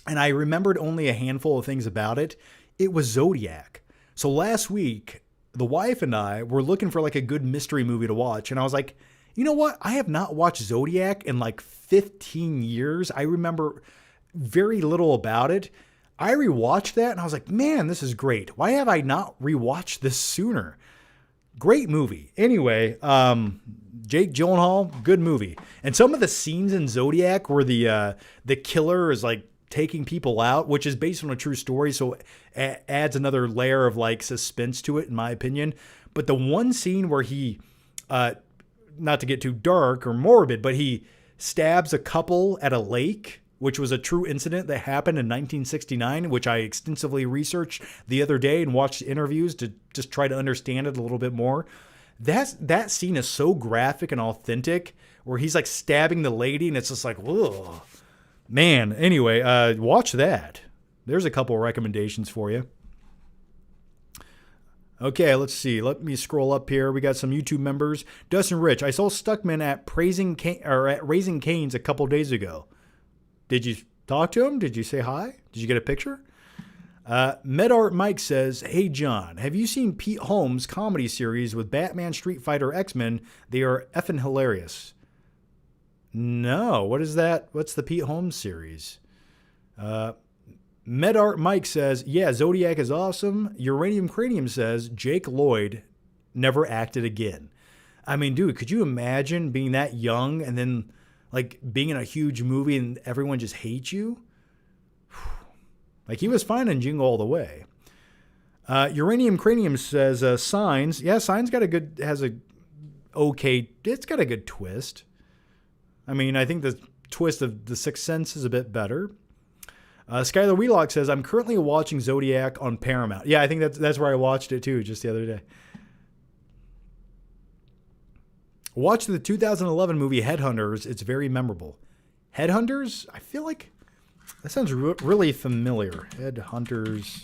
and I remembered only a handful of things about it? It was Zodiac. So last week, the wife and I were looking for like a good mystery movie to watch, and I was like, you know what? I have not watched Zodiac in like 15 years. I remember very little about it. I rewatched that and I was like, man, this is great. Why have I not rewatched this sooner? Great movie. Anyway, Jake Gyllenhaal, good movie. And some of the scenes in Zodiac where the killer is like taking people out, which is based on a true story. So it adds another layer of like suspense to it, in my opinion. But the one scene where he, not to get too dark or morbid, but he stabs a couple at a lake, which was a true incident that happened in 1969, which I extensively researched the other day and watched interviews to just try to understand it a little bit more. That scene is so graphic and authentic, where he's like stabbing the lady, and it's just like, whoa, man. Anyway, watch that. There's a couple of recommendations for you. Okay, let's see. Let me scroll up here. We got some YouTube members. Dustin Rich, I saw Stuckman at Raising Cane's a couple days ago. Did you talk to him? Did you say hi? Did you get a picture? MedArt Mike says, hey, John, have you seen Pete Holmes' comedy series with Batman, Street Fighter, X-Men? They are effing hilarious. No. What is that? What's the Pete Holmes series? MedArt Mike says, yeah, Zodiac is awesome. Uranium Cranium says, Jake Lloyd never acted again. I mean, dude, could you imagine being that young and then like being in a huge movie and everyone just hates you? Like, he was fine in Jingle All the Way. Uranium Cranium says, Signs. Yeah, Signs it's got a good twist. I mean, I think the twist of The Sixth Sense is a bit better. Skylar Wheelock says, I'm currently watching Zodiac on Paramount. Yeah, I think that's where I watched it too, just the other day. Watch the 2011 movie Headhunters. It's very memorable. Headhunters? I feel like that sounds really familiar. Headhunters.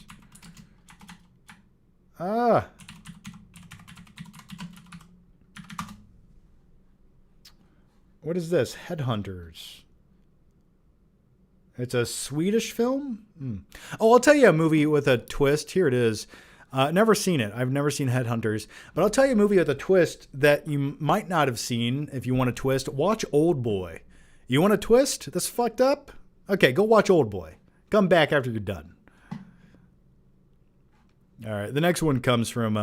What is this? Headhunters. It's a Swedish film? Oh, I'll tell you a movie with a twist. Here it is. Never seen it. I've never seen Headhunters. But I'll tell you a movie with a twist that you might not have seen if you want a twist. Watch Old Boy. You want a twist that's fucked up? Okay, go watch Old Boy. Come back after you're done. All right, the next one comes from...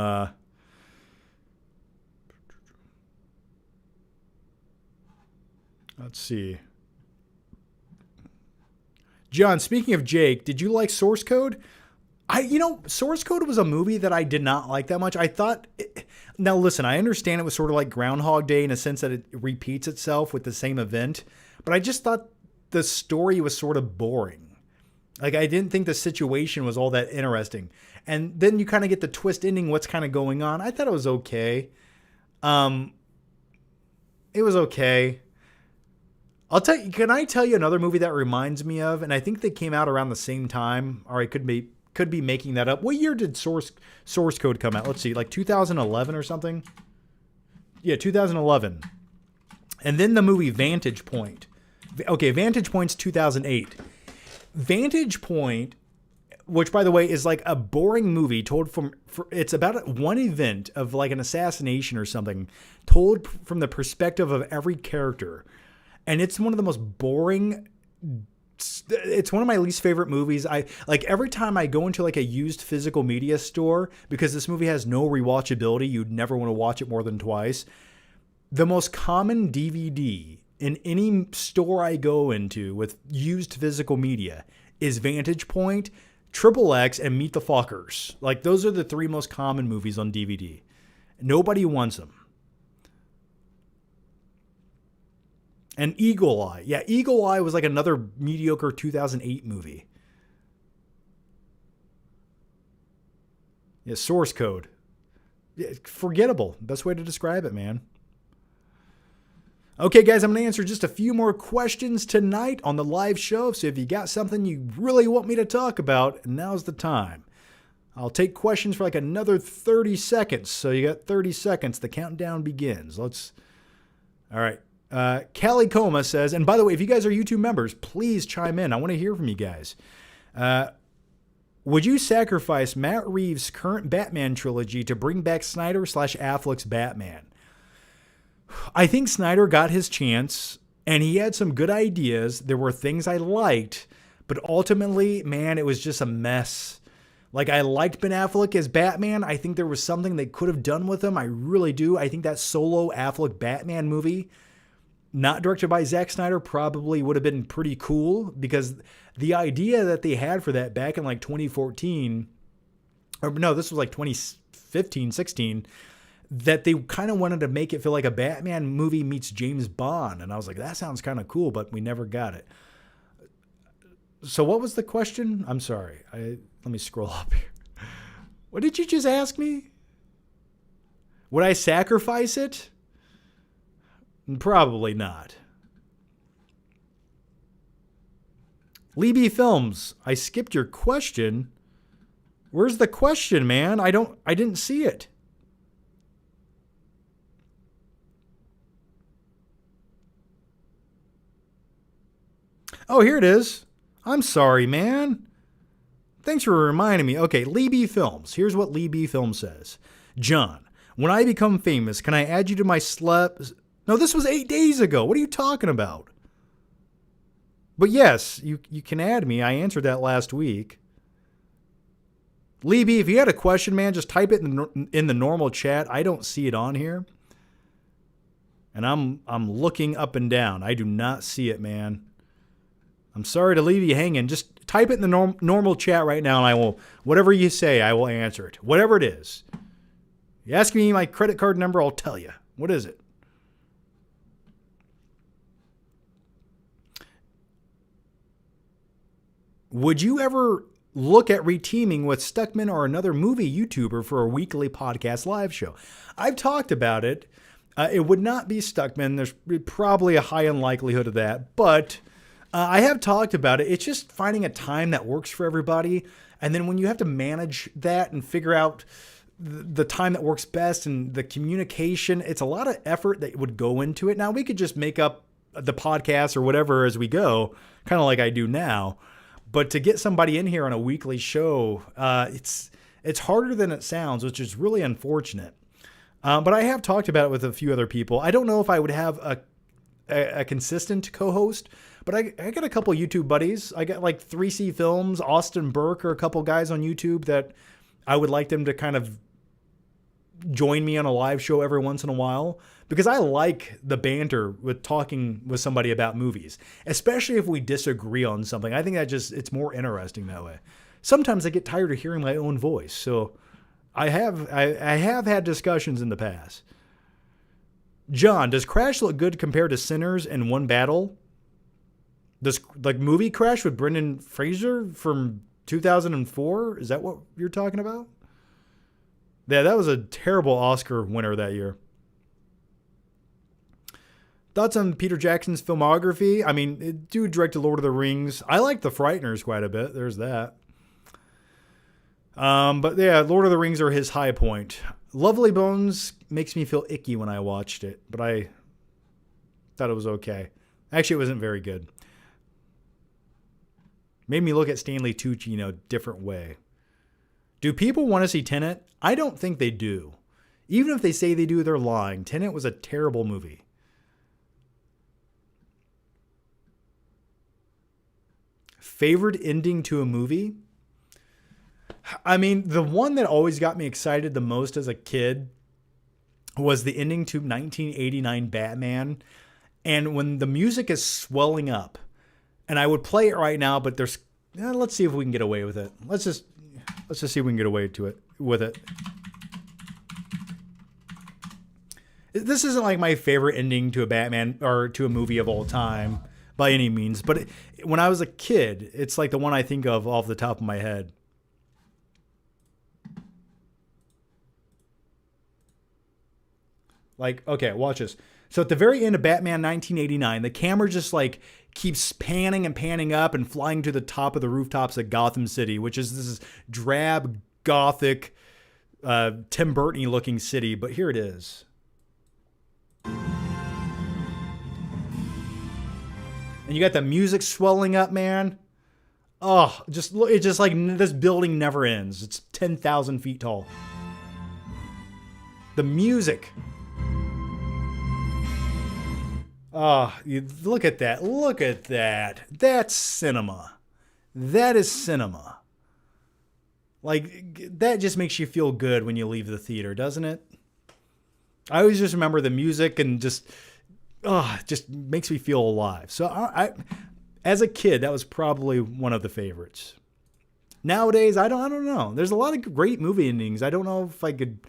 let's see. John, speaking of Jake, did you like Source Code? Source Code was a movie that I did not like that much. I thought... Now, listen, I understand it was sort of like Groundhog Day in a sense that it repeats itself with the same event. But I just thought the story was sort of boring. Like, I didn't think the situation was all that interesting. And then you kind of get the twist ending, what's kind of going on. I thought it was okay. It was okay. Can I tell you another movie that reminds me of? And I think they came out around the same time. Or I could be making that up. What year did Source Code come out? Let's see, like 2011 or something? Yeah, 2011. And then the movie Vantage Point. Okay, Vantage Point's 2008. Vantage Point, which by the way is like a boring movie told it's about one event of like an assassination or something told from the perspective of every character. And it's one of the most boring. It's one of my least favorite movies. I like every time I go into like a used physical media store, because this movie has no rewatchability. You'd never want to watch it more than twice. The most common DVD in any store I go into with used physical media is Vantage Point, Triple X, and Meet the Fockers. Like, those are the three most common movies on DVD. Nobody wants them. And Eagle Eye. Yeah, Eagle Eye was like another mediocre 2008 movie. Yeah, Source Code. Yeah, forgettable. Best way to describe it, man. Okay, guys, I'm going to answer just a few more questions tonight on the live show. So if you got something you really want me to talk about, now's the time. I'll take questions for like another 30 seconds. So you got 30 seconds. The countdown begins. All right. Callie Coma says, and by the way, if you guys are YouTube members, please chime in. I want to hear from you guys. Would you sacrifice Matt Reeves' current Batman trilogy to bring back Snyder/Affleck's Batman? I think Snyder got his chance, and he had some good ideas. There were things I liked, but ultimately, man, it was just a mess. Like, I liked Ben Affleck as Batman. I think there was something they could have done with him. I really do. I think that solo Affleck Batman movie not directed by Zack Snyder probably would have been pretty cool, because the idea that they had for that back in like 2014, or no, this was like 2015, 16, that they kind of wanted to make it feel like a Batman movie meets James Bond. And I was like, that sounds kind of cool, but we never got it. So what was the question? I'm sorry. Let me scroll up here. What did you just ask me? Would I sacrifice it? Probably not. Libby Films, I skipped your question. Where's the question, man? I didn't see it. Oh, here it is. I'm sorry, man. Thanks for reminding me. Okay, Libby Films. Here's what Libby Films says. John, when I become famous, can I add you to my No, this was 8 days ago. What are you talking about? But yes, you can add me. I answered that last week. Libby, if you had a question, man, just type it in the normal chat. I don't see it on here. And I'm looking up and down. I do not see it, man. I'm sorry to leave you hanging. Just type it in the normal chat right now, and I will, whatever you say, I will answer it. Whatever it is. You ask me my credit card number, I'll tell you. What is it? Would you ever look at reteaming with Stuckman or another movie YouTuber for a weekly podcast live show? I've talked about it. It would not be Stuckman. There's probably a high unlikelihood of that, but I have talked about it. It's just finding a time that works for everybody. And then when you have to manage that and figure out the time that works best and the communication, it's a lot of effort that would go into it. Now, we could just make up the podcast or whatever as we go, kind of like I do now. But to get somebody in here on a weekly show, it's harder than it sounds, which is really unfortunate. But I have talked about it with a few other people. I don't know if I would have a consistent co-host, but I got a couple YouTube buddies. I got like 3C Films, Austin Burke, or a couple guys on YouTube that I would like them to kind of join me on a live show every once in a while, because I like the banter with talking with somebody about movies, especially if we disagree on something. I think that it's more interesting that way. Sometimes I get tired of hearing my own voice, so I have had discussions in the past. John, does Crash look good compared to Sinners in one battle? Does like movie Crash with Brendan Fraser from 2004? Is that what you're talking about? Yeah, that was a terrible Oscar winner that year. Thoughts on Peter Jackson's filmography? I mean, dude directed Lord of the Rings. I like The Frighteners quite a bit. There's that. But yeah, Lord of the Rings are his high point. Lovely Bones makes me feel icky when I watched it, but I thought it was okay. Actually, it wasn't very good. Made me look at Stanley Tucci in a different way. Do people want to see Tenet? I don't think they do. Even if they say they do, they're lying. Tenet was a terrible movie. Favorite ending to a movie? I mean, the one that always got me excited the most as a kid was the ending to 1989 Batman. And when the music is swelling up, and I would play it right now, but let's see if we can get away with it. Let's just see if we can get away with it. This isn't like my favorite ending to a Batman or to a movie of all time by any means, but when I was a kid, it's like the one I think of off the top of my head. Like, okay, watch this. So at the very end of Batman 1989, the camera just like keeps panning and panning up and flying to the top of the rooftops of Gotham City, which is this drab, gothic, Tim Burton-y looking city. But here it is. And you got the music swelling up, man. Oh, it's just like this building never ends. It's 10,000 feet tall. The music. Oh, look at that. Look at that. That's cinema. That is cinema. Like, that just makes you feel good when you leave the theater, doesn't it? I always just remember the music and just just makes me feel alive. So I as a kid, that was probably one of the favorites. Nowadays, I don't know. There's a lot of great movie endings. I don't know if I could,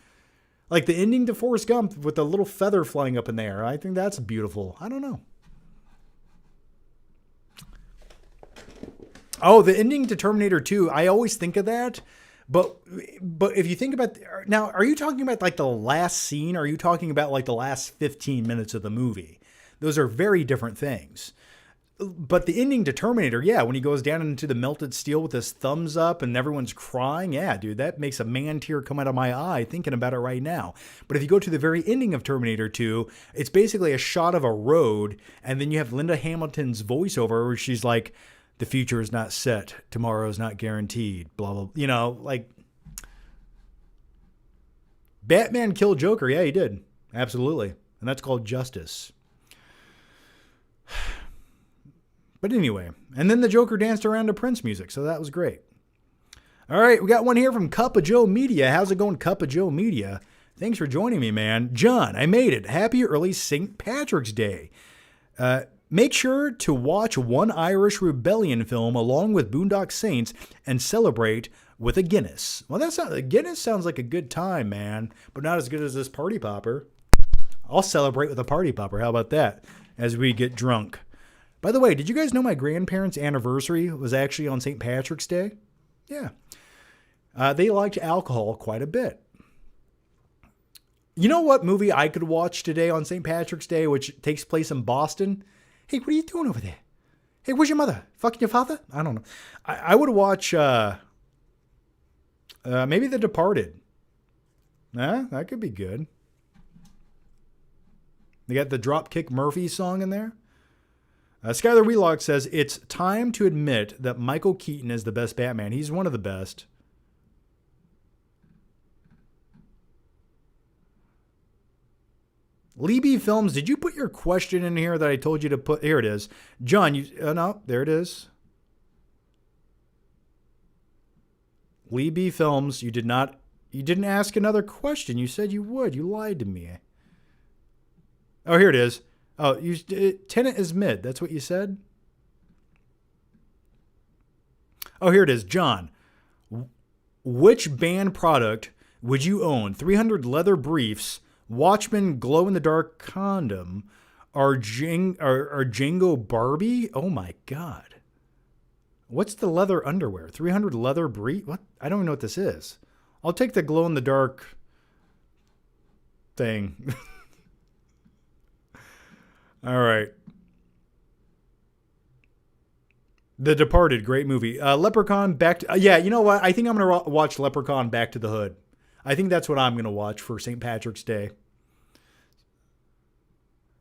like the ending to Forrest Gump with the little feather flying up in the air. I think that's beautiful. I don't know. Oh, the ending to Terminator 2. I always think of that. But if you think about, now, are you talking about like the last scene? Or are you talking about like the last 15 minutes of the movie? Those are very different things. But the ending to Terminator, yeah, when he goes down into the melted steel with his thumbs up and everyone's crying, yeah, dude, that makes a man tear come out of my eye thinking about it right now. But if you go to the very ending of Terminator 2, it's basically a shot of a road, and then you have Linda Hamilton's voiceover where she's like, the future is not set, tomorrow is not guaranteed, blah, blah, you know, like, Batman killed Joker, yeah, he did, absolutely, and that's called justice. But anyway, and then the Joker danced around to Prince music, so that was great. All right, we got one here from Cup of Joe Media. How's it going, Cup of Joe Media? Thanks for joining me, man. John, I made it. Happy early St. Patrick's Day. Make sure to watch one Irish Rebellion film along with Boondock Saints and celebrate with a Guinness. Well, Guinness sounds like a good time, man, but not as good as this party popper. I'll celebrate with a party popper. How about that? As we get drunk. By the way, did you guys know my grandparents' anniversary was actually on St. Patrick's Day? Yeah. They liked alcohol quite a bit. You know what movie I could watch today on St. Patrick's Day, which takes place in Boston? Hey, what are you doing over there? Hey, where's your mother? Fucking your father? I don't know. I would watch maybe The Departed. That could be good. They got the Dropkick Murphys song in there. Skylar Wheelock says, it's time to admit that Michael Keaton is the best Batman. He's one of the best. Libby Films, did you put your question in here that I told you to put? Here it is. John, no, there it is. Libby Films, you didn't ask another question. You said you would. You lied to me. Oh, here it is. Oh, Tenet is mid. That's what you said? Oh, here it is. John, which band product would you own? 300 leather briefs, Watchman glow-in-the-dark condom, or Django Barbie? Oh, my God. What's the leather underwear? 300 leather brief? What? I don't even know what this is. I'll take the glow-in-the-dark thing. All right. The Departed, great movie. Leprechaun, back to... yeah, you know what? I think I'm going to watch Leprechaun Back to the Hood. I think that's what I'm going to watch for St. Patrick's Day.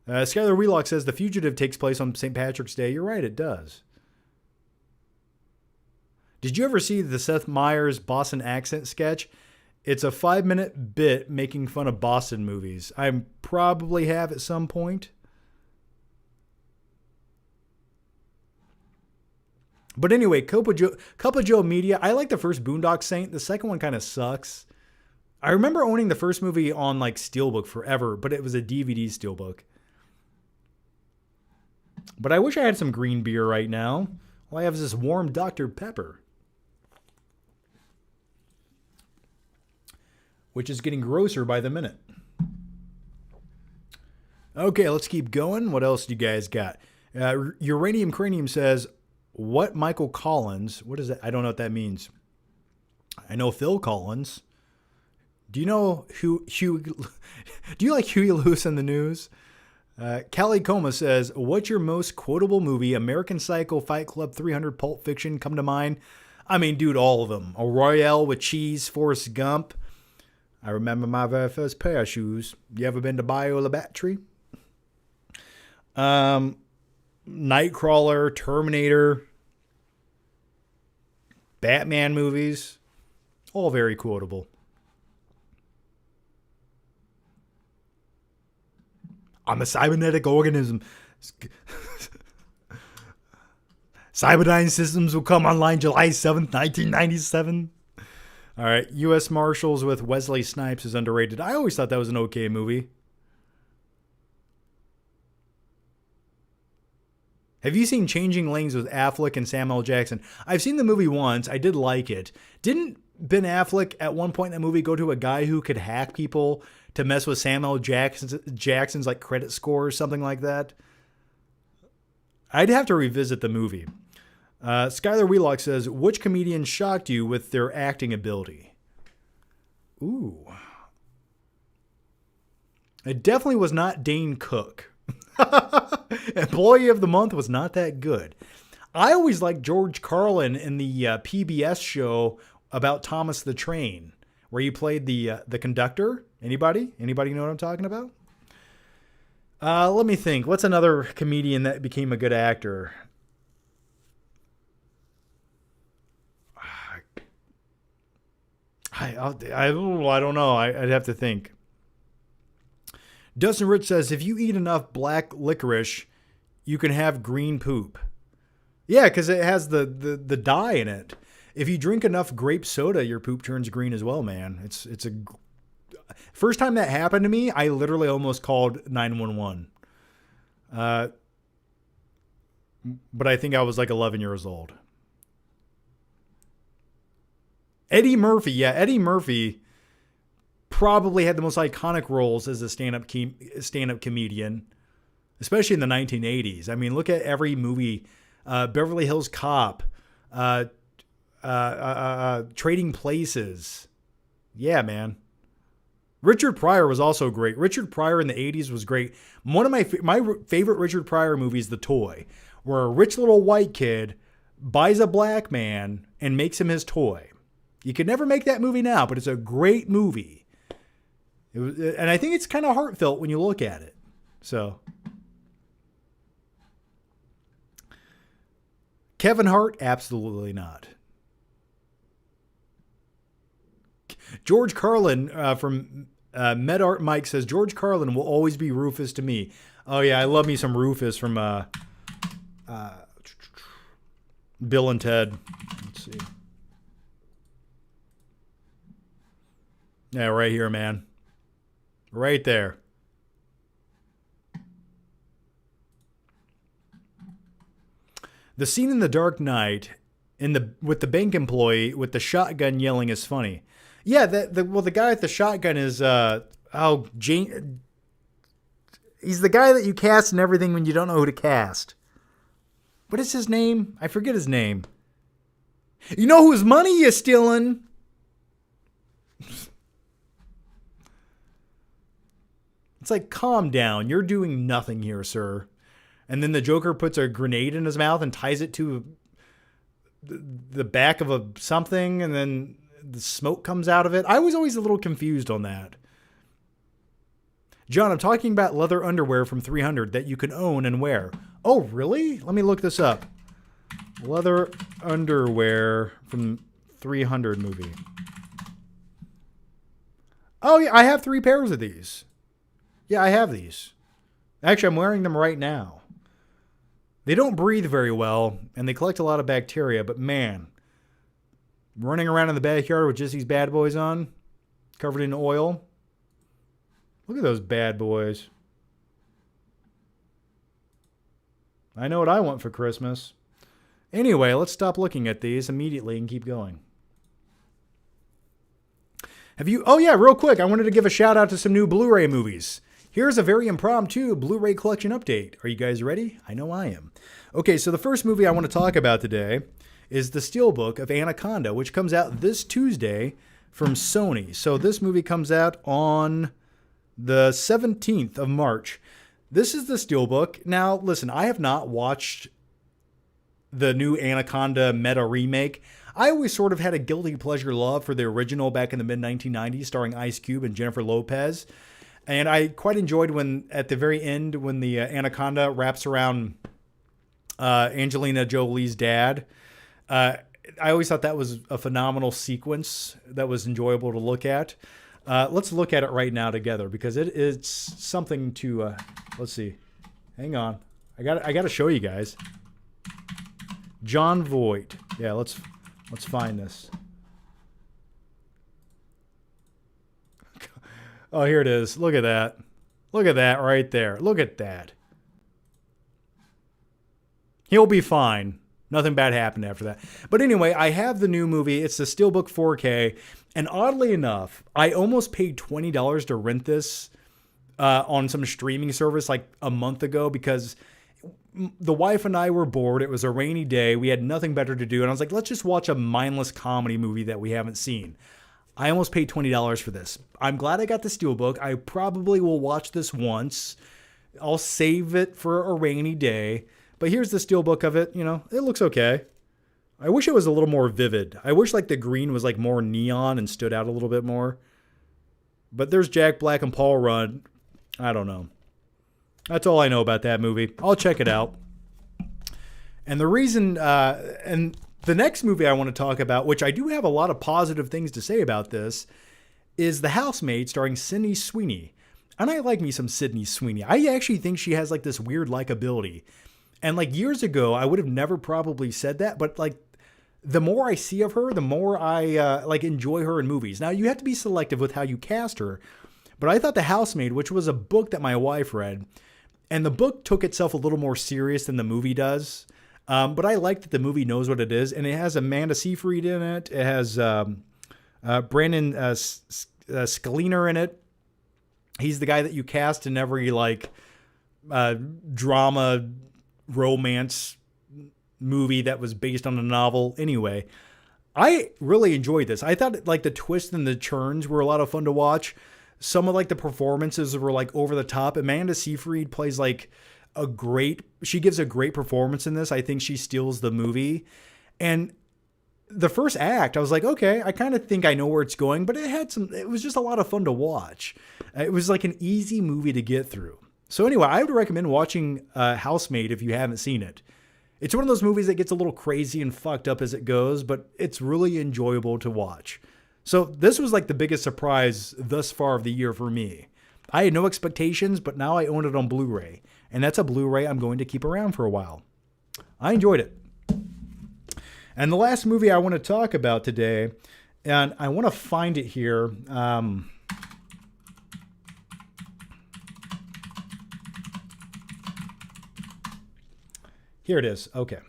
Skylar Wheelock says, The Fugitive takes place on St. Patrick's Day. You're right, it does. Did you ever see the Seth Meyers Boston accent sketch? It's a 5-minute bit making fun of Boston movies. I probably have at some point. But anyway, Cup of Joe Media. I like the first Boondock Saint. The second one kind of sucks. I remember owning the first movie on like Steelbook forever, but it was a DVD Steelbook. But I wish I had some green beer right now. All I have is this warm Dr. Pepper, which is getting grosser by the minute. Okay, let's keep going. What else do you guys got? Uranium Cranium says, what Michael Collins? What is that? I don't know what that means. I know Phil Collins. Do you know do you like Huey Lewis in the News? Callie Coma says, what's your most quotable movie? American Psycho, Fight Club, 300, Pulp Fiction come to mind? I mean, dude, all of them. A Royale with Cheese, Forrest Gump. I remember my very first pair of shoes. You ever been to Biola Battery? Nightcrawler, Terminator, Batman movies, all very quotable. I'm a cybernetic organism. Cyberdyne systems will come online July 7th, 1997. All right, U.S. Marshals with Wesley Snipes is underrated. I always thought that was an okay movie. Have you seen Changing Lanes with Affleck and Samuel L. Jackson? I've seen the movie once. I did like it. Didn't Ben Affleck at one point in that movie go to a guy who could hack people to mess with Samuel L. Jackson's like credit score or something like that? I'd have to revisit the movie. Skylar Wheelock says, which comedian shocked you with their acting ability? Ooh. It definitely was not Dane Cook. Employee of the Month was not that good. I always liked George Carlin in the PBS show about Thomas the Train, where he played the conductor. Anybody? Anybody know what I'm talking about? Let me think. What's another comedian that became a good actor? I don't know. I'd have to think. Dustin Rich says, if you eat enough black licorice, you can have green poop. Yeah, because it has the dye in it. If you drink enough grape soda, your poop turns green as well, man. It's a first time that happened to me, I literally almost called 911. But I think I was like 11 years old. Eddie Murphy. Yeah, Eddie Murphy probably had the most iconic roles as a stand-up comedian, especially in the 1980s. I mean, look at every movie. Beverly Hills Cop. Trading Places. Yeah, man. Richard Pryor was also great. Richard Pryor in the 80s was great. One of my favorite Richard Pryor movies, The Toy, where a rich little white kid buys a black man and makes him his toy. You could never make that movie now, but it's a great movie. And I think it's kind of heartfelt when you look at it. So, Kevin Hart, absolutely not. George Carlin from MedArt Mike says, George Carlin will always be Rufus to me. Oh, yeah, I love me some Rufus from Bill and Ted. Let's see. Yeah, right here, man. Right there. The scene in The Dark Knight with the bank employee with the shotgun yelling is funny. Yeah, the guy with the shotgun is Jane. He's the guy that you cast in everything when you don't know who to cast. What is his name? I forget his name. You know whose money you're stealing? It's like, calm down. You're doing nothing here, sir. And then the Joker puts a grenade in his mouth and ties it to the back of something, and then the smoke comes out of it. I was always a little confused on that. John, I'm talking about leather underwear from 300 that you can own and wear. Oh, really? Let me look this up. Leather underwear from 300 movie. Oh, yeah, I have 3 pairs of these. Yeah, I have these. Actually, I'm wearing them right now. They don't breathe very well, and they collect a lot of bacteria, but man, running around in the backyard with just these bad boys on, covered in oil. Look at those bad boys. I know what I want for Christmas. Anyway, let's stop looking at these immediately and keep going. Oh yeah, real quick, I wanted to give a shout out to some new Blu-ray movies. Here's a very impromptu Blu-ray collection update. Are you guys ready? I know I am. Okay, so the first movie I want to talk about today is the Steelbook of Anaconda, which comes out this Tuesday from Sony. So this movie comes out on the 17th of March. This is the Steelbook. Now, listen, I have not watched the new Anaconda meta remake. I always sort of had a guilty pleasure love for the original back in the mid-1990s, starring Ice Cube and Jennifer Lopez. And I quite enjoyed when, at the very end, when the Anaconda wraps around Angelina Jolie's dad. I always thought that was a phenomenal sequence that was enjoyable to look at. Let's look at it right now together because it's something to. Let's see. Hang on. I got to show you guys. Jon Voight. Yeah, let's find this. Oh, here it is. Look at that. Look at that right there. Look at that. He'll be fine. Nothing bad happened after that. But anyway, I have the new movie. It's the Steelbook 4K. And oddly enough, I almost paid $20 to rent this on some streaming service like a month ago because the wife and I were bored. It was a rainy day. We had nothing better to do. And I was like, let's just watch a mindless comedy movie that we haven't seen. I almost paid $20 for this. I'm glad I got the Steelbook. I probably will watch this once. I'll save it for a rainy day. But here's the Steelbook of it. You know, it looks okay. I wish it was a little more vivid. I wish like the green was like more neon and stood out a little bit more. But there's Jack Black and Paul Rudd. I don't know. That's all I know about that movie. I'll check it out. And the reason, and the next movie I want to talk about, which I do have a lot of positive things to say about this, is The Housemaid starring Sydney Sweeney. And I like me some Sydney Sweeney. I actually think she has like this weird likability. And like years ago, I would have never probably said that, but like the more I see of her, the more I like enjoy her in movies. Now you have to be selective with how you cast her, but I thought The Housemaid, which was a book that my wife read, and the book took itself a little more serious than the movie does. But I like that the movie knows what it is, and it has Amanda Seyfried in it. It has Brandon Scaliner in it. He's the guy that you cast in every like drama romance movie that was based on a novel. Anyway, I really enjoyed this. I thought like the twists and the turns were a lot of fun to watch. Some of like the performances were like over the top. Amanda Seyfried plays like she gives a great performance in this. I think she steals the movie. And the first act, I was like, okay, I kind of think I know where it's going, but it was just a lot of fun to watch. It was like an easy movie to get through. So anyway, I would recommend watching Housemaid if you haven't seen it. It's one of those movies that gets a little crazy and fucked up as it goes, but it's really enjoyable to watch. So this was like the biggest surprise thus far of the year for me. I had no expectations, but now I own it on Blu-ray. And that's a Blu-ray I'm going to keep around for a while. I enjoyed it. And the last movie I want to talk about today, and I want to find it here. Here it is. Okay.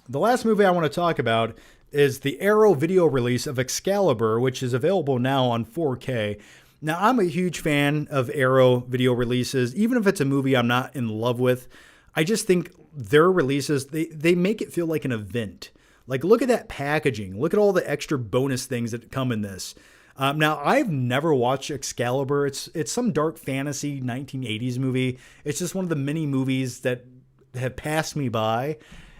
The last movie I want to talk about is the Arrow video release of Excalibur, which is available now on 4K. Now, I'm a huge fan of Arrow video releases. Even if it's a movie I'm not in love with, I just think their releases, they make it feel like an event. Like, look at that packaging. Look at all the extra bonus things that come in this. Now, I've never watched Excalibur. It's some dark fantasy 1980s movie. It's just one of the many movies that have passed me by.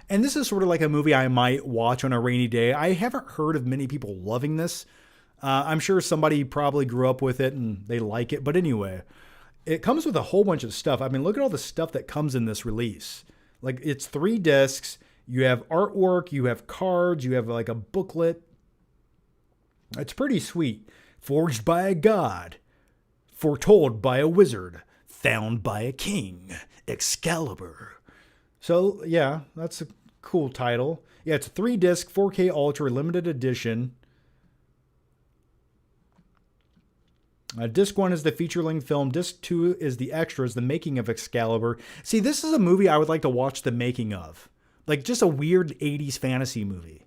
And this is sort of like a movie I might watch on a rainy day. I haven't heard of many people loving this. I'm sure somebody probably grew up with it and they like it. But anyway, it comes with a whole bunch of stuff. I mean, look at all the stuff that comes in this release. Like, it's 3 discs. You have artwork. You have cards. You have like a booklet. It's pretty sweet. Forged by a god. Foretold by a wizard. Found by a king. Excalibur. So, yeah, that's a cool title. Yeah, it's a 3-disc, 4K Ultra limited edition. Disc 1 is the feature-length film. Disc 2 is the extras, the making of Excalibur. See, this is a movie I would like to watch the making of. Like, just a weird 80s fantasy movie.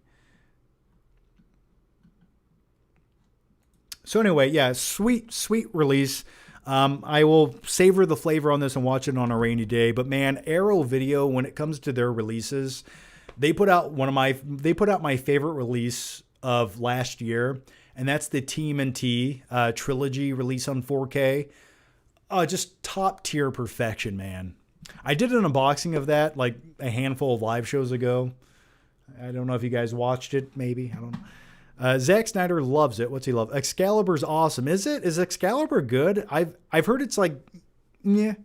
So anyway, yeah, sweet, sweet release. I will savor the flavor on this and watch it on a rainy day. But man, Arrow Video, when it comes to their releases, they put out my favorite release of last year, and that's the TMNT trilogy release on 4K. Just top tier perfection, man. I did an unboxing of that like a handful of live shows ago. I don't know if you guys watched it. Maybe, I don't know. Zack Snyder loves it. What's he love? Excalibur's awesome. Is it? Is Excalibur good? I've heard it's like, yeah.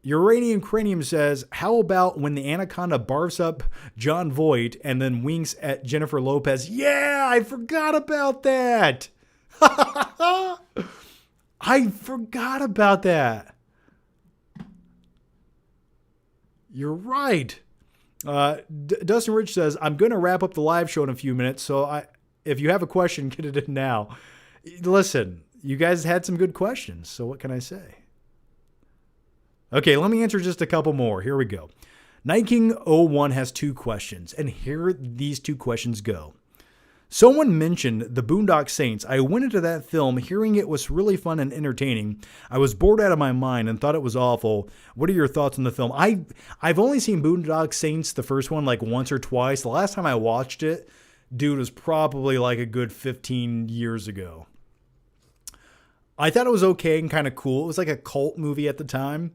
Uranium Cranium says, how about when the anaconda barfs up John Voight and then winks at Jennifer Lopez? Yeah, I forgot about that. I forgot about that. You're right. Dustin Rich says, I'm going to wrap up the live show in a few minutes, so if you have a question, get it in now. Listen, you guys had some good questions, so what can I say? Okay, let me answer just a couple more. Here we go. Night King 01 has 2 questions, and here these 2 questions go. Someone mentioned The Boondock Saints. I went into that film hearing it was really fun and entertaining. I was bored out of my mind and thought it was awful. What are your thoughts on the film? I've only seen Boondock Saints, the first one, like once or twice. The last time I watched it, dude, was probably like a good 15 years ago. I thought it was okay and kind of cool. It was like a cult movie at the time.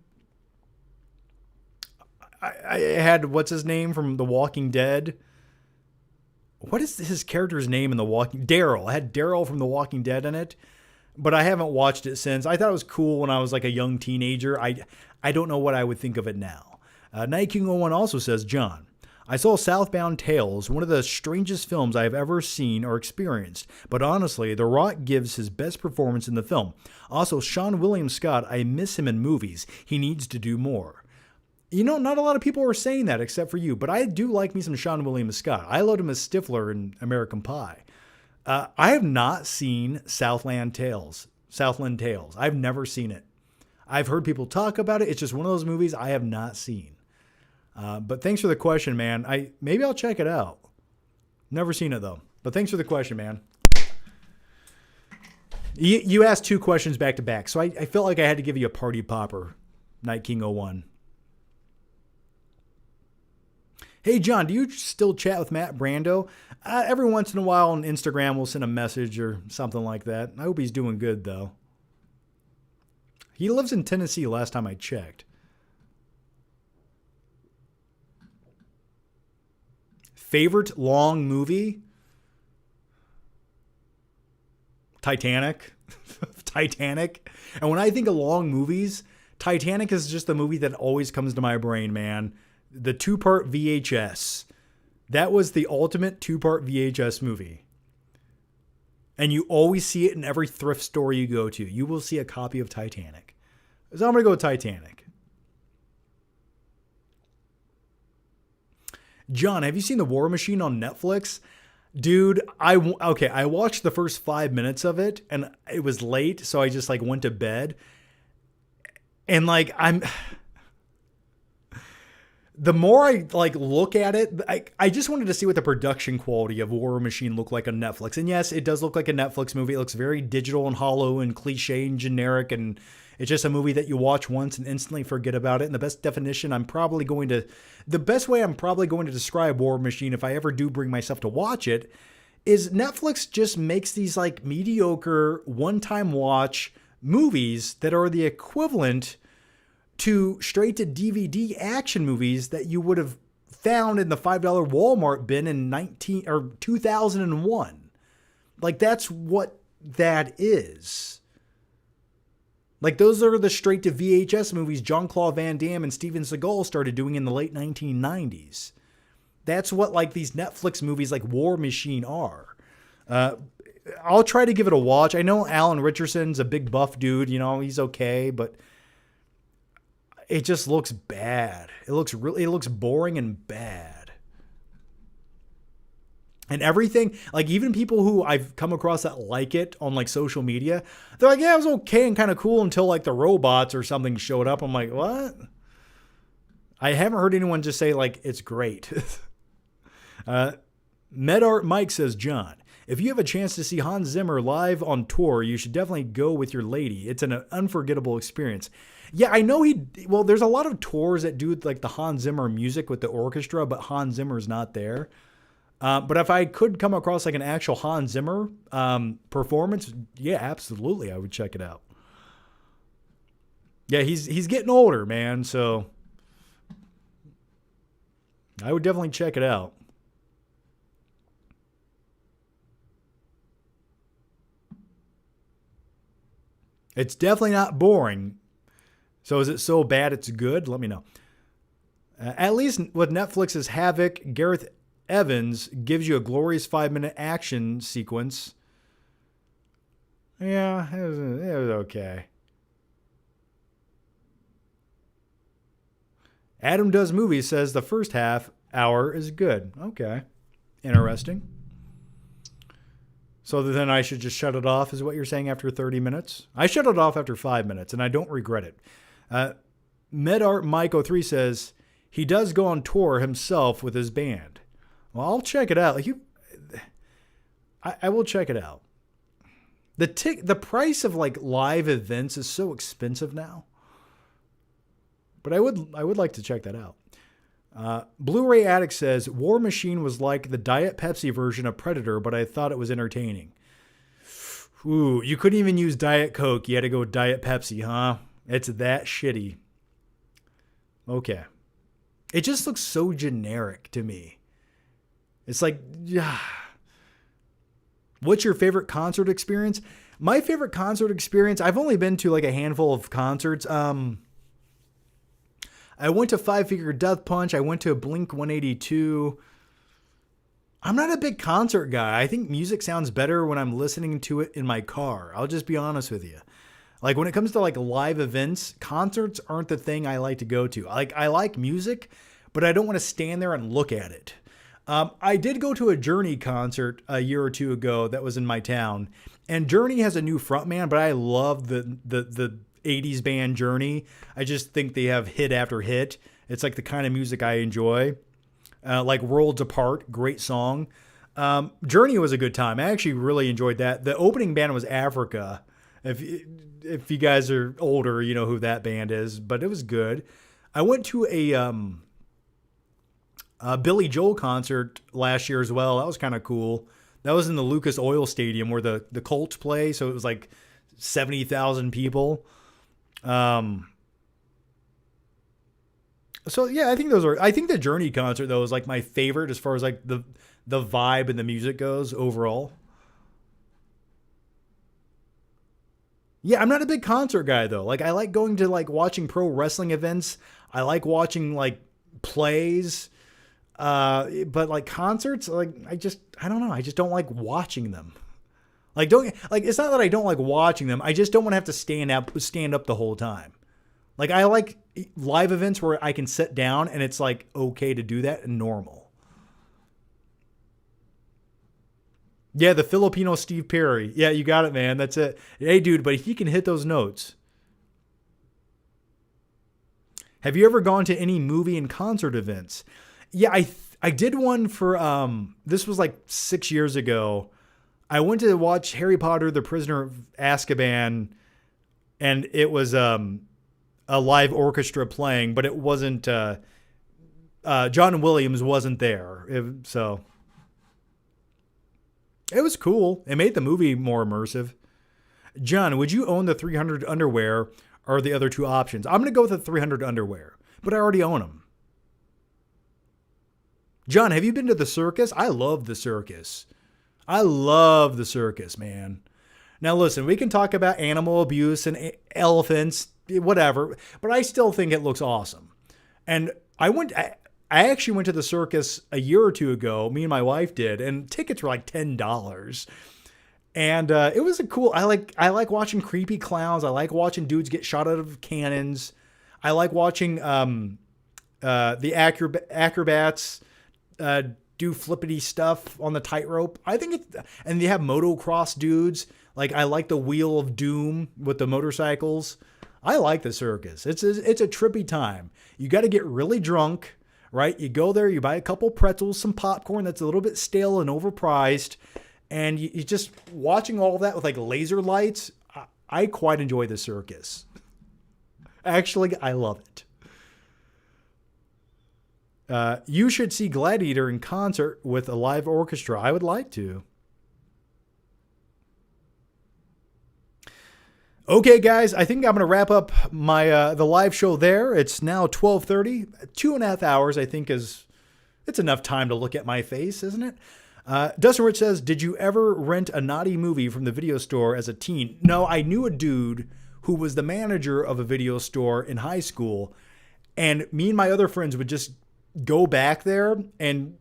I had, what's his name from The Walking Dead? What is his character's name in The Walking... Daryl. I had Daryl from The Walking Dead in it, but I haven't watched it since. I thought it was cool when I was like a young teenager. I don't know what I would think of it now. Night King 01 also says, John, I saw Southbound Tales, one of the strangest films I have ever seen or experienced, but honestly, The Rock gives his best performance in the film. Also, Sean William Scott, I miss him in movies. He needs to do more. You know, not a lot of people are saying that except for you, but I do like me some Sean William Scott. I loved him as Stifler in American Pie. I have not seen Southland Tales. I've never seen it. I've heard people talk about it. It's just one of those movies I have not seen. But thanks for the question, man. Maybe I'll check it out. Never seen it though. But thanks for the question, man. You asked 2 questions back to back, so I felt like I had to give you a party popper, Night King 01. Hey, John, do you still chat with Matt Brando? Every once in a while on Instagram, we'll send a message or something like that. I hope he's doing good, though. He lives in Tennessee last time I checked. Favorite long movie? Titanic. Titanic. And when I think of long movies, Titanic is just the movie that always comes to my brain, man. The 2-part VHS. That was the ultimate 2-part VHS movie. And you always see it in every thrift store you go to. You will see a copy of Titanic. So I'm going to go with Titanic. John, have you seen The War Machine on Netflix? Dude, I watched the first 5 minutes of it and it was late, so I just like went to bed. And like the more I like look at it, I just wanted to see what the production quality of War Machine looked like on Netflix. And yes, it does look like a Netflix movie. It looks very digital and hollow and cliche and generic. And it's just a movie that you watch once and instantly forget about it. And the best way I'm probably going to describe War Machine, if I ever do bring myself to watch it, is Netflix just makes these like mediocre one-time watch movies that are the equivalent to straight to DVD action movies that you would have found in the $5 Walmart bin in 2001. Like that's what that is. Like those are the straight to VHS movies Jean-Claude Van Damme and Steven Seagal started doing in the late 1990s. That's what like these Netflix movies like War Machine are. I'll try to give it a watch. I know Alan Richardson's a big buff dude, you know, he's okay, but it just looks bad. It looks boring and bad. And everything, like even people who I've come across that like it on like social media, they're like, yeah, it was okay and kind of cool until like the robots or something showed up. I'm like, what? I haven't heard anyone just say like, it's great. MedArt Mike says, John, if you have a chance to see Hans Zimmer live on tour, you should definitely go with your lady. It's an unforgettable experience. Yeah, I know there's a lot of tours that do like the Hans Zimmer music with the orchestra, but Hans Zimmer's not there. But if I could come across like an actual Hans Zimmer performance, yeah, absolutely, I would check it out. Yeah, he's getting older, man, so I would definitely check it out. It's definitely not boring. So is it so bad it's good? Let me know. At least with Netflix's Havoc, Gareth Evans gives you a glorious 5-minute action sequence. Yeah, it was okay. Adam Does Movies says the first half hour is good. Okay. Interesting. So then I should just shut it off, is what you're saying, after 30 minutes? I shut it off after 5 minutes, and I don't regret it. MedArt Mike 03 says he does go on tour himself with his band. Well, I'll check it out. I will check it out. The price of like live events is so expensive now. But I would like to check that out. Blu-ray Addict says War Machine was like the Diet Pepsi version of Predator, but I thought it was entertaining. Ooh, you couldn't even use Diet Coke. You had to go Diet Pepsi, huh? It's that shitty. Okay. It just looks so generic to me. It's like, yeah. What's your favorite concert experience? My favorite concert experience, I've only been to like a handful of concerts. I went to Five Finger Death Punch. I went to Blink 182. I'm not a big concert guy. I think music sounds better when I'm listening to it in my car. I'll just be honest with you. Like when it comes to like live events, concerts aren't the thing I like to go to. Like I like music, but I don't want to stand there and look at it. I did go to a Journey concert a year or two ago that was in my town, and Journey has a new frontman, but I love the 80s band Journey. I just think they have hit after hit. It's like the kind of music I enjoy. Like Worlds Apart, great song. Journey was a good time. I actually really enjoyed that. The opening band was Africa. If you guys are older, you know who that band is, but it was good. I went to a Billy Joel concert last year as well. That was kind of cool. That was in the Lucas Oil Stadium where the Colts play. So it was like 70,000 people. So yeah, I think the Journey concert though is like my favorite as far as like the vibe and the music goes overall. Yeah, I'm not a big concert guy though. Like I like going to like watching pro wrestling events. I like watching like plays. But like concerts, like I don't know. I just don't like watching them. It's not that I don't like watching them. I just don't want to have to stand up the whole time. Like I like live events where I can sit down and it's like okay to do that and normal. Yeah, the Filipino Steve Perry. Yeah, you got it, man. That's it. Hey, dude, but he can hit those notes. Have you ever gone to any movie and concert events? Yeah, I did one for, this was like 6 years ago. I went to watch Harry Potter, The Prisoner of Azkaban, and it was a live orchestra playing, but it wasn't, John Williams wasn't there. So it was cool. It made the movie more immersive. John, would you own the 300 underwear or the other two options? I'm going to go with the 300 underwear, but I already own them. John, have you been to the circus? I love the circus. I love the circus, man. Now listen, we can talk about animal abuse and elephants, whatever, but I still think it looks awesome. And I actually went to the circus a year or two ago. Me and my wife did, and tickets were like $10. And it was I like watching creepy clowns. I like watching dudes get shot out of cannons. I like watching the acrobats do flippity stuff on the tightrope. I think and they have motocross dudes. Like I like the Wheel of Doom with the motorcycles. I like the circus. It's a trippy time. You got to get really drunk, right? You go there, you buy a couple pretzels, some popcorn that's a little bit stale and overpriced, and you just watching all that with like laser lights. I quite enjoy the circus. Actually, I love it. You should see Gladiator in concert with a live orchestra. I would like to. Okay, guys, I think I'm going to wrap up my the live show there. It's now 12:30. 2.5 hours, I think, it's enough time to look at my face, isn't it? Dustin Rich says, did you ever rent a naughty movie from the video store as a teen? No, I knew a dude who was the manager of a video store in high school, and me and my other friends would just go back there and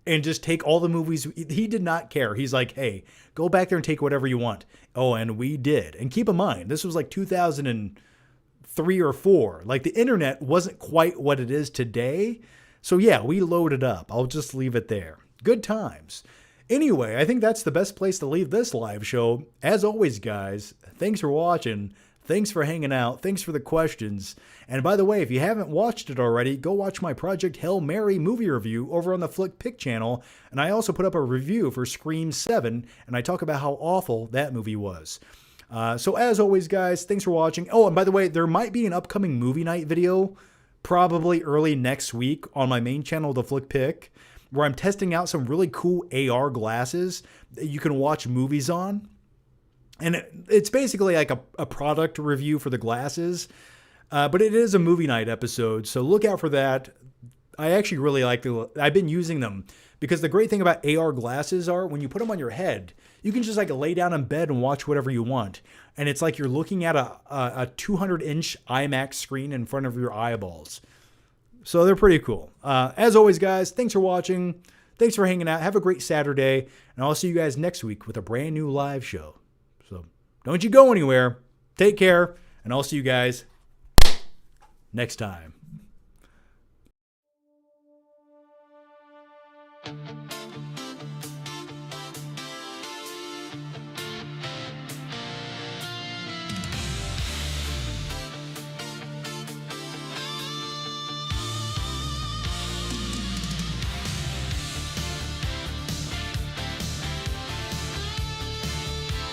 just take all the movies. He did not care. He's like, hey, go back there and take whatever you want. Oh, and we did. And keep in mind, this was like 2003 or 4. Like the internet wasn't quite what it is today. So yeah, we loaded up. I'll just leave it there. Good times. Anyway, I think that's the best place to leave this live show. As always, guys, thanks for watching. Thanks for hanging out. Thanks for the questions. And by the way, if you haven't watched it already, go watch my Project Hail Mary movie review over on the Flick Pick channel. And I also put up a review for Scream 7, and I talk about how awful that movie was. So as always, guys, thanks for watching. Oh, and by the way, there might be an upcoming movie night video, probably early next week on my main channel, The Flick Pick, where I'm testing out some really cool AR glasses that you can watch movies on. And it's basically like a product review for the glasses, but it is a movie night episode, so look out for that. I actually really like I've been using them because the great thing about AR glasses are when you put them on your head, you can just like lay down in bed and watch whatever you want. And it's like you're looking at a 200-inch IMAX screen in front of your eyeballs. So they're pretty cool. As always, guys, thanks for watching. Thanks for hanging out. Have a great Saturday. And I'll see you guys next week with a brand new live show. So don't you go anywhere. Take care. And I'll see you guys next time.